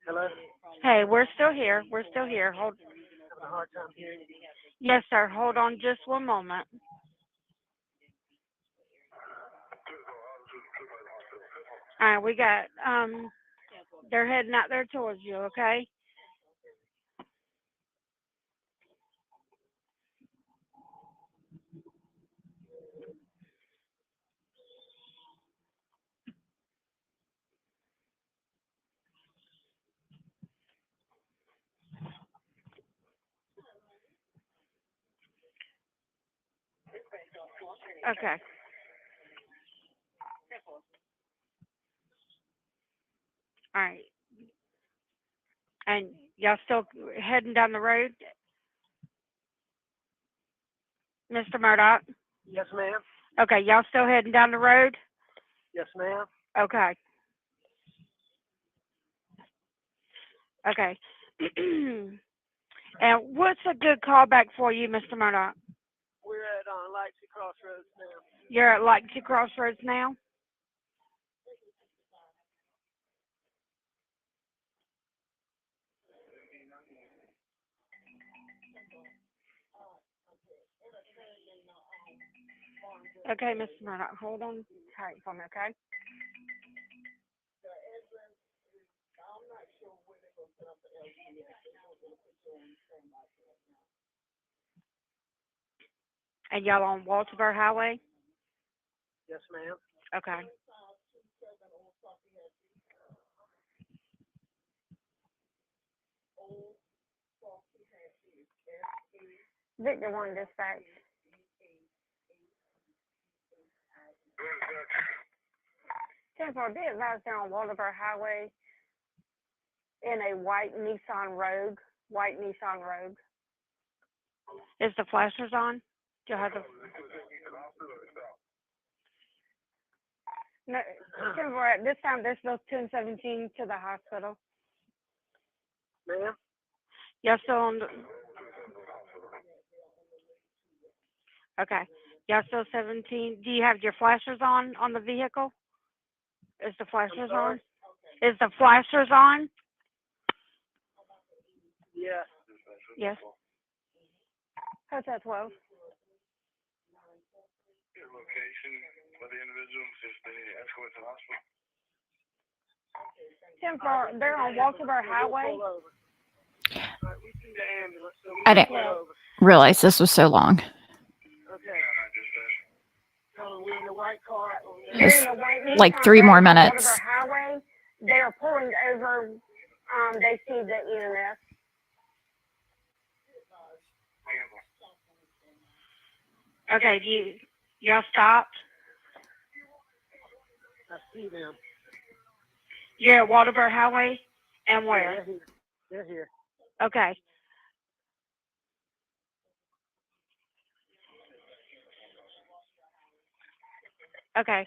Hello? Hey, we're still here. We're still here. Hold. Yes, sir. Hold on just one moment. All right, we got, they're heading out there towards you, okay? Okay. All right. And y'all still heading down the road, Mr. Murdoch? Yes, ma'am. Okay, y'all still heading down the road? Yes, ma'am. Okay. Okay. And what's a good callback for you, Mr. Murdoch? We're at Lightsey Crossroads now. You're at Lightsey Crossroads now? Okay, Mr. Murdoch, hold on tight for me, okay? And y'all on Walterboro Highway? Yes, ma'am. Okay. Victor 1 dispatch. Temple, be advised they're on Walterboro Highway in a white Nissan Rogue. Is the flashers on? Do you have the... No, Temple, at this time they're still 1017 to the hospital. Ma'am? Y'all still on the... Okay. Y'all still 17. Do you have your flashers on the vehicle? Is the flashers on? Is the flashers on? Yes. Yes. Hotel 12. Your location for the individuals, if they escort to the hospital. They're on Walterboro Highway. We see the ambulance. So I didn't realize this was so long. Okay. So we're in the white car. It's like 3 more minutes. Walterboro Highway. They're pulling over. They see the EMS. Okay, y'all stopped? I see them. You're at Walterboro Highway? And where? Yeah, they're here. Okay. Okay.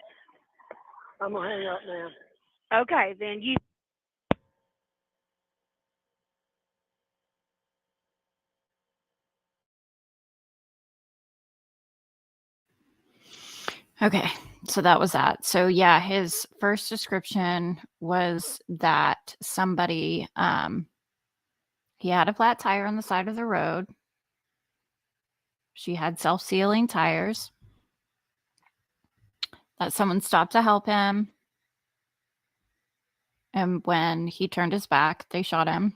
I'm gonna hang up now. Okay, then you. Okay, so that was that. So yeah, his first description was that somebody he had a flat tire on the side of the road. She had self-sealing tires. That someone stopped to help him. And when he turned his back, they shot him.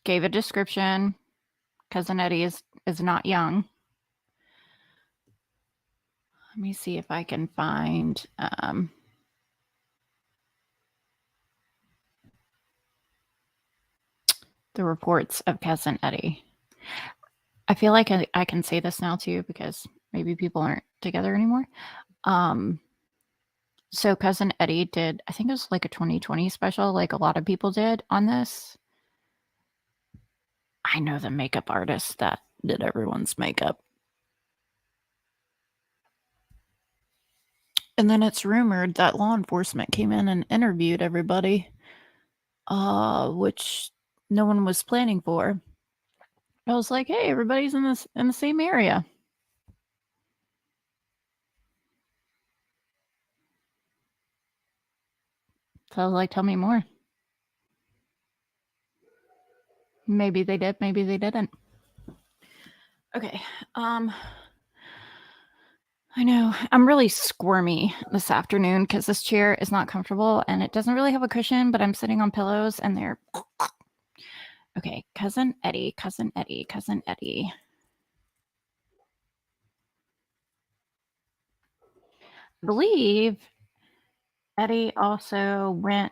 Gave a description. Cousin Eddie is not young. Let me see if I can find the reports of Cousin Eddie. I feel like I can say this now too because maybe people aren't together anymore. So Cousin Eddie did, I think it was like a 2020 special, like a lot of people did on this. I know the makeup artist that did everyone's makeup. And then it's rumored that law enforcement came in and interviewed everybody, which no one was planning for. I was like, hey, everybody's in the same area. So I was like, tell me more. Maybe they did, maybe they didn't. Okay. I know. I'm really squirmy this afternoon because this chair is not comfortable and it doesn't really have a cushion, but I'm sitting on pillows and they're okay. Cousin Eddie, cousin Eddie, cousin Eddie. I believe Eddie also went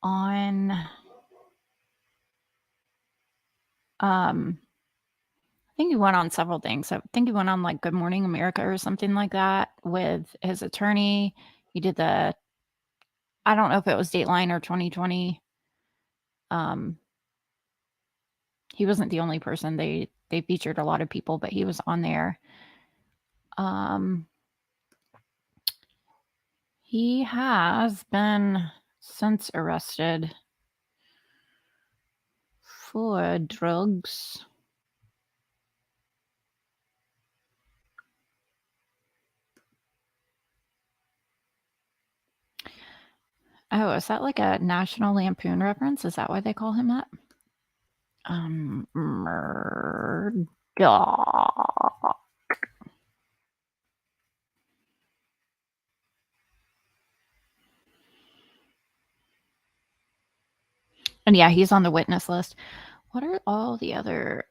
on I think he went on several things. I think he went on like Good Morning America or something like that with his attorney. He did I don't know if it was Dateline or 2020. He wasn't the only person. They featured a lot of people, but he was on there. He has been since arrested for drugs. Oh, is that like a National Lampoon reference? Is that why they call him that? Murdoch. And yeah, he's on the witness list. What are all the other...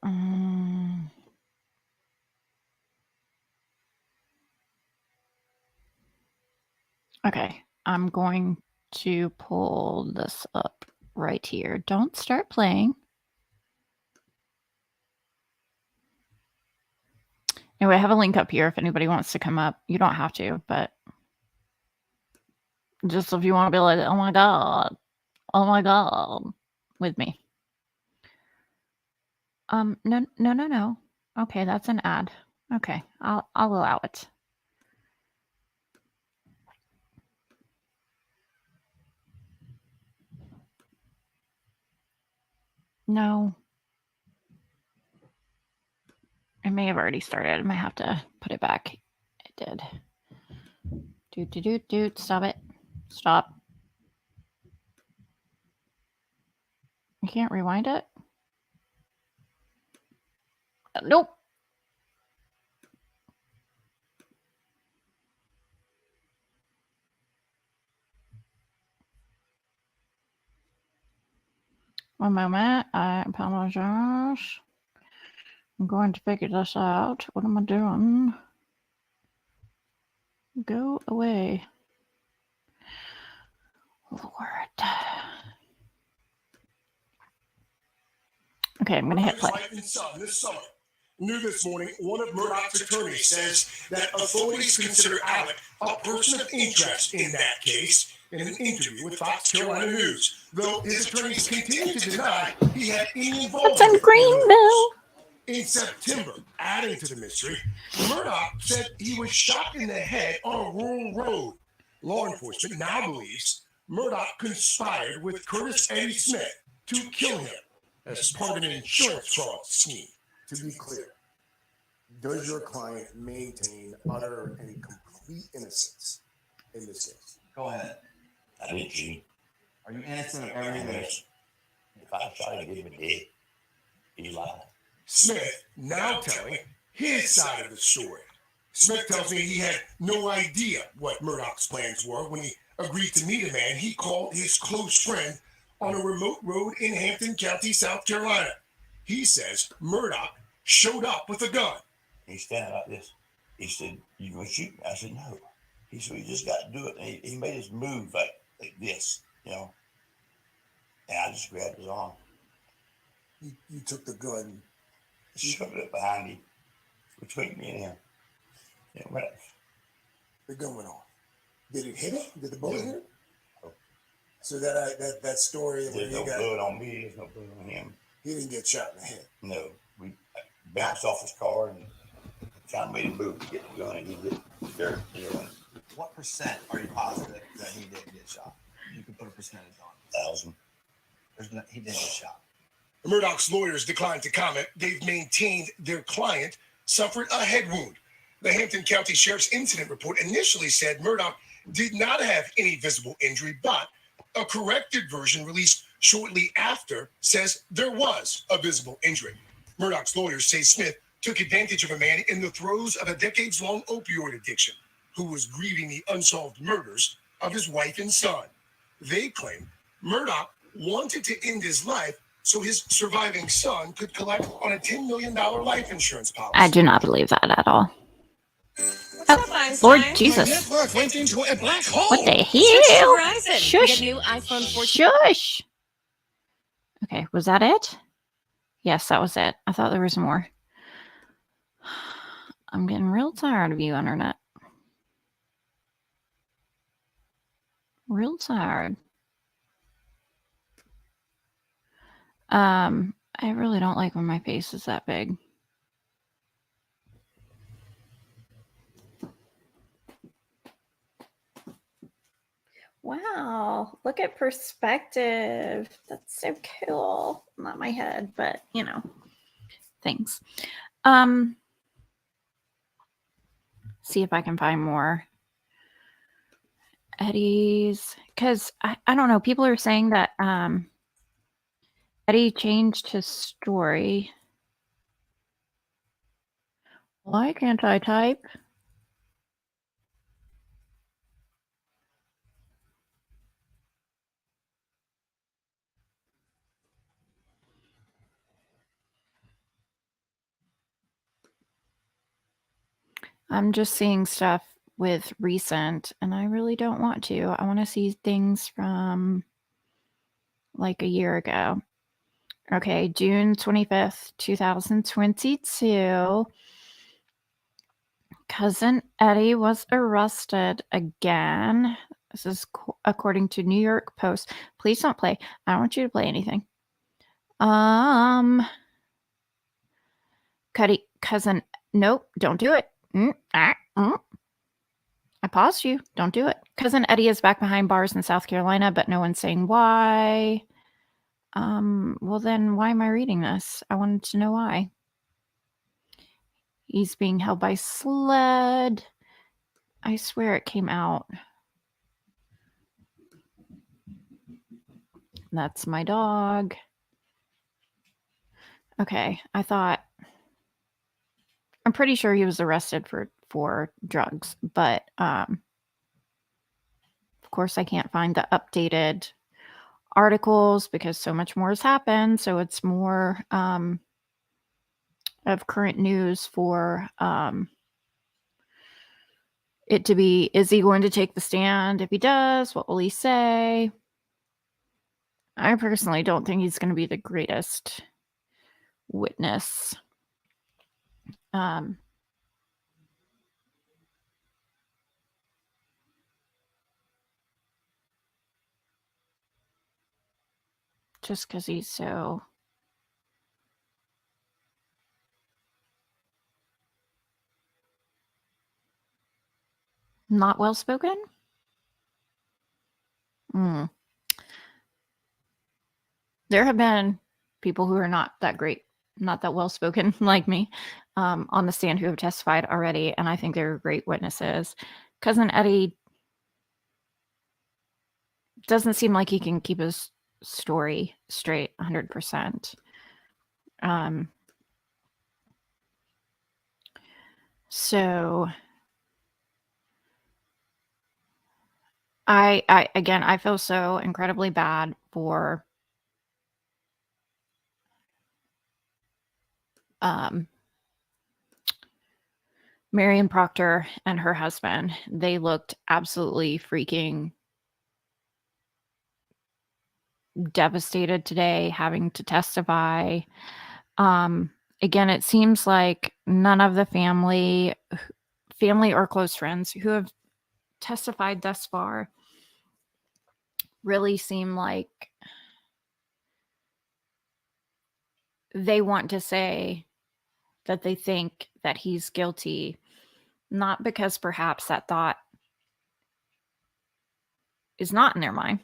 Okay, I'm going to pull this up right here. Don't start playing. Anyway, I have a link up here if anybody wants to come up. You don't have to, but just if you want to be like, oh my God, with me. No. Okay, that's an ad. Okay, I'll allow it. No. It may have already started. I might have to put it back. It did. Doot. Stop it. Stop. You can't rewind it? Nope. One moment. I apologize. I'm going to figure this out. What am I doing? Go away. Lord. Okay, I'm going to hit play. Wife and son this summer. New this morning, one of Murdoch's attorneys says that authorities consider Alec a person of interest in that case in an interview with Fox Carolina News, though his attorneys continue to deny he had any involvement. It's in Greenville. In September, adding to the mystery, Murdoch said he was shot in the head on a rural road. Law enforcement now believes Murdoch conspired with Curtis Eddie Smith to kill him as part of an insurance fraud scheme. To be clear, does your client maintain utter and complete innocence in this case? Go ahead. I didn't cheat. Are you innocent of everything? If I shot him, give him a dick. He lied. Smith now telling his side of the story. Smith tells me he had no idea what Murdoch's plans were when he agreed to meet a man he called his close friend on a remote road in Hampton County, South Carolina. He says Murdoch showed up with a gun. He standing like this. He said, "You gonna shoot me?" I said, "No." He said, "We just got to do it." And he made his move like this, you know. And I just grabbed his arm. You took the gun. Shoved it behind him, between me and him. It went. The gun went off. Did it hit him? Did the bullet hit him? Oh. So that story where There's no blood on me. There's no blood on him. He didn't get shot in the head. No, we bounced off his car and kind of made a move to get the gun and he did there. Anyway, What percent are you positive that he did get shot? You can put a percentage on it. 1,000. He did get shot. Murdoch's lawyers declined to comment. They've maintained their client suffered a head wound. The Hampton County Sheriff's incident report initially said Murdoch did not have any visible injury, but a corrected version released shortly after says there was a visible injury. Murdoch's lawyers say Smith took advantage of a man in the throes of a decades-long opioid addiction who was grieving the unsolved murders of his wife and son. They claim Murdoch wanted to end his life so his surviving son could collect on a $10 million life insurance policy. I do not believe that at all. Oh, Lord Jesus. Network went into a black hole. What the Switch to hell? Verizon. Shush. Get new iPhone 14. Shush. Okay, was that it? Yes, that was it. I thought there was more. I'm getting real tired of you, Internet. Real tired. I really don't like when my face is that big. Wow, look at perspective. That's so cool. Not my head, but you know, things. See if I can find more Eddie's, because I don't know. People are saying that Eddie changed his story. Why can't I type? I'm just seeing stuff with recent, and I really don't want to. I want to see things from like a year ago. Okay, June 25th, 2022. Cousin Eddie was arrested again. This is according to New York Post. Please don't play. I don't want you to play anything. Cousin, nope, don't do it. I paused you. Don't do it. Cousin Eddie is back behind bars in South Carolina, but no one's saying why. Well then, why am I reading this? I wanted to know why. He's being held by SLED. I swear it came out. That's my dog. Okay, I'm pretty sure he was arrested for drugs, but of course I can't find the updated articles because so much more has happened. So it's more of current news for it to be, is he going to take the stand? If he does, what will he say? I personally don't think he's going to be the greatest witness. Just because he's so not well spoken. There have been people who are not that great, not that well spoken like me, on the stand who have testified already, and I think they're great witnesses. Cousin Eddie doesn't seem like he can keep his story straight 100%. So I feel so incredibly bad for Marion Proctor and her husband. They looked absolutely freaking devastated today, having to testify. Again, it seems like none of the family or close friends who have testified thus far really seem like they want to say that they think that he's guilty, not because perhaps that thought is not in their mind.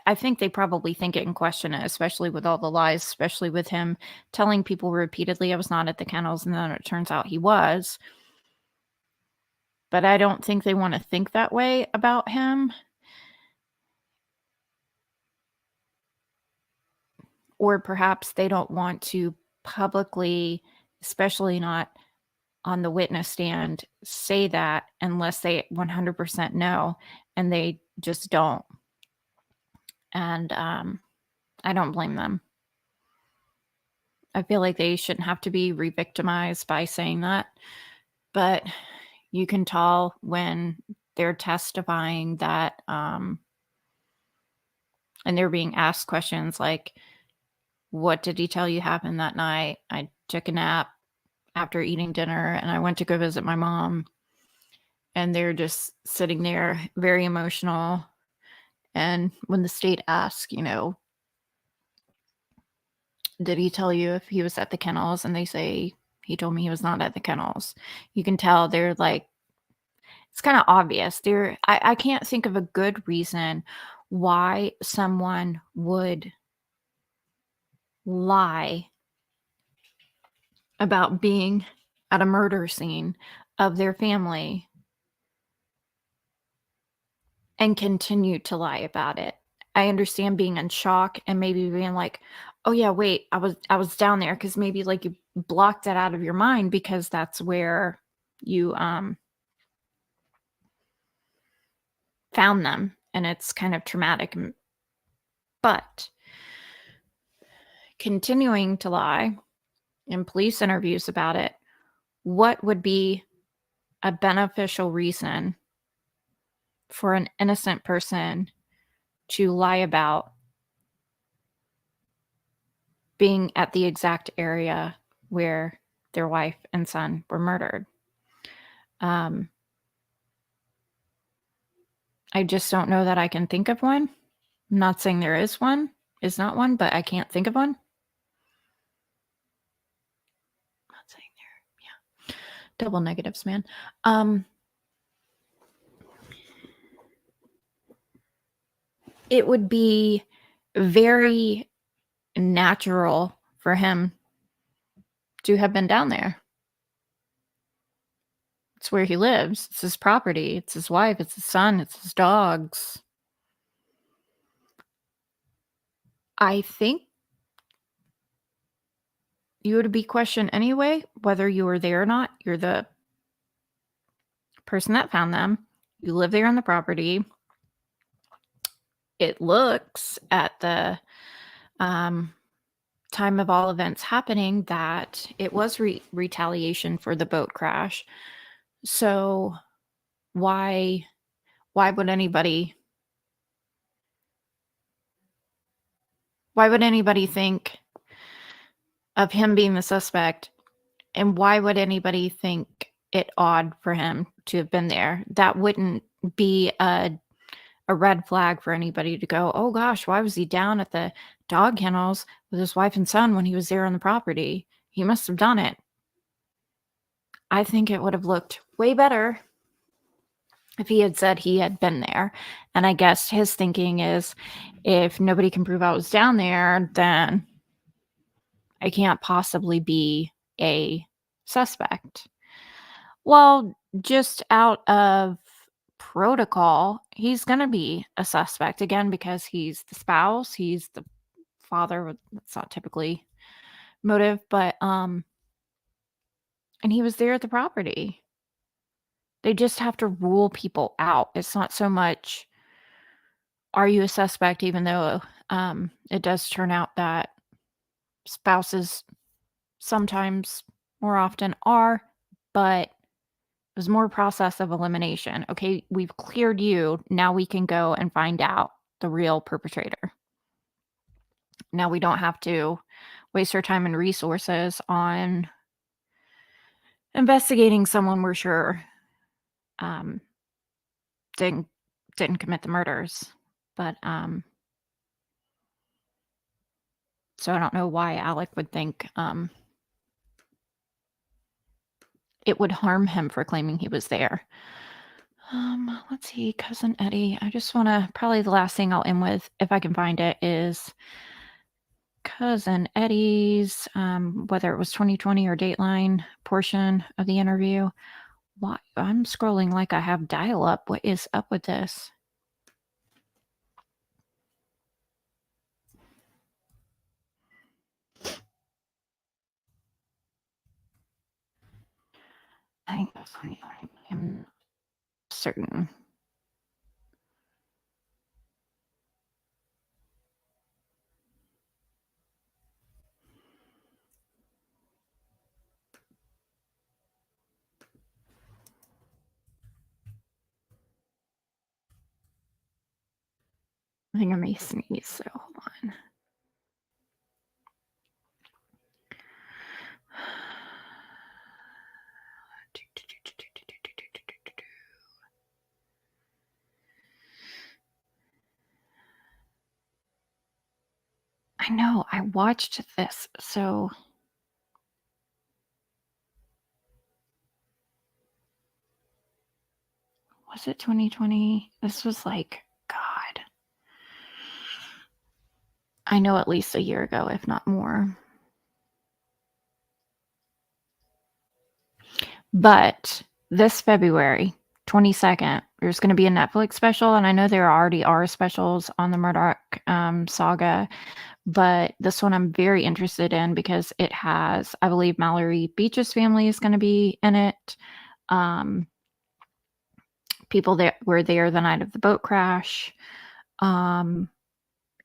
I think they probably think it and question it, especially with all the lies, especially with him telling people repeatedly I was not at the kennels, and then it turns out he was. But I don't think they want to think that way about him. Or perhaps they don't want to publicly, especially not on the witness stand, say that unless they 100% know, and they just don't. And I don't blame them. I feel like they shouldn't have to be re-victimized by saying that. But you can tell when they're testifying that, and they're being asked questions like, what did he tell you happened that night? I took a nap after eating dinner and I went to go visit my mom. And they're just sitting there very emotional. And when the state asks, did he tell you if he was at the kennels? And they say, he told me he was not at the kennels. You can tell they're like, it's kind of obvious. I can't think of a good reason why someone would lie about being at a murder scene of their family and continue to lie about it. I understand being in shock and maybe being like, oh yeah, wait, I was down there, because maybe like you blocked that out of your mind because that's where you found them, and it's kind of traumatic. But continuing to lie in police interviews about it, what would be a beneficial reason for an innocent person to lie about being at the exact area where their wife and son were murdered? I just don't know that I can think of one. I'm not saying there is not one, but I can't think of one. I'm not saying there, yeah. Double negatives, man. It would be very natural for him to have been down there. It's where he lives. It's his property. It's his wife. It's his son. It's his dogs. I think you would be questioned anyway, whether you were there or not. You're the person that found them. You live there on the property. It looks at the time of all events happening that it was retaliation for the boat crash. So why would anybody think of him being the suspect, and why would anybody think it odd for him to have been there? That wouldn't be a red flag for anybody to go, oh gosh, why was he down at the dog kennels with his wife and son when he was there on the property? He must have done it. I think it would have looked way better if he had said he had been there. And I guess his thinking is, if nobody can prove I was down there, then I can't possibly be a suspect. Well, just out of protocol, he's going to be a suspect again because he's the spouse, he's the father. That's not typically motive, but and he was there at the property. They just have to rule people out. It's not so much, are you a suspect, even though it does turn out that spouses sometimes, more often, are, but it was more process of elimination. Okay, we've cleared you. Now we can go and find out the real perpetrator. Now we don't have to waste our time and resources on investigating someone we're sure didn't commit the murders. But so I don't know why Alec would think it would harm him for claiming he was there. Let's see, Cousin Eddie. I just want to, probably the last thing I'll end with, if I can find it, is Cousin Eddie's, whether it was 2020 or Dateline portion of the interview. Why I'm scrolling like I have dial up. What is up with this? I am certain. I think I may sneeze, so hold on. I know, I watched this, so was it 2020? This was like, God. I know at least a year ago, if not more. But this February 22nd, there's going to be a Netflix special, and I know there already are specials on the Murdoch saga, but this one I'm very interested in because it has, I believe, Mallory Beach's family is going to be in it. People that were there the night of the boat crash. And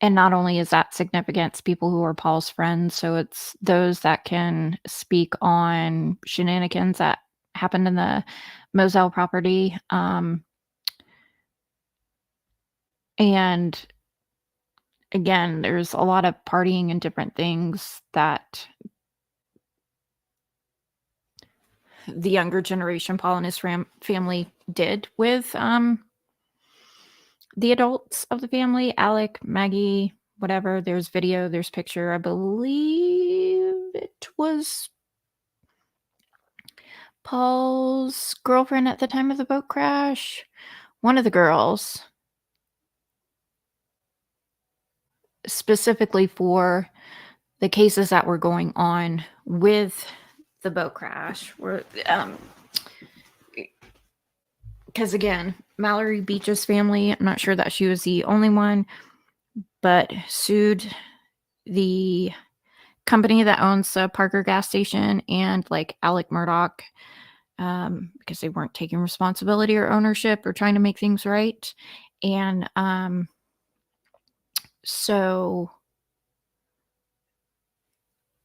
not only is that significant, it's people who are Paul's friends. So it's those that can speak on shenanigans that happened in the Moselle property. And again, there's a lot of partying and different things that the younger generation, Paul and his family, did with the adults of the family, Alec, Maggie, whatever. There's video, there's picture. I believe it was Paul's girlfriend at the time of the boat crash. One of the girls, specifically for the cases that were going on with the boat crash, were because again, Mallory Beach's family, I'm not sure that she was the only one, but sued the company that owns the Parker gas station and like Alec Murdoch because they weren't taking responsibility or ownership or trying to make things right. And so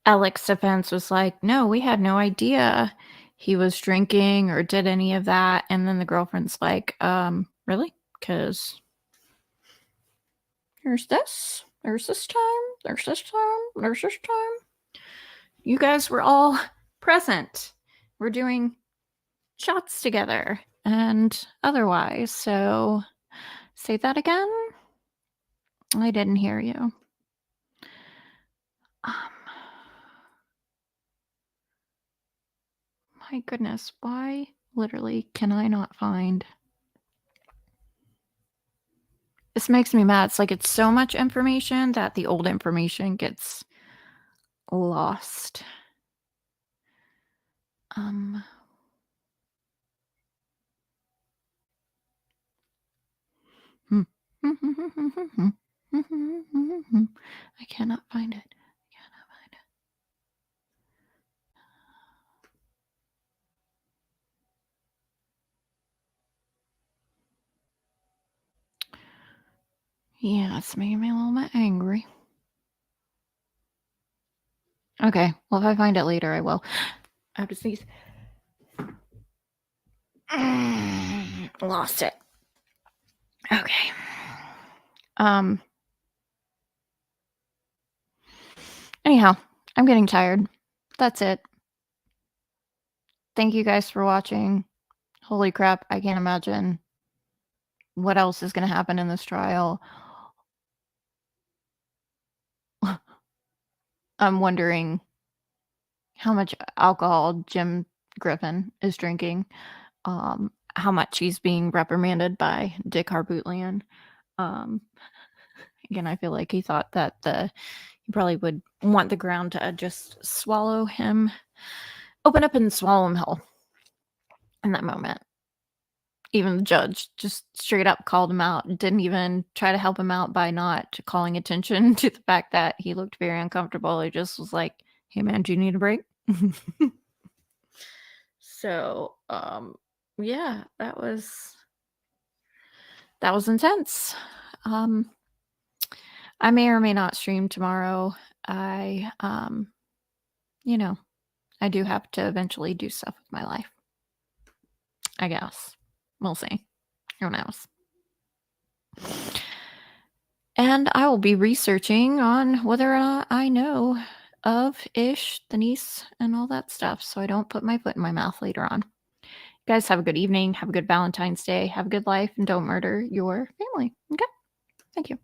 Alec's defense was like, no, we had no idea he was drinking or did any of that. And then the girlfriend's like, really? Because there's this time, there's this time, there's this time. You guys were all present. We're doing shots together and otherwise. So say that again. I didn't hear you. My goodness, why literally can I not find? This makes me mad. It's like it's so much information that the old information gets lost. I cannot find it. Yeah, it's making me a little bit angry. Okay, well, if I find it later, I will. I have to sneeze. Lost it. Okay. Anyhow, I'm getting tired. That's it. Thank you guys for watching. Holy crap, I can't imagine what else is going to happen in this trial. I'm wondering how much alcohol Jim Griffin is drinking, how much he's being reprimanded by Dick Harbootlian. Again, I feel like he thought that he probably would want the ground to just swallow him, open up and swallow him whole in that moment. Even the judge just straight up called him out, didn't even try to help him out by not calling attention to the fact that he looked very uncomfortable. He just was like, hey man, do you need a break? So, yeah, that was intense. I may or may not stream tomorrow. I I do have to eventually do stuff with my life. I guess. We'll see. Who knows? And I will be researching on whether or not I know of Ish, the niece, and all that stuff, so I don't put my foot in my mouth later on. You guys have a good evening. Have a good Valentine's Day. Have a good life, and don't murder your family. Okay? Thank you.